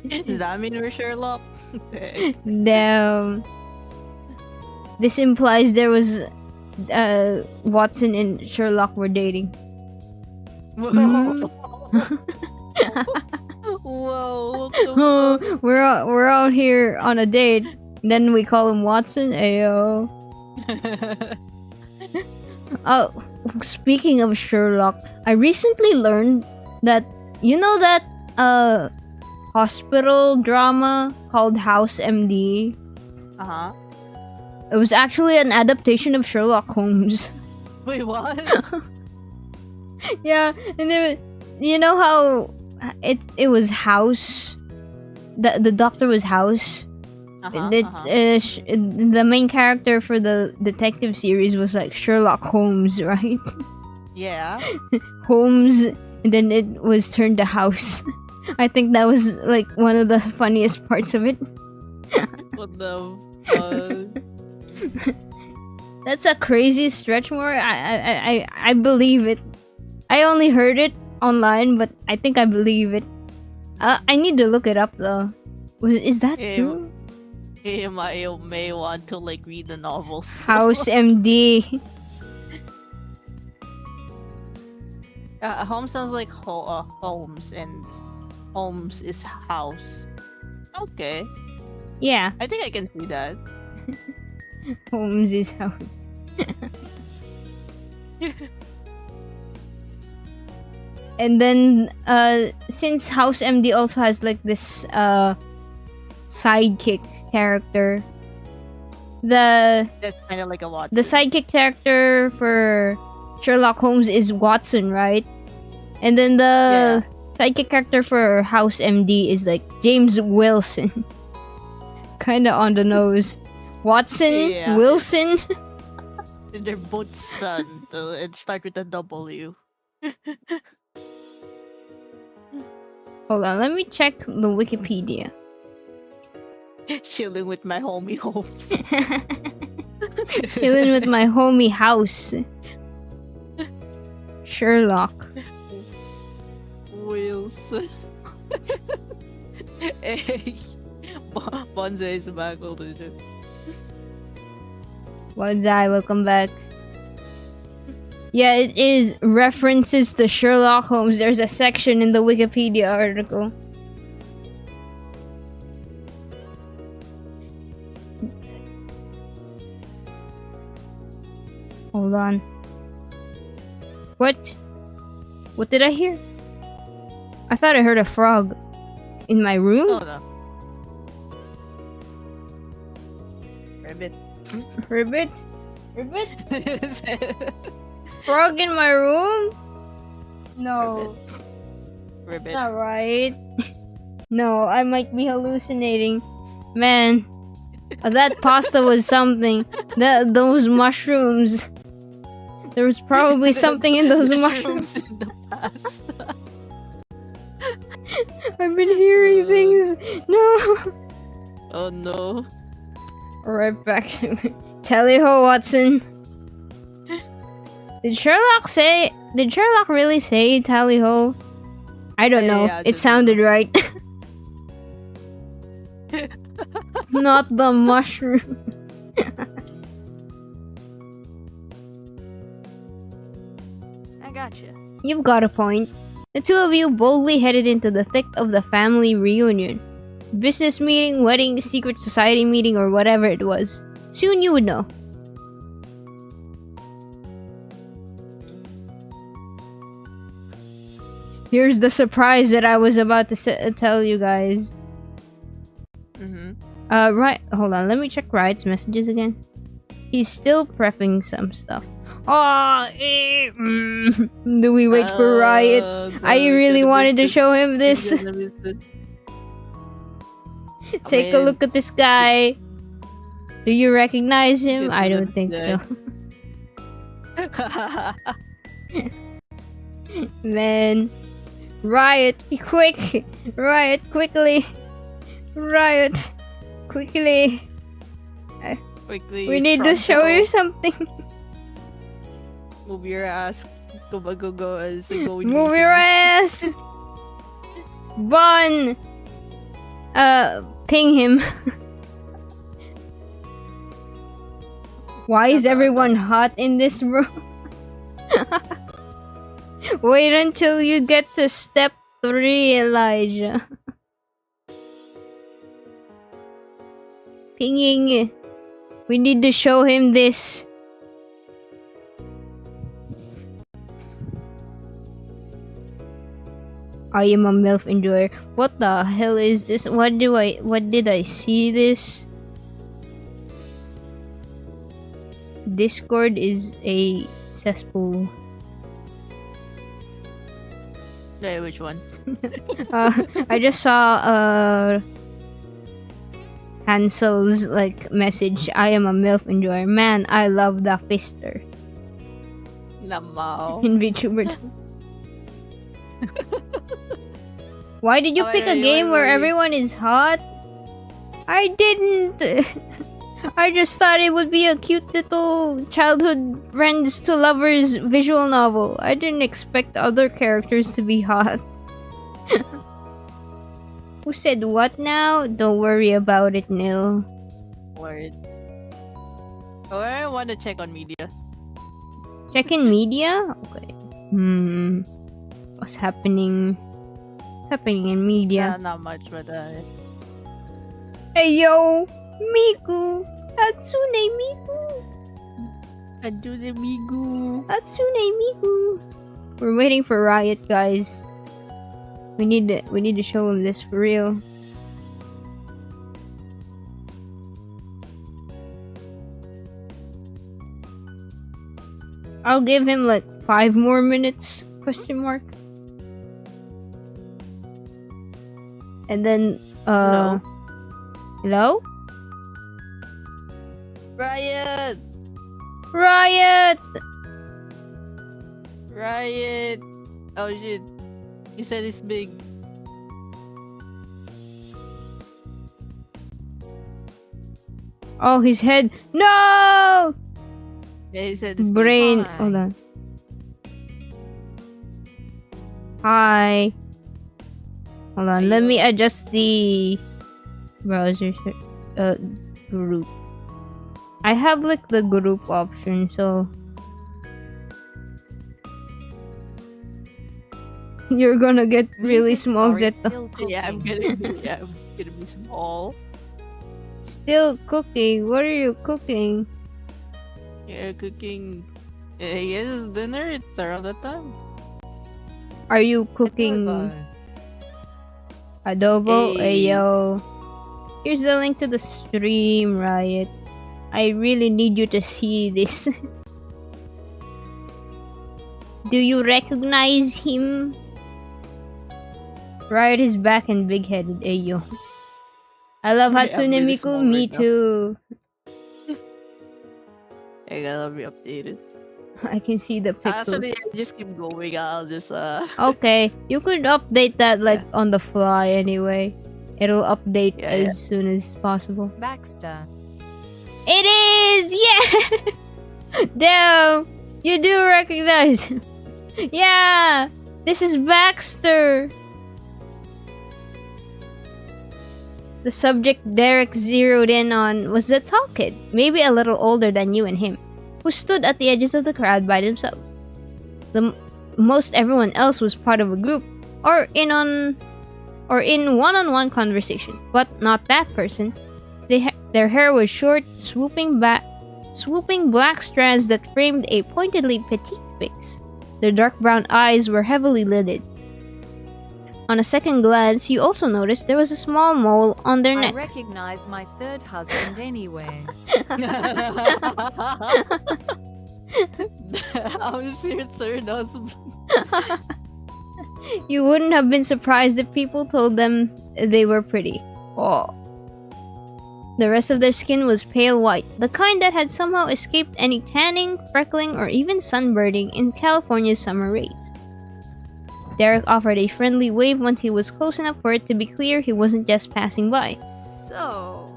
Speaker 2: Does that mean we're Sherlock?
Speaker 1: Damn. This implies there was Watson and Sherlock were dating.
Speaker 2: Whoa. Whoa. What the fuck?
Speaker 1: We're out here on a date. Then we call him Watson. Ayo. Oh, speaking of Sherlock, I recently learned that you know that hospital drama called House MD.
Speaker 2: Uh-huh.
Speaker 1: It was actually an adaptation of Sherlock Holmes.
Speaker 2: Wait, what?
Speaker 1: Yeah, and then you know how it was House. The doctor was House. The main character for the detective series was like Sherlock Holmes, right?
Speaker 2: Yeah.
Speaker 1: Holmes, and then it was turned to House. I think that was like one of the funniest parts of it.
Speaker 2: What the fuck?
Speaker 1: That's a crazy stretch, more. I believe it. I only heard it online, but I think I believe it. I need to look it up though. Is that true?
Speaker 2: I may want to like read the novels.
Speaker 1: House MD.
Speaker 2: Holmes sounds like Holmes, and Holmes is house. Okay.
Speaker 1: Yeah.
Speaker 2: I think I can see that.
Speaker 1: Holmes is House. And then since House MD also has like this sidekick character, that's
Speaker 2: kind of like a Watson.
Speaker 1: the sidekick character for Sherlock Holmes is Watson, right? And then the sidekick character for House MD is like James Wilson. Kinda on the nose. Watson, Wilson.
Speaker 2: And they're both son. It start with a W.
Speaker 1: Hold on, let me check the Wikipedia.
Speaker 2: Chilling with my homie Holmes.
Speaker 1: Chilling with my homie House. Sherlock.
Speaker 2: Mills. Hey, Bonsai is back already.
Speaker 1: Bonsai, welcome back. Yeah, it is references to Sherlock Holmes. There's a section in the Wikipedia article. Hold on. What? What did I hear? I thought I heard a frog. In my room?
Speaker 2: Oh no. Ribbit.
Speaker 1: Ribbit? Ribbit? Frog in my room? No.
Speaker 2: Ribbit.
Speaker 1: Not right. No, I might be hallucinating. Man, that pasta was something. Those mushrooms. There was probably something in those mushrooms.
Speaker 2: In the past.
Speaker 1: I've been hearing things. No.
Speaker 2: Oh no.
Speaker 1: Right back to me. Tally ho, Watson. Did Sherlock really say tally ho? I don't know.
Speaker 2: Yeah,
Speaker 1: It sounded right. Not the mushroom.
Speaker 3: I gotcha.
Speaker 1: You've got a point. The two of you boldly headed into the thick of the family reunion. Business meeting, wedding, secret society meeting, or whatever it was. Soon you would know. Here's the surprise that I was about to tell you guys. Right. Hold on. Let me check Riot's messages again. He's still prepping some stuff. Do we wait for Riot? I really wanted to show him this. Take a look at this guy. Do you recognize him? I don't think so. Man. Riot, be quick! Riot, quickly! Riot, quickly!
Speaker 2: Quickly.
Speaker 1: We need to show you something.
Speaker 2: Move your ass. Go.
Speaker 1: Move your ass! Bun! Ping him. Why is everyone hot in this room? Wait until you get to step 3, Elijah. Pinging. We need to show him this. I am a MILF enjoyer. What the hell is this? What did I see this? Discord is a cesspool.
Speaker 2: Hey, which one?
Speaker 1: I just saw Hansel's message. I am a MILF enjoyer. Man, I love the fister.
Speaker 2: Lamaw.
Speaker 1: In VTuber. Why did you pick a game where everyone is hot? I didn't. I just thought it would be a cute little childhood friends to lovers visual novel. I didn't expect other characters to be hot. Who said what now? Don't worry about it, Nil.
Speaker 2: Word. Oh, I want to check on media.
Speaker 1: Check in media? Okay. What's happening? What's happening in media?
Speaker 2: Not much, but
Speaker 1: Hey yo! Miku! Hatsune Miku!
Speaker 2: Hatsune Miku!
Speaker 1: Hatsune Miku! We're waiting for Riot, guys. We need to show him this for real. I'll give him 5 more minutes, question mark. And then,
Speaker 2: Hello?
Speaker 1: Hello?
Speaker 2: Riot!
Speaker 1: Riot!
Speaker 2: Riot! Oh shit. You said it's big.
Speaker 1: Oh, his head. No!
Speaker 2: Yeah, he said it's
Speaker 1: Brain.
Speaker 2: big.
Speaker 1: Hold on. Hi. Hold on, let me adjust the browser group. I have like the group option, so you're gonna get really small, Zeto.
Speaker 2: Yeah, I'm gonna be small.
Speaker 1: Still cooking. What are you cooking?
Speaker 2: Yeah, cooking. Yes, dinner. It's around that time.
Speaker 1: Are you cooking adobo?
Speaker 2: Hey.
Speaker 1: Ayo. Here's the link to the stream, Riot. I really need you to see this. Do you recognize him? Riot is back and big-headed. Ayo. I love
Speaker 2: Yeah, I'm
Speaker 1: Hatsune
Speaker 2: really
Speaker 1: Miku.
Speaker 2: small
Speaker 1: Me
Speaker 2: right now.
Speaker 1: too.
Speaker 2: I gotta be updated.
Speaker 1: I can see the pixels.
Speaker 2: Actually, I just keep going. I'll just
Speaker 1: Okay, you could update that like on the fly anyway. It'll update as soon as possible.
Speaker 6: Baxter.
Speaker 1: It is! Yeah! Damn! You do recognize. Yeah! This is Baxter! The subject Derek zeroed in on was the tall kid, maybe a little older than you and him, who stood at the edges of the crowd by themselves. Most everyone else was part of a group, or in one-on-one conversation, but not that person. Their hair was short, swooping black strands that framed a pointedly petite face. Their dark brown eyes were heavily lidded. On a second glance, you also noticed there was a small mole on their
Speaker 6: I
Speaker 1: neck.
Speaker 6: recognize my third husband anyway.
Speaker 2: How is your third husband?
Speaker 1: You wouldn't have been surprised if people told them they were pretty. Oh. The rest of their skin was pale white, the kind that had somehow escaped any tanning, freckling, or even sunburning in California's summer rays. Derek offered a friendly wave once he was close enough for it to be clear he wasn't just passing by.
Speaker 3: So,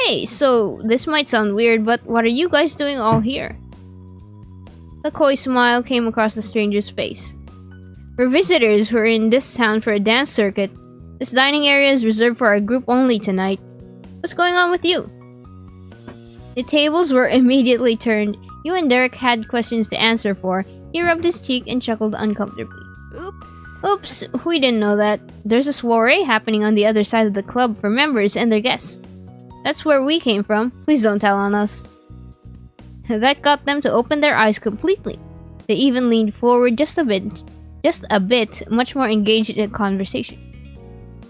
Speaker 1: Hey, so this might sound weird, but what are you guys doing all here? A coy smile came across the stranger's face. We're visitors who are in this town for a dance circuit. This dining area is reserved for our group only tonight. What's going on with you? The tables were immediately turned. You and Derek had questions to answer for. He rubbed his cheek and chuckled uncomfortably.
Speaker 3: oops.
Speaker 1: Oops, we didn't know that. There's a soiree happening on the other side of the club for members and their guests. That's where we came from. Please don't tell on us. That got them to open their eyes completely. They even leaned forward just a bit, much more engaged in the conversation.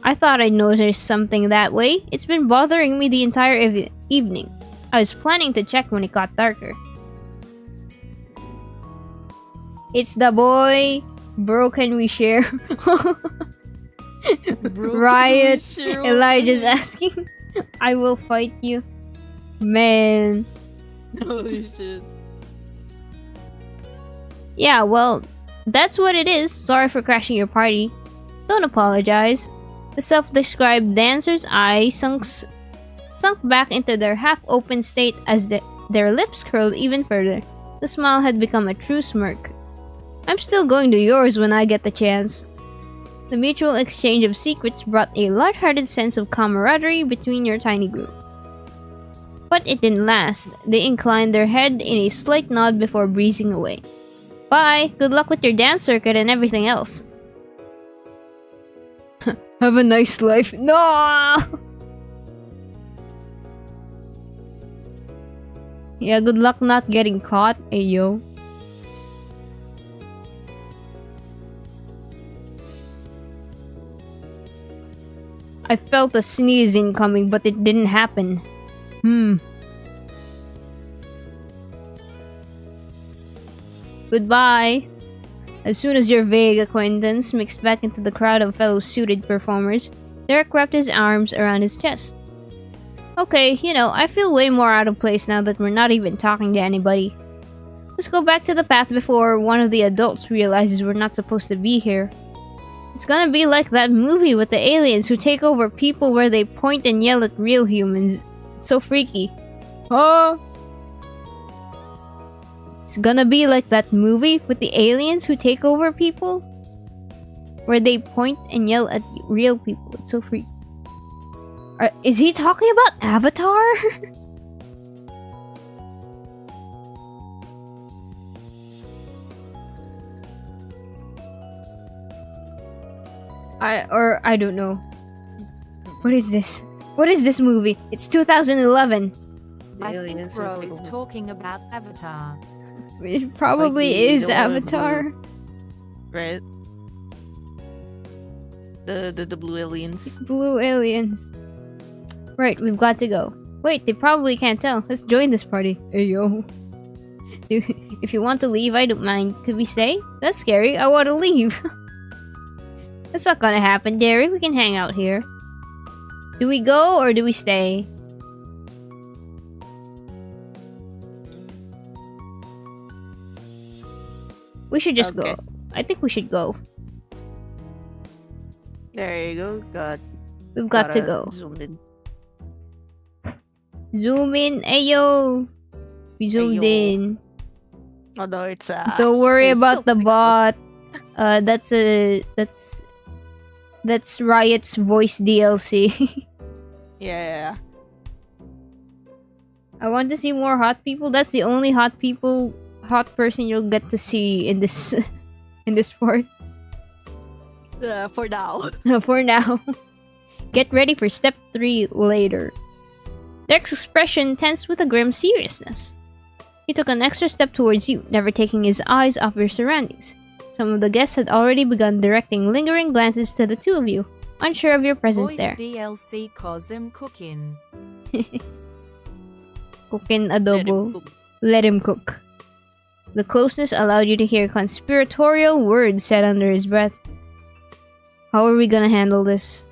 Speaker 1: I thought I'd noticed something that way. It's been bothering me the entire evening. I was planning to check when it got darker. It's the boy. Bro, can we share? Riot. Elijah's asking. I will fight you. Man.
Speaker 2: Holy shit.
Speaker 1: Yeah, well, that's what it is. Sorry for crashing your party. Don't apologize. The self-described dancer's eyes sunk back into their half-open state as their lips curled even further. The smile had become a true smirk. I'm still going to yours when I get the chance. The mutual exchange of secrets brought a light-hearted sense of camaraderie between your tiny group. But it didn't last. They inclined their head in a slight nod before breezing away. Bye! Good luck with your dance circuit and everything else. Have a nice life. No! Yeah, good luck not getting caught, ayo. I felt a sneeze incoming, but it didn't happen. Goodbye. As soon as your vague acquaintance mixed back into the crowd of fellow suited performers, Derek wrapped his arms around his chest. Okay, I feel way more out of place now that we're not even talking to anybody. Let's go back to the path before one of the adults realizes we're not supposed to be here. It's gonna be like that movie with the aliens who take over people where they point and yell at real humans. It's so freaky. Oh! It's gonna be like that movie with the aliens who take over people? where they point and yell at real people. It's so freaky. Is he talking about Avatar? I don't know. What is this? What is this movie? It's 2011.
Speaker 6: I think
Speaker 2: Aliens
Speaker 6: Bro
Speaker 2: are
Speaker 6: is
Speaker 2: cool.
Speaker 6: talking about Avatar.
Speaker 1: It probably
Speaker 2: Like
Speaker 1: is
Speaker 2: the one with
Speaker 1: Avatar.
Speaker 2: Right? The blue aliens.
Speaker 1: Blue aliens. Right, we've got to go. Wait, they probably can't tell. Let's join this party. Hey yo. If you want to leave, I don't mind. Could we stay? That's scary. I want to leave. That's not gonna happen, Derek. We can hang out here. Do we go or do we stay? We should just
Speaker 2: Okay.
Speaker 1: go. I think we should go.
Speaker 2: There you go.
Speaker 1: We've got to
Speaker 2: gotta
Speaker 1: go.
Speaker 2: Zoom in.
Speaker 1: Zoom in. Ayo. We zoomed
Speaker 2: Ayo.
Speaker 1: in.
Speaker 2: Although it's
Speaker 1: Don't worry
Speaker 2: it's
Speaker 1: about
Speaker 2: still
Speaker 1: the
Speaker 2: pixels.
Speaker 1: bot. That's Riot's voice DLC.
Speaker 2: Yeah.
Speaker 1: I want to see more hot people. That's the only hot person you'll get to see in this in this part.
Speaker 2: For now.
Speaker 1: For now. Get ready for step 3 later. Derek's expression tense with a grim seriousness. He took an extra step towards you, never taking his eyes off your surroundings. Some of the guests had already begun directing lingering glances to the two of you, unsure of your presence
Speaker 6: Voice
Speaker 1: there.
Speaker 6: DLC Cosm cooking.
Speaker 1: Cooking
Speaker 2: Let him
Speaker 1: adobo.
Speaker 2: cook.
Speaker 1: Let him cook. The closeness allowed you to hear conspiratorial words said under his breath. How are we gonna handle this?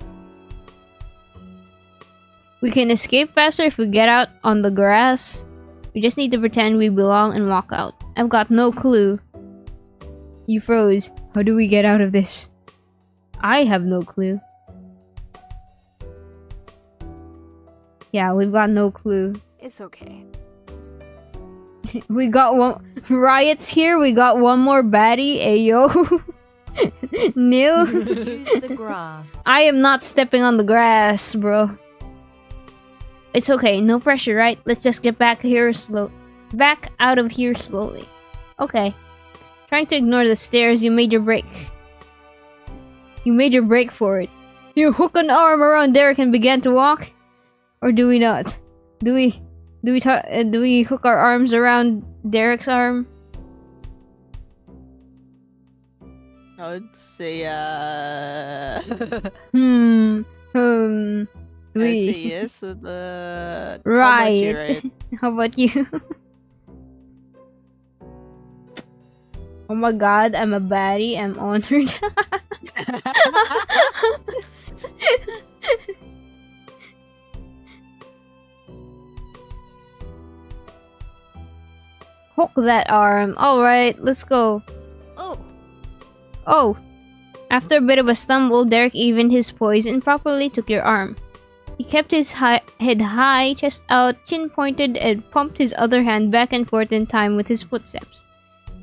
Speaker 1: We can escape faster if we get out on the grass. We just need to pretend we belong and walk out. I've got no clue. You froze. How do we get out of this? I have no clue. Yeah, we've got no clue.
Speaker 3: It's okay.
Speaker 1: We got one. Riot's here. We got one more baddie. Ayo. Nil.
Speaker 6: Use the grass.
Speaker 1: I am not stepping on the grass, bro. It's okay. No pressure, right? Let's just get back out of here slowly. Okay. Trying to ignore the stairs, you made your break. You made your break for it. You hook an arm around Derek and began to walk? Or do we not? Do we hook our arms around Derek's arm?
Speaker 2: I would say
Speaker 1: Do
Speaker 2: I say
Speaker 1: we?
Speaker 2: yes to the
Speaker 1: Right.
Speaker 2: right?
Speaker 1: How about you? Oh my god, I'm a baddie. I'm honored. Hook that arm. Alright, let's go.
Speaker 3: Oh,
Speaker 1: Oh! After a bit of a stumble, Derek evened his poise and properly took your arm. He kept his head high, chest out, chin pointed, and pumped his other hand back and forth in time with his footsteps.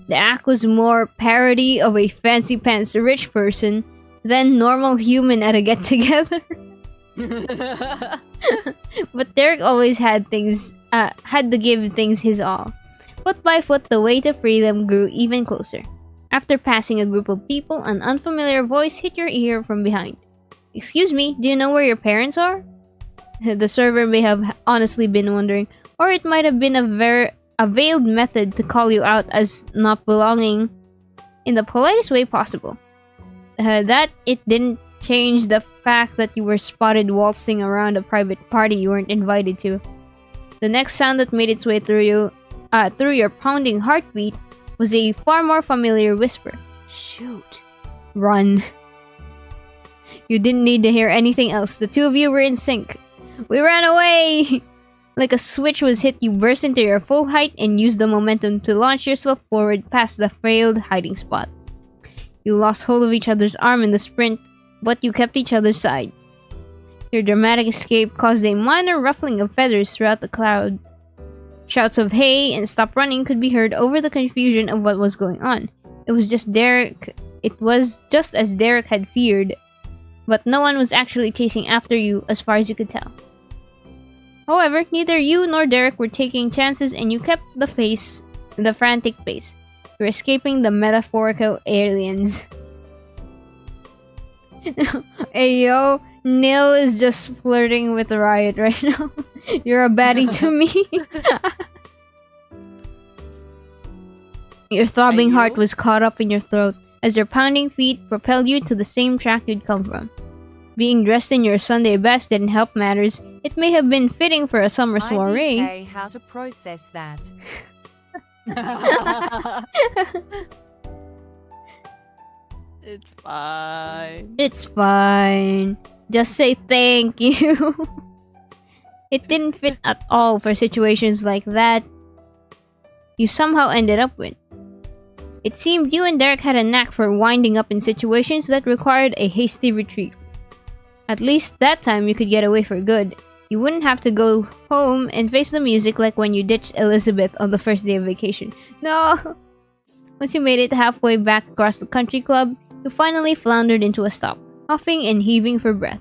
Speaker 1: The act was more parody of a fancy pants rich person than normal human at a get-together. But Derek always had to give things his all. Foot by foot, the way to freedom grew even closer. After passing a group of people, an unfamiliar voice hit your ear from behind. Excuse me, do you know where your parents are? The server may have honestly been wondering, or it might have been a veiled method to call you out as not belonging in the politest way possible. That it didn't change the fact that you were spotted waltzing around a private party you weren't invited to. The next sound that made its way through your pounding heartbeat was a far more familiar whisper.
Speaker 3: shoot.
Speaker 1: Run. You didn't need to hear anything else. The two of you were in sync. We ran away! Like a switch was hit, you burst into your full height and used the momentum to launch yourself forward past the failed hiding spot. You lost hold of each other's arm in the sprint, but you kept each other's side. Your dramatic escape caused a minor ruffling of feathers throughout the crowd. Shouts of "Hey!" and "Stop running" could be heard over the confusion of what was going on. It was just Derek it was just as Derek had feared, but no one was actually chasing after you as far as you could tell. However, neither you nor Derek were taking chances and you kept the frantic pace. You're escaping the metaphorical aliens. Hey yo, Neil is just flirting with Riot right now. You're a baddie to me. Your throbbing heart was caught up in your throat as your pounding feet propelled you to the same track you'd come from. Being dressed in your Sunday best didn't help matters. It may have been fitting for a summer soiree.
Speaker 6: IDK how to process that.
Speaker 2: It's fine.
Speaker 1: It's fine. Just say thank you. It didn't fit at all for situations like that you somehow ended up with. It seemed you and Derek had a knack for winding up in situations that required a hasty retreat. At least that time you could get away for good. You wouldn't have to go home and face the music like when you ditched Elizabeth on the first day of vacation. No! Once you made it halfway back across the country club, you finally floundered into a stop, huffing and heaving for breath.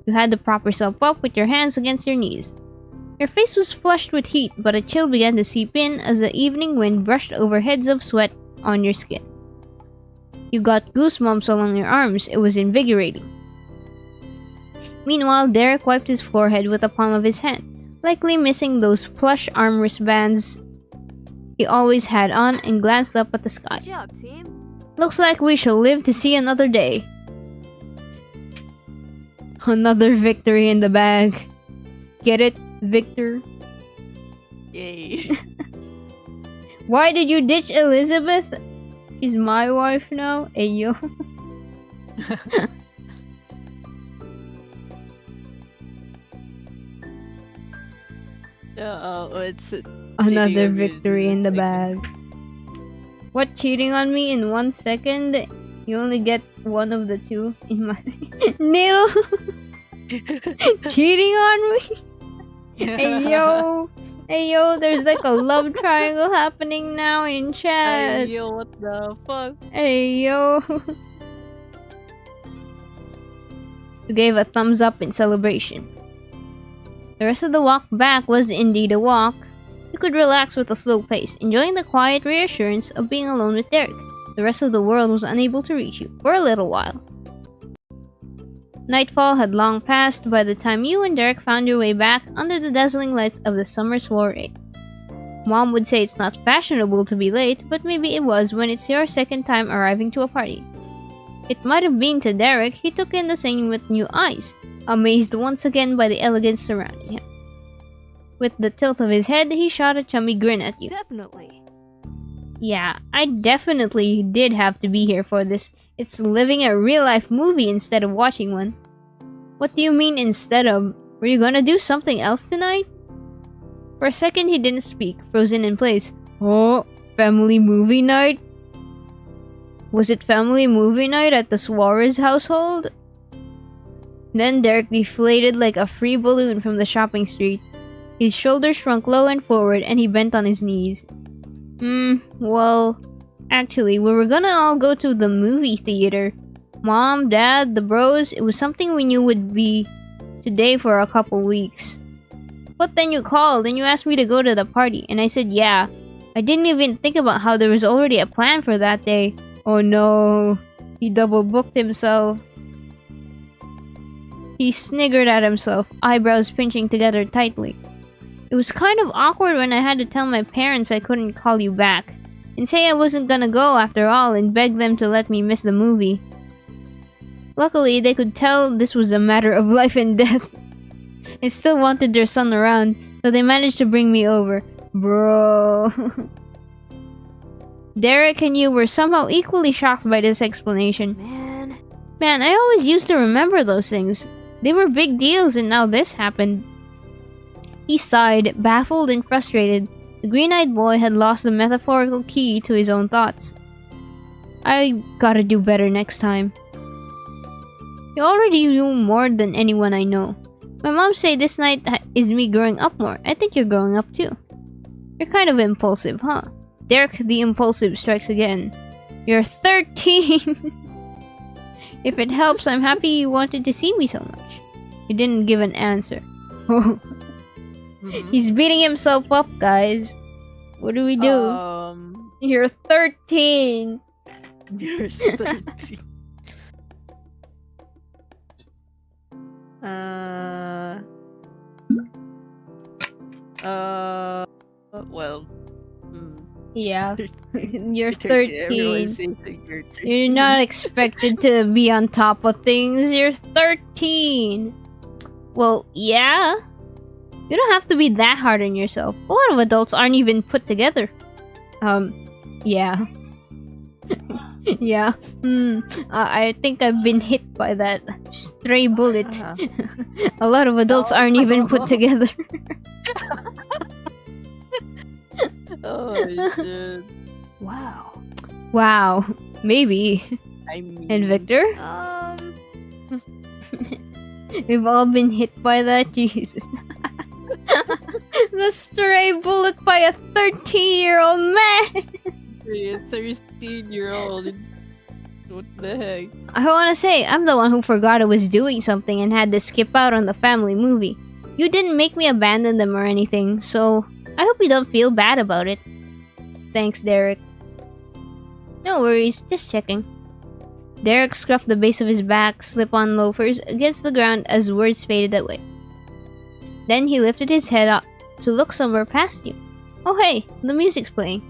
Speaker 1: You had to prop yourself up with your hands against your knees. Your face was flushed with heat, but a chill began to seep in as the evening wind brushed over heads of sweat on your skin. You got goosebumps along your arms. It was invigorating. Meanwhile, Derek wiped his forehead with the palm of his hand, likely missing those plush arm wristbands he always had on, and glanced up at the sky.
Speaker 3: Good job, team.
Speaker 1: Looks like we shall live to see another day. Another victory in the bag. Get it, Victor?
Speaker 2: Yay.
Speaker 1: Why did you ditch Elizabeth? She's my wife now. Ayo.
Speaker 2: It's
Speaker 1: Another victory in the bag. What, cheating on me in 1 second? You only get one of the two in my... Neil! Cheating on me? Hey yo! Hey yo, there's like a love triangle happening now in chat.
Speaker 2: Hey, yo, what the fuck?
Speaker 1: Hey yo! You gave a thumbs up in celebration. The rest of the walk back was indeed a walk. You could relax with a slow pace, enjoying the quiet reassurance of being alone with Derek. The rest of the world was unable to reach you for a little while. Nightfall had long passed by the time you and Derek found your way back under the dazzling lights of the summer soiree. Mom would say it's not fashionable to be late, but maybe it was when it's your second time arriving to a party. It might have been to Derek. He took in the scene with new eyes, amazed once again by the elegance surrounding him. With the tilt of his head, he shot a chummy grin at you.
Speaker 3: Definitely.
Speaker 1: Yeah, I definitely did have to be here for this. It's living a real-life movie instead of watching one. What do you mean instead of? Were you gonna do something else tonight? For a second, he didn't speak, frozen in place. Oh, family movie night? Was it family movie night at the Suarez household? Then Derek deflated like a free balloon from the shopping street. His shoulders shrunk low and forward, and he bent on his knees. Well, actually, we were gonna all go to the movie theater. Mom, Dad, the bros, it was something we knew would be today for a couple weeks. But then you called and you asked me to go to the party, and I said yeah. I didn't even think about how there was already a plan for that day. Oh no, he double booked himself. He sniggered at himself, eyebrows pinching together tightly. It was kind of awkward when I had to tell my parents I couldn't call you back, and say I wasn't gonna go after all and beg them to let me miss the movie. Luckily, they could tell this was a matter of life and death. I still wanted their son around, so they managed to bring me over. Bro. Derek and you were somehow equally shocked by this explanation. Man, I always used to remember those things. They were big deals, and now this happened. He sighed, baffled and frustrated. The green-eyed boy had lost the metaphorical key to his own thoughts. I gotta do better next time. You already knew more than anyone I know. My mom say this night is me growing up more. I think you're growing up too. You're kind of impulsive, huh? Derek the impulsive strikes again. You're 13! If it helps, I'm happy you wanted to see me so much. He didn't give an answer. He's beating himself up, guys. What do we do? You're 13.
Speaker 2: You're 13. Well.
Speaker 1: Yeah. You're
Speaker 2: Everyone
Speaker 1: 13.
Speaker 2: says that you're 13.
Speaker 1: You're not expected to be on top of things. You're 13. Well, yeah. You don't have to be that hard on yourself. A lot of adults aren't even put together. Yeah. Yeah. I think I've been hit by that stray bullet. A lot of adults aren't even put together.
Speaker 2: Oh shit.
Speaker 3: Wow.
Speaker 1: Wow. Maybe.
Speaker 2: I mean,
Speaker 1: And Victor? We've all been hit by that. Jesus. The stray bullet by a 13-year-old man.
Speaker 2: a 13-year-old. What the heck?
Speaker 1: I want to say, I'm the one who forgot I was doing something and had to skip out on the family movie. You didn't make me abandon them or anything, so I hope you don't feel bad about it. Thanks, Derek. No worries, just checking. Derek scruffed the base of his back slip-on loafers against the ground as words faded away. Then he lifted his head up to look somewhere past you. Oh hey, the music's playing.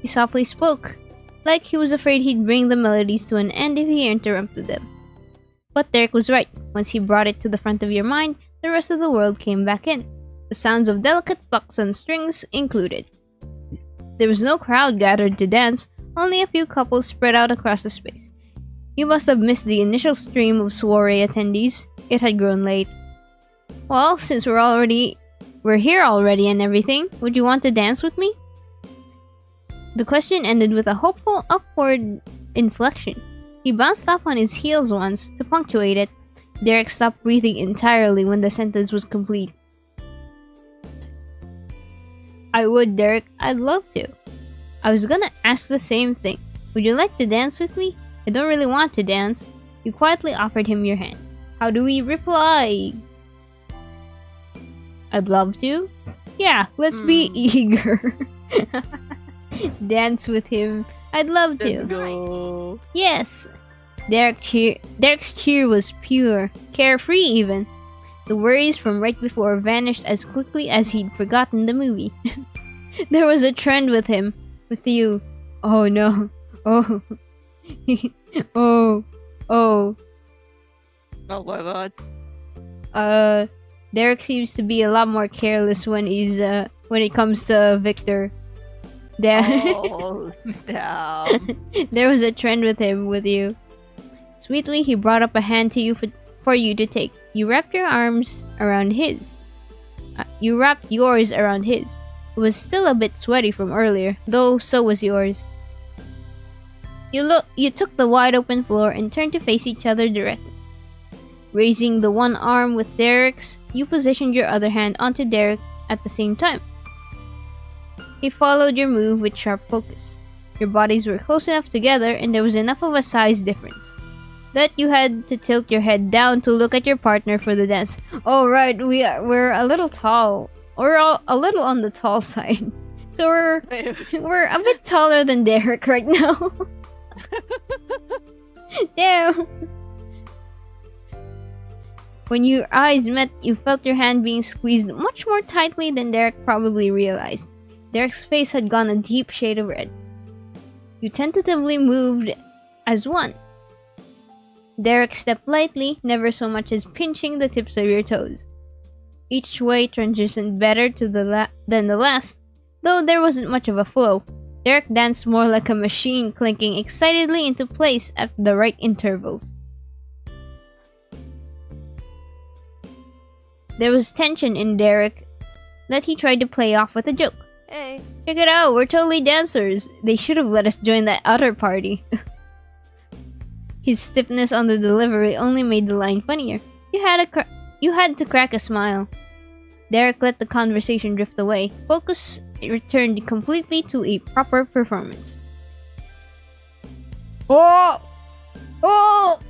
Speaker 1: He softly spoke, like he was afraid he'd bring the melodies to an end if he interrupted them. But Derek was right. Once he brought it to the front of your mind, the rest of the world came back in. The sounds of delicate plucks on strings included. There was no crowd gathered to dance, only a few couples spread out across the space. You must have missed the initial stream of soiree attendees. It had grown late. Well, since we're here already and everything, would you want to dance with me? The question ended with a hopeful upward inflection. He bounced off on his heels once to punctuate it. Derek stopped breathing entirely when the sentence was complete. I would, Derek. I'd love to. I was gonna ask the same thing. Would you like to dance with me? I don't really want to dance. You quietly offered him your hand. How do we reply? I'd love to. Yeah, let's be eager. Dance with him. I'd love to.
Speaker 2: Let's go.
Speaker 1: Yes. Derek's cheer was pure, carefree even. The worries from right before vanished as quickly as he'd forgotten the movie. There was a trend with him, with you. Oh no. Oh. Oh. Oh.
Speaker 2: Oh my god.
Speaker 1: Derek seems to be a lot more careless when when it comes to Victor.
Speaker 2: Oh, damn.
Speaker 1: There was a trend with him, with you. Sweetly, he brought up a hand to you for you to take. You wrapped your arms around his. You wrapped yours around his. It was still a bit sweaty from earlier, though so was yours. You took the wide open floor and turned to face each other directly. Raising the one arm with Derek's, you positioned your other hand onto Derek at the same time. He followed your move with sharp focus. Your bodies were close enough together and there was enough of a size difference that you had to tilt your head down to look at your partner for the dance. Oh right, we're a little tall. We're all a little on the tall side. So we're a bit taller than Derek right now. Damn. When your eyes met, you felt your hand being squeezed much more tightly than Derek probably realized. Derek's face had gone a deep shade of red. You tentatively moved as one. Derek stepped lightly, never so much as pinching the tips of your toes. Each sway transitioned better than the last, though there wasn't much of a flow. Derek danced more like a machine, clinking excitedly into place at the right intervals. There was tension in Derek that he tried to play off with a joke.
Speaker 3: Hey.
Speaker 1: Check it out, we're totally dancers. They should have let us join that other party. His stiffness on the delivery only made the line funnier. You had to crack a smile. Derek let the conversation drift away. Focus returned completely to a proper performance. Oh! Oh!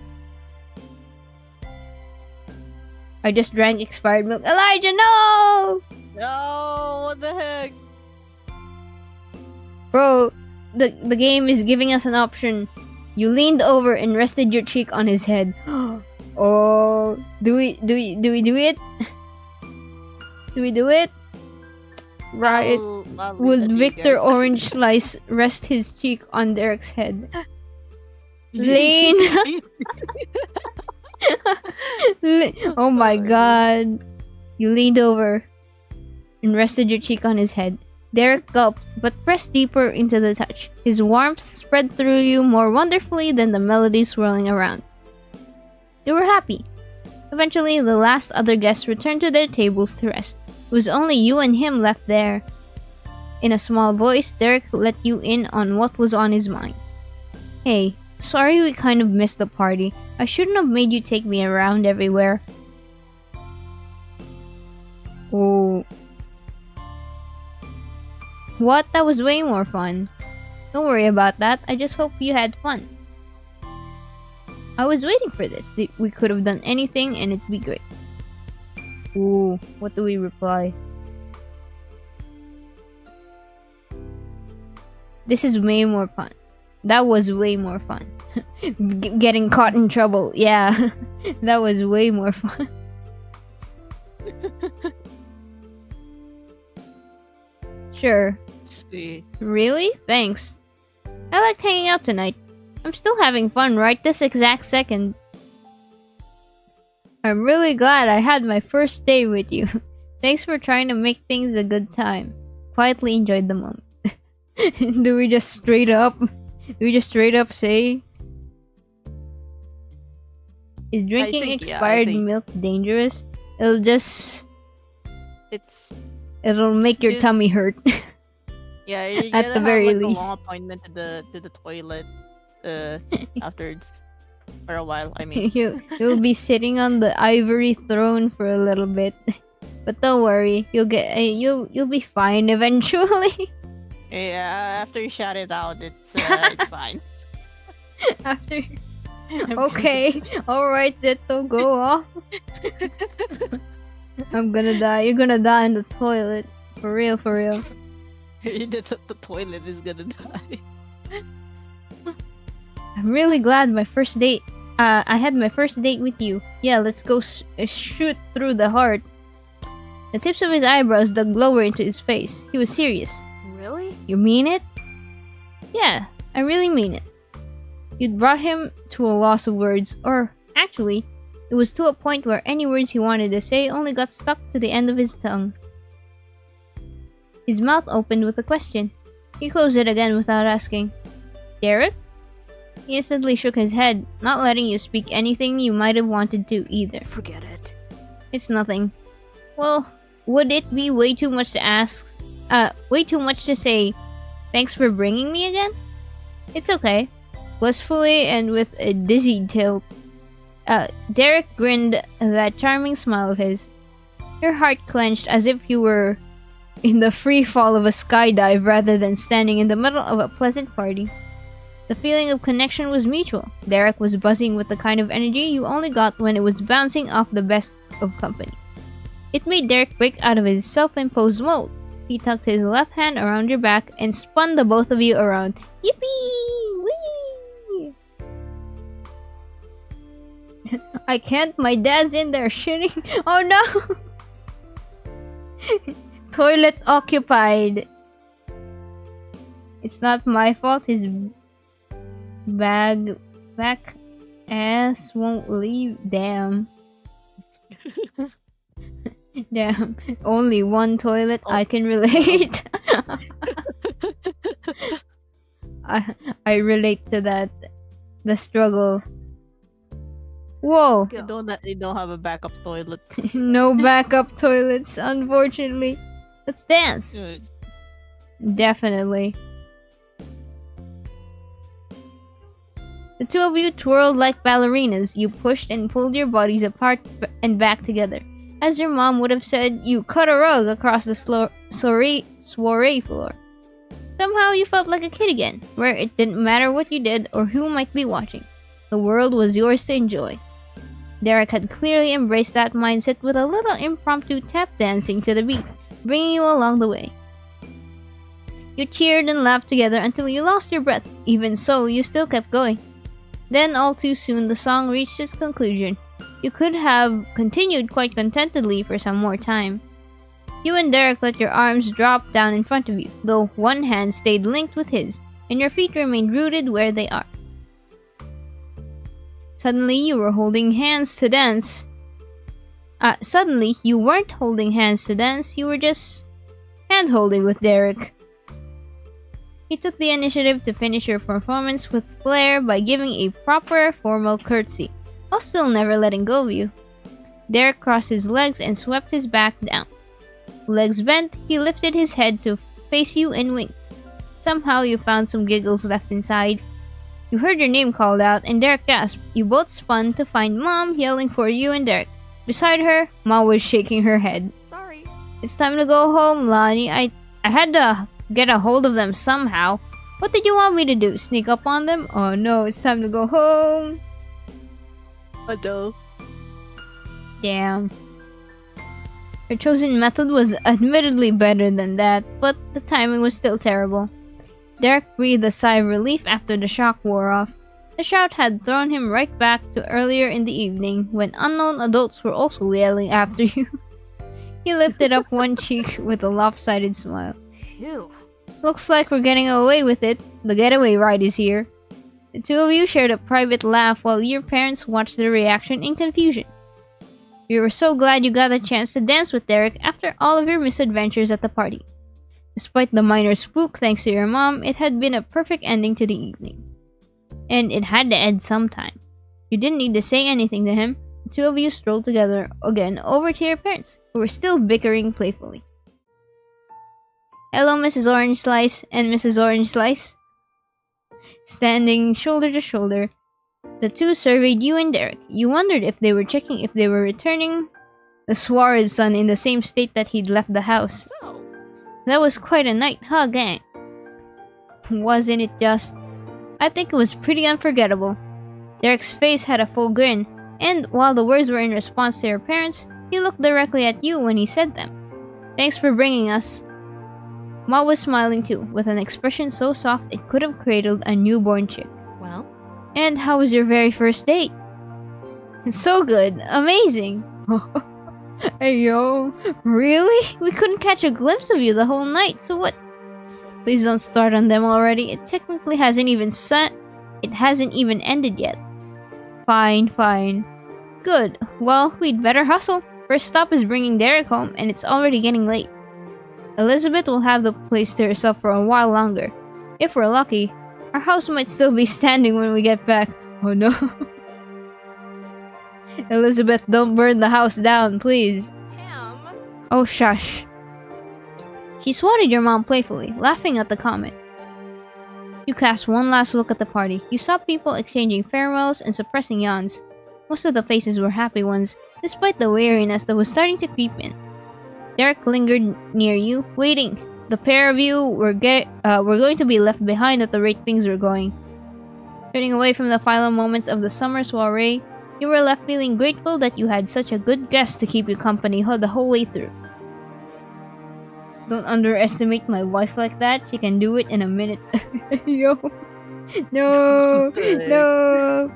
Speaker 1: I just drank expired milk. Elijah, no!
Speaker 2: No, what the heck?
Speaker 1: Bro, the game is giving us an option. You leaned over and rested your cheek on his head. Oh, do we do it? Do we do it? Right.
Speaker 2: I'll leave
Speaker 1: Would
Speaker 2: that to you
Speaker 1: Victor
Speaker 2: guys.
Speaker 1: Orange Slice rest his cheek on Derek's head? Lean. Oh my god. You leaned over and rested your cheek on his head. Derek gulped, but pressed deeper into the touch. His warmth spread through you more wonderfully than the melody swirling around. You were happy. Eventually, the last other guests returned to their tables to rest. It was only you and him left there. In a small voice, Derek let you in on what was on his mind. Hey, sorry we kind of missed the party. I shouldn't have made you take me around everywhere. Oh. What? That was way more fun. Don't worry about that. I just hope you had fun. I was waiting for this. We could have done anything and it'd be great. Ooh, what do we reply? This is way more fun. That was way more fun. Getting caught in trouble. Yeah, that was way more fun. Sure.
Speaker 2: See.
Speaker 1: Really? Thanks. I liked hanging out tonight. I'm still having fun right this exact second. I'm really glad I had my first day with you. Thanks for trying to make things a good time. Quietly enjoyed the moment. Do we just straight up say? Is drinking
Speaker 2: think, yeah, I
Speaker 1: expired
Speaker 2: think-
Speaker 1: milk dangerous? It'll make your
Speaker 2: It's-
Speaker 1: tummy hurt.
Speaker 2: Yeah, you're
Speaker 1: At
Speaker 2: gonna
Speaker 1: the
Speaker 2: have
Speaker 1: very
Speaker 2: like
Speaker 1: least.
Speaker 2: a long appointment to the toilet afterwards for a while. I mean,
Speaker 1: You'll be sitting on the ivory throne for a little bit, but don't worry, you'll be fine eventually.
Speaker 2: yeah, after you shout it out, it's fine.
Speaker 1: After, okay, all right, Zeto, go off. I'm gonna die. You're gonna die in the toilet, for real, for real.
Speaker 2: The toilet is gonna die.
Speaker 1: I'm really glad my first date. I had my first date with you. Yeah, let's go shoot through the heart. The tips of his eyebrows dug lower into his face. He was serious.
Speaker 3: Really?
Speaker 1: You mean it? Yeah, I really mean it. You'd brought him to a loss of words, or actually, it was to a point where any words he wanted to say only got stuck to the end of his tongue. His mouth opened with a question. He closed it again without asking. Derek? He instantly shook his head, not letting you speak anything you might have wanted to either.
Speaker 3: Forget it.
Speaker 1: It's nothing. Well, would it be way too much to ask? Way too much to say, thanks for bringing me again? It's okay. Blissfully and with a dizzy tilt, Derek grinned that charming smile of his. Your heart clenched as if you were in the free fall of a skydive rather than standing in the middle of a pleasant party. The feeling of connection was mutual. Derek was buzzing with the kind of energy you only got when it was bouncing off the best of company. It made Derek break out of his self-imposed mold. He tucked his left hand around your back and spun the both of you around. Yippee! Whee! I can't, my dad's in there shitting. Oh no! Toilet occupied. It's not my fault his back ass won't leave. Damn. Damn. Only one toilet. I can relate. I relate to that. The struggle. Whoa.
Speaker 2: You don't have a backup toilet.
Speaker 1: No backup toilets, unfortunately. Let's dance. Definitely. The two of you twirled like ballerinas. You pushed and pulled your bodies apart and back together. As your mom would have said, you cut a rug across the soiree floor. Somehow you felt like a kid again, where it didn't matter what you did or who might be watching. The world was yours to enjoy. Derek had clearly embraced that mindset with a little impromptu tap dancing to the beat, bringing you along the way. You cheered and laughed together until you lost your breath. Even so, you still kept going. Then, all too soon, the song reached its conclusion. You could have continued quite contentedly for some more time. You and Derek let your arms drop down in front of you, though one hand stayed linked with his, and your feet remained rooted where they are. Suddenly, you were holding hands to dance. Suddenly, you weren't holding hands to dance, you were just hand-holding with Derek. He took the initiative to finish your performance with flair by giving a proper, formal curtsy, while still never letting go of you. Derek crossed his legs and swept his back down. Legs bent, he lifted his head to face you and winked. Somehow you found some giggles left inside. You heard your name called out, and Derek gasped. You both spun to find Mom yelling for you and Derek. Beside her, Ma was shaking her head.
Speaker 3: Sorry.
Speaker 1: It's time to go home, Lonnie. I had to get a hold of them somehow. What did you want me to do? Sneak up on them? Oh no, it's time to go home.
Speaker 2: Hello.
Speaker 1: Damn. Her chosen method was admittedly better than that, but the timing was still terrible. Derek breathed a sigh of relief after the shock wore off. The shout had thrown him right back to earlier in the evening, when unknown adults were also yelling after you. He lifted up one cheek with a lopsided smile.
Speaker 3: Phew.
Speaker 1: Looks like we're getting away with it. The getaway ride is here. The two of you shared a private laugh while your parents watched their reaction in confusion. We were so glad you got a chance to dance with Derek after all of your misadventures at the party. Despite the minor spook thanks to your mom, it had been a perfect ending to the evening. And it had to end sometime. You didn't need to say anything to him. The two of you strolled together again over to your parents, who were still bickering playfully. Hello, Mrs. Orange Slice and Mrs. Orange Slice. Standing shoulder to shoulder, the two surveyed you and Derek. You wondered if they were checking if they were returning the Suarez son in the same state that he'd left the house.
Speaker 3: So,
Speaker 1: That was quite a night, huh, gang? Wasn't it just? I think it was pretty unforgettable. Derek's face had a full grin, and while the words were in response to your parents, he looked directly at you when he said them. Thanks for bringing us. Ma was smiling too, with an expression so soft it could have cradled a newborn chick.
Speaker 3: well,
Speaker 1: And how was your very first date? So good. Amazing. Hey yo, really? We couldn't catch a glimpse of you the whole night, so what? Please don't start on them already. It technically hasn't even ended yet. Fine. Good. Well, we'd better hustle. First stop is bringing Derek home, and it's already getting late. Elizabeth will have the place to herself for a while longer. If we're lucky, our house might still be standing when we get back. Oh no. Elizabeth, don't burn the house down, please.
Speaker 3: Pam.
Speaker 1: Oh, shush. She swatted your mom playfully, laughing at the comment. You cast one last look at the party. You saw people exchanging farewells and suppressing yawns. Most of the faces were happy ones, despite the weariness that was starting to creep in. Derek lingered near you, waiting. The pair of you were going to be left behind at the rate things were going. Turning away from the final moments of the summer soiree, you were left feeling grateful that you had such a good guest to keep you company the whole way through. Don't underestimate my wife like that. She can do it in a minute. Yo. No. No.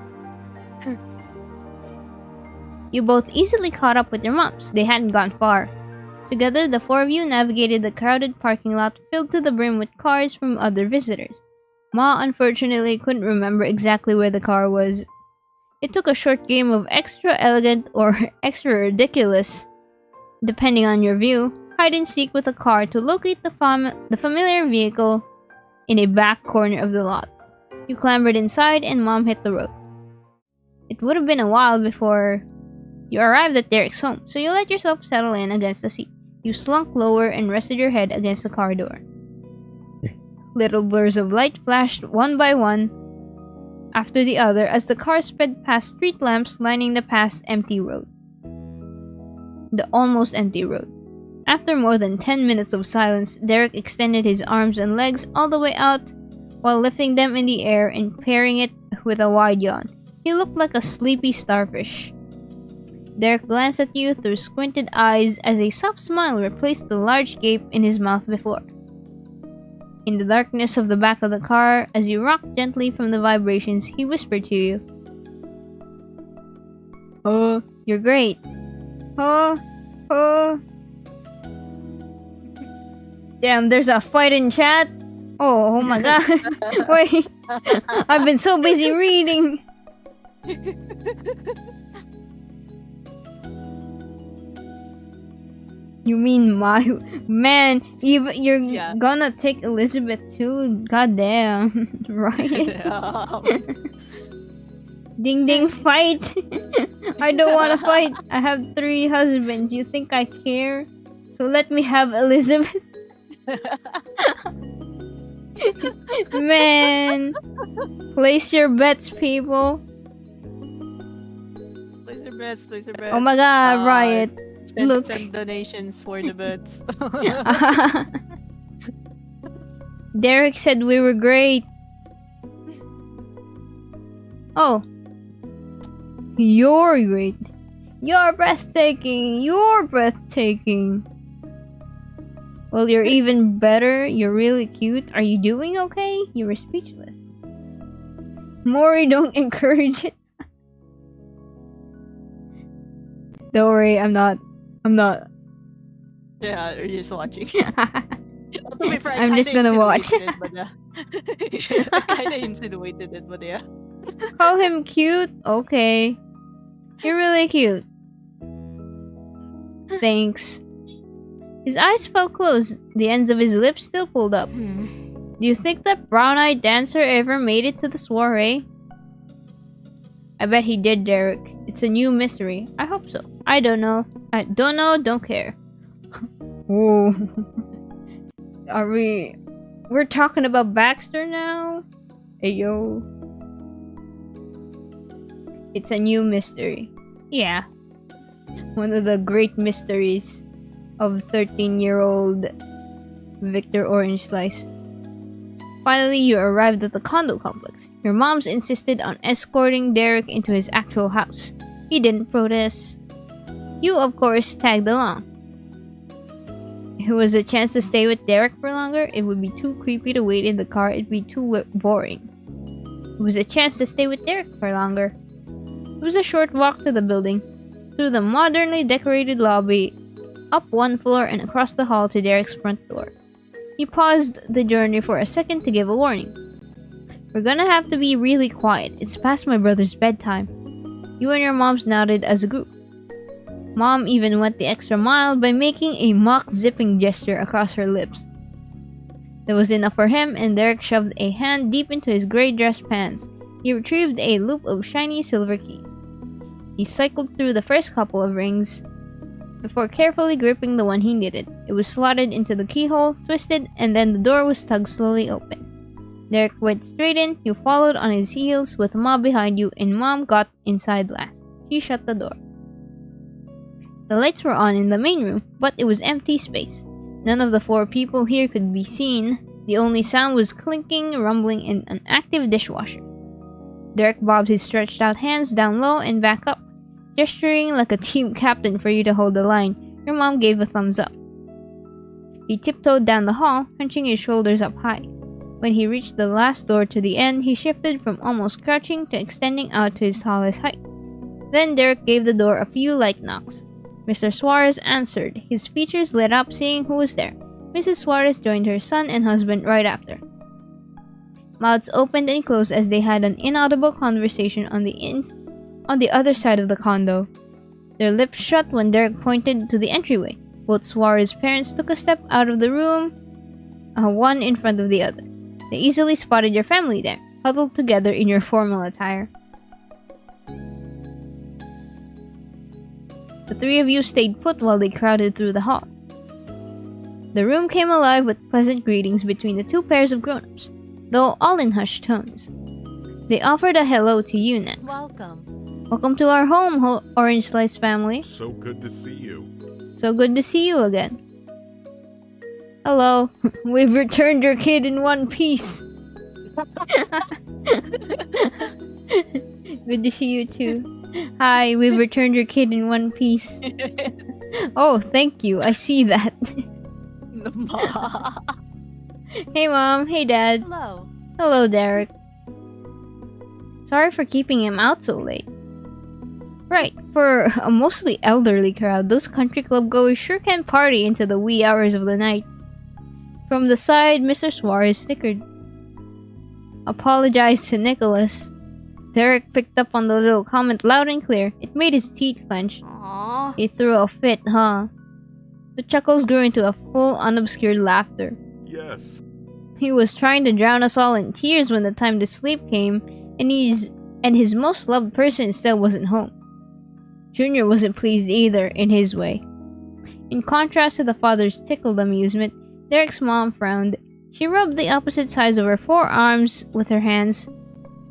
Speaker 1: You both easily caught up with your moms. They hadn't gone far. Together, the four of you navigated the crowded parking lot filled to the brim with cars from other visitors. Ma unfortunately couldn't remember exactly where the car was. It took a short game of extra elegant or extra ridiculous, depending on your view, hide-and-seek with a car to locate the familiar vehicle in a back corner of the lot. You clambered inside and Mom hit the road. It would have been a while before you arrived at Derek's home, so you let yourself settle in against the seat. You slunk lower and rested your head against the car door. Little blurs of light flashed one by one after the other as the car sped past street lamps lining the almost empty road. After more than 10 minutes of silence, Derek extended his arms and legs all the way out while lifting them in the air and pairing it with a wide yawn. He looked like a sleepy starfish. Derek glanced at you through squinted eyes as a soft smile replaced the large gape in his mouth before. In the darkness of the back of the car, as you rocked gently from the vibrations, he whispered to you. Oh, you're great. Oh. Damn, there's a fight in chat? Oh my god. Wait. I've been so busy reading. You mean my man? Even you're gonna take Elizabeth too? Goddamn, right? Ding ding, fight! I don't want to fight. I have 3 husbands. You think I care? So let me have Elizabeth. Man, place your bets, people.
Speaker 2: Place your bets. Place your bets.
Speaker 1: Oh my god, Riot. Look.
Speaker 2: Send donations for the bets.
Speaker 1: Derek said we were great. Oh. You're great. You're breathtaking. You're breathtaking. Well, you're even better. You're really cute. Are you doing okay? You were speechless. Mori, don't encourage it. Don't worry, I'm not.
Speaker 2: Yeah, you're just watching.
Speaker 1: I'm just gonna watch.
Speaker 2: I kinda insinuated it, but yeah.
Speaker 1: Call him cute? Okay. You're really cute. Thanks. His eyes felt closed, the ends of his lips still pulled up. Do you think that brown-eyed dancer ever made it to the soiree? I bet he did, Derek. It's a new mystery. I hope so. I don't know. I don't know, don't care. Whoa. We're talking about Baxter now? Hey, yo. It's a new mystery. Yeah. One of the great mysteries of 13-year-old Victor Orange Slice. Finally, you arrived at the condo complex. Your moms insisted on escorting Derek into his actual house. He didn't protest. You, of course, tagged along. If it was a chance to stay with Derek for longer, it would be too creepy to wait in the car. It'd be too boring. It was a chance to stay with Derek for longer. It was a short walk to the building, through the modernly decorated lobby, up 1 floor and across the hall to Derek's front door. He paused the journey for a second to give a warning. We're gonna have to be really quiet. It's past my brother's bedtime. You and your moms nodded as a group. Mom even went the extra mile by making a mock zipping gesture across her lips. That was enough for him, and Derek shoved a hand deep into his gray dress pants. He retrieved a loop of shiny silver keys. He cycled through the first couple of rings before carefully gripping the one he needed. It was slotted into the keyhole, twisted, and then the door was tugged slowly open. Derek went straight in. You followed on his heels with Mom behind you, and Mom got inside last. She shut the door. The lights were on in the main room, but it was empty space. None of the 4 people here could be seen. The only sound was clinking, rumbling, and an active dishwasher. Derek bobbed his stretched out hands down low and back up, gesturing like a team captain for you to hold the line. Your mom gave a thumbs up. He tiptoed down the hall, hunching his shoulders up high. When he reached the last door to the end, he shifted from almost crouching to extending out to his tallest height. Then Derek gave the door a few light knocks. Mr. Suarez answered, his features lit up seeing who was there. Mrs. Suarez joined her son and husband right after. Mouths opened and closed as they had an inaudible conversation on the other side of the condo. Their lips shut when Derek pointed to the entryway. Both Suarez's parents took a step out of the room, one in front of the other. They easily spotted your family there, huddled together in your formal attire. The 3 of you stayed put while they crowded through the hall. The room came alive with pleasant greetings between the 2 pairs of grown-ups, though all in hushed tones. They offered a hello to you next. Welcome to our home, Orange Slice family.
Speaker 4: So good to see you.
Speaker 1: So good to see you again. Hello. We've returned your kid in one piece. Good to see you too. Hi, we've returned your kid in one piece. Oh, thank you. I see that. Hey, Mom. Hey, Dad.
Speaker 3: Hello.
Speaker 1: Hello, Derek. Sorry for keeping him out so late. Right, for a mostly elderly crowd, those country club goers sure can party into the wee hours of the night. From the side, Mr. Suarez snickered. Apologized to Nicholas. Derek picked up on the little comment loud and clear. It made his teeth clench.
Speaker 3: Aww.
Speaker 1: He threw a fit, huh? The chuckles grew into a full, unobscured laughter.
Speaker 4: Yes.
Speaker 1: He was trying to drown us all in tears when the time to sleep came, and his most loved person still wasn't home. Junior wasn't pleased either, in his way. In contrast to the father's tickled amusement, Derek's mom frowned. She rubbed the opposite sides of her forearms with her hands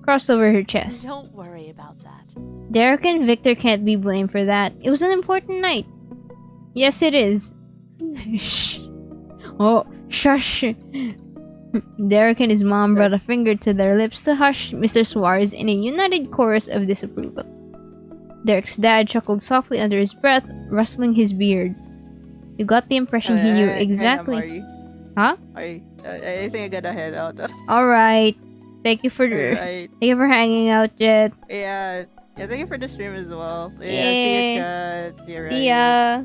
Speaker 1: crossed over her chest.
Speaker 3: Don't worry about that.
Speaker 1: Derek and Victor can't be blamed for that. It was an important night. Yes, it is. Shh. Oh, shush. Derek and his mom brought a finger to their lips to hush Mr. Suarez in a united chorus of disapproval. Derek's dad chuckled softly under his breath, rustling his beard. You got the impression he knew exactly. Huh?
Speaker 2: I think I gotta head out.
Speaker 1: Alright. Thank you for
Speaker 2: Alright.
Speaker 1: Thank you for hanging out, Jet.
Speaker 2: Yeah, thank you for the stream as well. Yeah,
Speaker 1: Yeah.
Speaker 2: see you, chat. Yeah,
Speaker 1: See ya.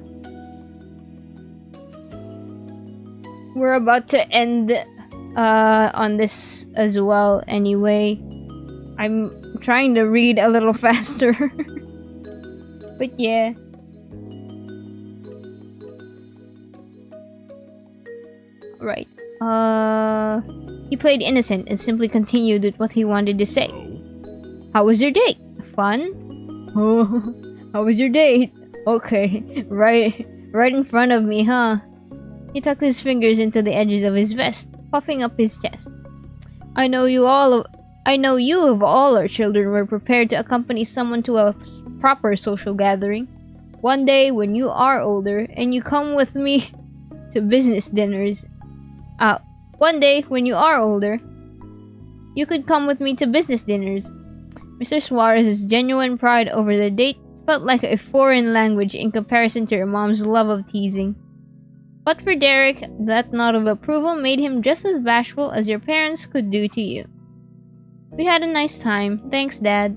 Speaker 1: We're about to end on this as well anyway. I'm trying to read a little faster. But yeah. Right. He played innocent and simply continued with what he wanted to say.
Speaker 4: So,
Speaker 1: How was your date? Fun? Oh, how was your date? Okay, right in front of me, huh? He tucked his fingers into the edges of his vest, puffing up his chest. I know you of all our children were prepared to accompany someone to a proper social gathering. One day, when you are older, and you come with me to business dinners. One day, when you are older, you could come with me to business dinners. Mr. Suarez's genuine pride over the date felt like a foreign language in comparison to her mom's love of teasing. But for Derek, that nod of approval made him just as bashful as your parents could do to you. We had a nice time. Thanks, Dad.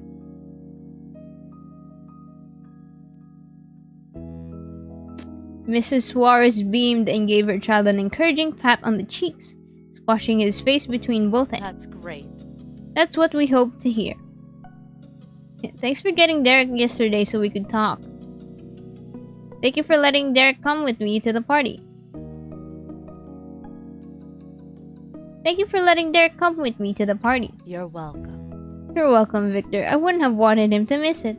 Speaker 1: Mrs. Suarez beamed and gave her child an encouraging pat on the cheeks, squashing his face between both hands.
Speaker 3: That's great.
Speaker 1: That's what we hoped to hear. Thanks for getting Derek yesterday so we could talk. Thank you for letting Derek come with me to the party. Thank you for letting Derek come with me to the party.
Speaker 3: You're welcome.
Speaker 1: You're welcome, Victor. I wouldn't have wanted him to miss it.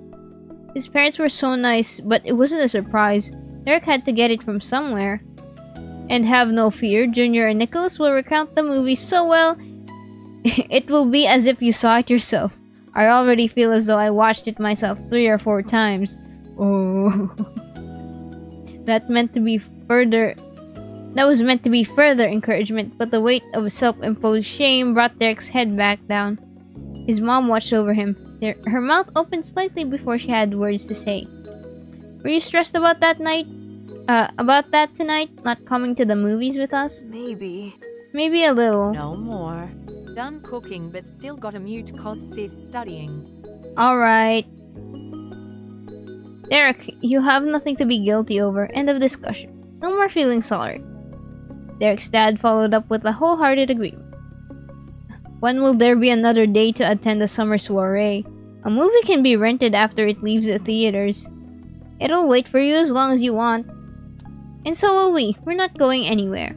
Speaker 1: His parents were so nice, but it wasn't a surprise. Derek had to get it from somewhere. And have no fear, Junior and Nicholas will recount the movie so well, it will be as if you saw it yourself. I already feel as though I watched it myself 3 or 4 times. Oh. That was meant to be further encouragement, but the weight of self-imposed shame brought Derek's head back down. His mom watched over him. Her mouth opened slightly before she had words to say. Were you stressed about that tonight? Not coming to the movies with us?
Speaker 3: Maybe.
Speaker 1: Maybe a little.
Speaker 3: No more.
Speaker 6: Done cooking but still got a mute cause sis studying.
Speaker 1: Alright. Derek, you have nothing to be guilty over. End of discussion. No more feeling sorry. Derek's dad followed up with a wholehearted agreement. When will there be another day to attend a summer soiree? A movie can be rented after it leaves the theaters. It'll wait for you as long as you want. And so will we. We're not going anywhere.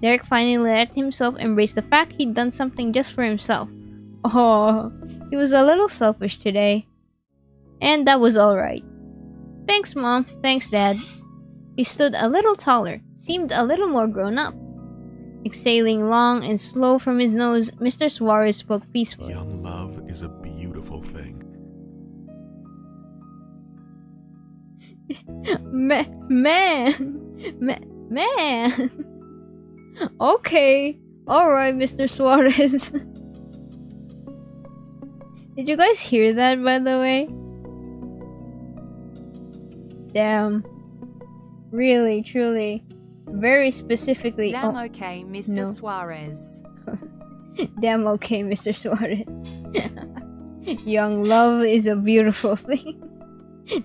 Speaker 1: Derek finally let himself embrace the fact he'd done something just for himself. Oh, he was a little selfish today. And that was alright. Thanks, Mom. Thanks, Dad. He stood a little taller, seemed a little more grown up. Exhaling long and slow from his nose, Mr. Suarez spoke peacefully.
Speaker 4: young love is a beautiful thing.
Speaker 1: Man. Okay. Alright, Mr. Suarez. Did you guys hear that, by the way? Damn. Really, truly. Very specifically.
Speaker 6: Damn
Speaker 1: Oh,
Speaker 6: okay, Mr.
Speaker 1: no.
Speaker 6: Suarez.
Speaker 1: damn okay, Mr. Suarez. Young love is a beautiful thing.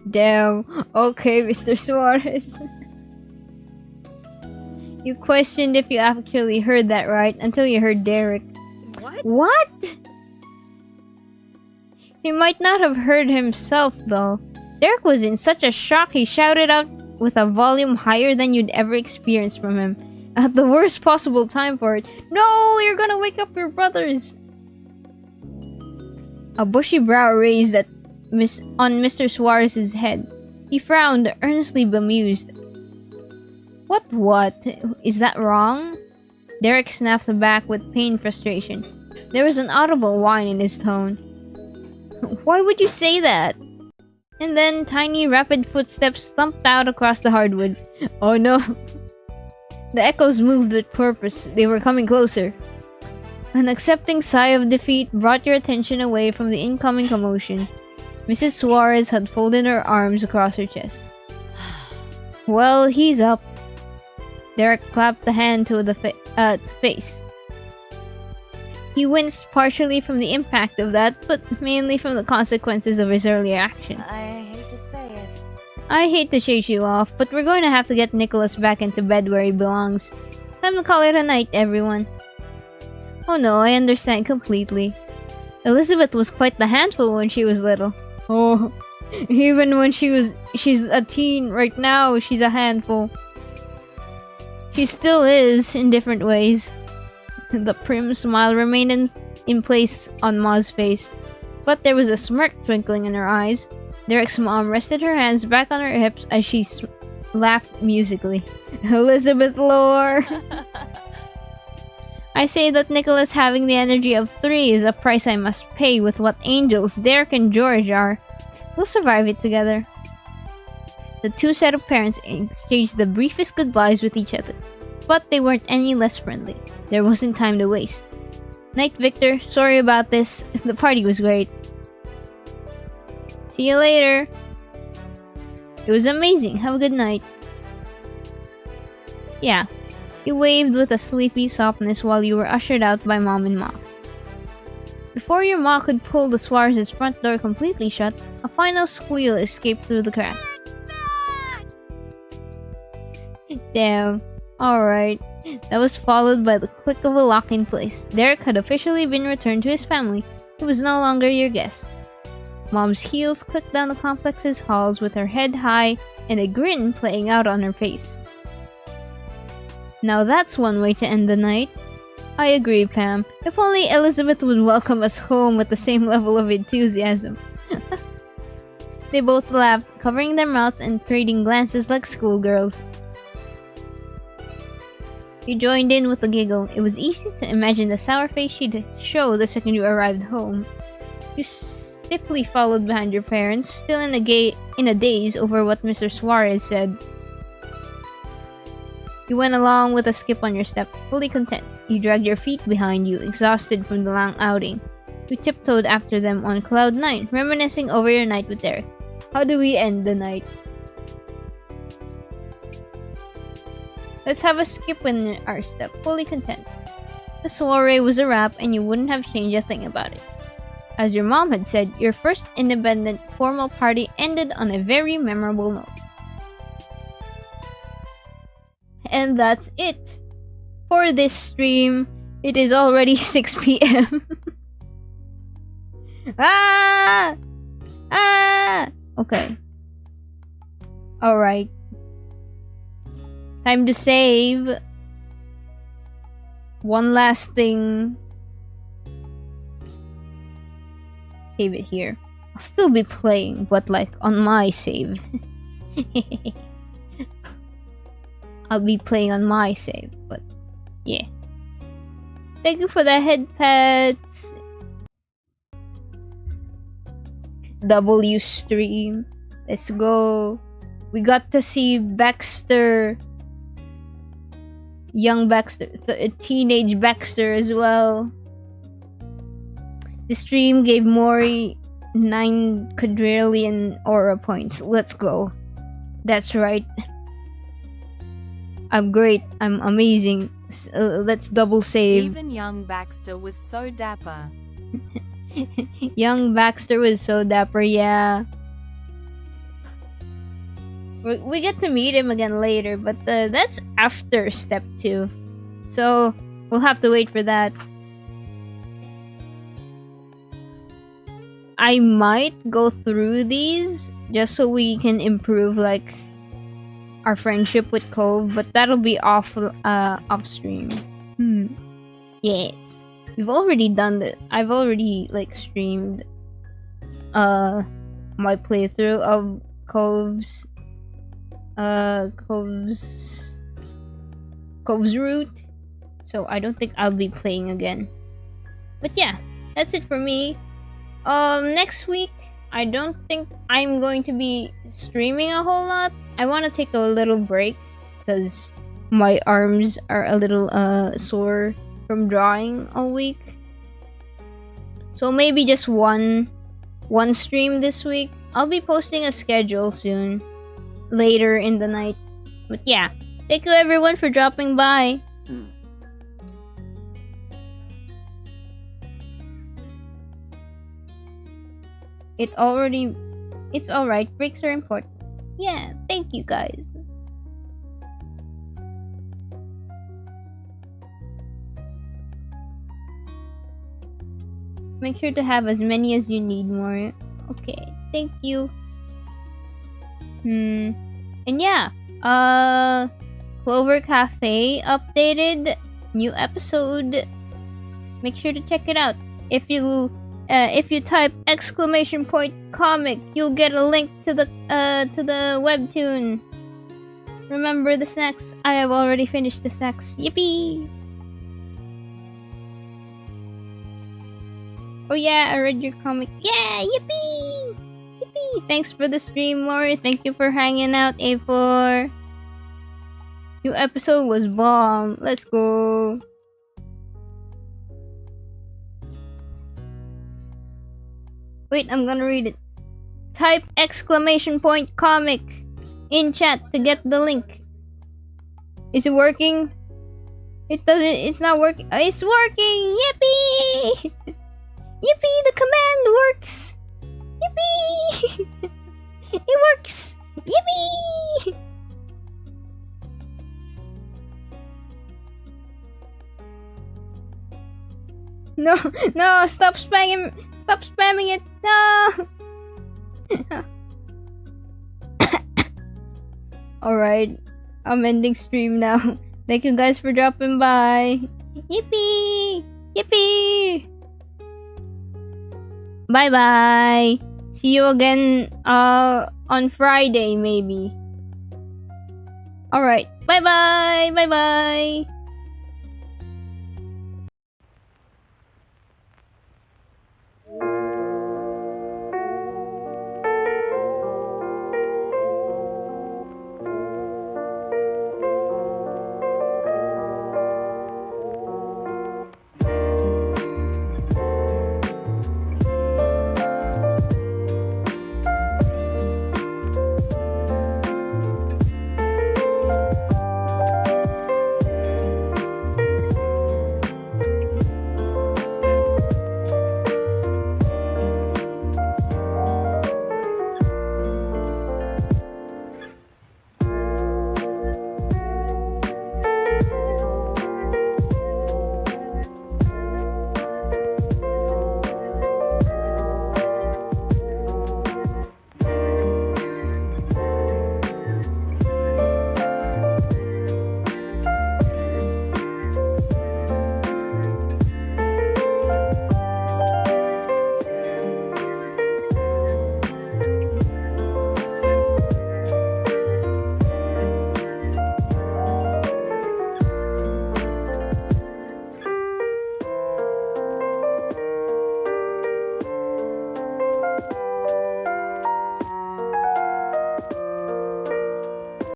Speaker 1: Damn okay, Mr. Suarez. You questioned if you actually heard that right until you heard Derek.
Speaker 3: What?
Speaker 1: What? He might not have heard himself, though. Derek was in such a shock he shouted out with a volume higher than you'd ever experienced from him. At the worst possible time for it. No, you're gonna wake up your brothers! A bushy brow raised on Mr. Suarez's head. He frowned, earnestly bemused. What? Is that wrong? Derek snapped back with pained frustration. There was an audible whine in his tone. Why would you say that? And then tiny, rapid footsteps thumped out across the hardwood. Oh no! The echoes moved with purpose. They were coming closer. An accepting sigh of defeat brought your attention away from the incoming commotion. Mrs. Suarez had folded her arms across her chest. Well, he's up. Derek clapped the hand to the face. He winced partially from the impact of that, but mainly from the consequences of his earlier action.
Speaker 3: I hate to say it.
Speaker 1: I hate to shake you off, but we're going to have to get Nicholas back into bed where he belongs. Time to call it a night, everyone. Oh no, I understand completely. Elizabeth was quite the handful when she was little. Oh, even when she's a teen right now, she's a handful. She still is, in different ways. The prim smile remained in place on Ma's face, but there was a smirk twinkling in her eyes. Derek's mom rested her hands back on her hips as she laughed musically. Elizabeth lore! I say that Nicholas having the energy of 3 is a price I must pay with what angels Derek and George are. We'll survive it together. The two set of parents exchanged the briefest goodbyes with each other, but they weren't any less friendly. There wasn't time to waste. Night, Victor. Sorry about this. The party was great. See you later. It was amazing. Have a good night. Yeah. He waved with a sleepy softness while you were ushered out by Mom and Ma. Before your Ma could pull the Suarez's front door completely shut, a final squeal escaped through the cracks. Damn. Alright. That was followed by the click of a lock in place. Derek had officially been returned to his family. He was no longer your guest. Mom's heels clicked down the complex's halls with her head high and a grin playing out on her face. Now that's one way to end the night. I agree, Pam. If only Elizabeth would welcome us home with the same level of enthusiasm. They both laughed, covering their mouths and trading glances like schoolgirls. You joined in with a giggle. It was easy to imagine the sour face she'd show the second you arrived home. You stiffly followed behind your parents, still in a daze over what Mr. Suarez said. You went along with a skip on your step, fully content. You dragged your feet behind you, exhausted from the long outing. You tiptoed after them on cloud 9, reminiscing over your night with Derek. How do we end the night? Let's have a skip in our step, fully content. The soiree was a wrap and you wouldn't have changed a thing about it. As your mom had said, your first independent formal party ended on a very memorable note. And that's it for this stream. It is already 6 p.m. Ah! Okay. Alright. Time to save. One last thing. Save it here. I'll still be playing, but like on my save. I'll be playing on my save, but yeah. Thank you for the head pets. W stream. Let's go. We got to see Baxter. Young Baxter. Teenage Baxter as well. The stream gave Mori 9 quadrillion aura points. Let's go. That's right. I'm great. I'm amazing. Let's double save.
Speaker 6: Even young Baxter was so dapper.
Speaker 1: Young Baxter was so dapper, yeah. We get to meet him again later, but that's after step 2. So, we'll have to wait for that. I might go through these just so we can improve like our friendship with Cove, but that'll be off stream. Yes. We've already done that. I've already like streamed my playthrough of Cove's route. So I don't think I'll be playing again. But yeah, that's it for me. Next week I don't think I'm going to be streaming a whole lot. I want to take a little break because my arms are a little sore from drawing all week. So maybe just one stream this week. I'll be posting a schedule soon, later in the night. But yeah, thank you everyone for dropping by. It's alright. Breaks are important. Yeah, thank you guys. Make sure to have as many as you need more. Okay, thank you. And yeah, Clover Cafe updated, new episode. Make sure to check it out. If you type !comic, you'll get a link to the webtoon. Remember the snacks? I have already finished the snacks. Yippee! Oh yeah, I read your comic. Yeah, yippee! Yippee! Thanks for the stream, Mori. Thank you for hanging out, A4. New episode was bomb. Let's go. Wait, I'm gonna read it. Type !comic in chat to get the link. Is it working? It's not working. It's working! Yippee! Yippee! The command works! Yippee! It works! Yippee! No, stop spamming it! No! Alright, I'm ending stream now. Thank you guys for dropping by. Yippee! Yippee! Bye bye! See you again on Friday maybe. Alright, bye bye! Bye bye!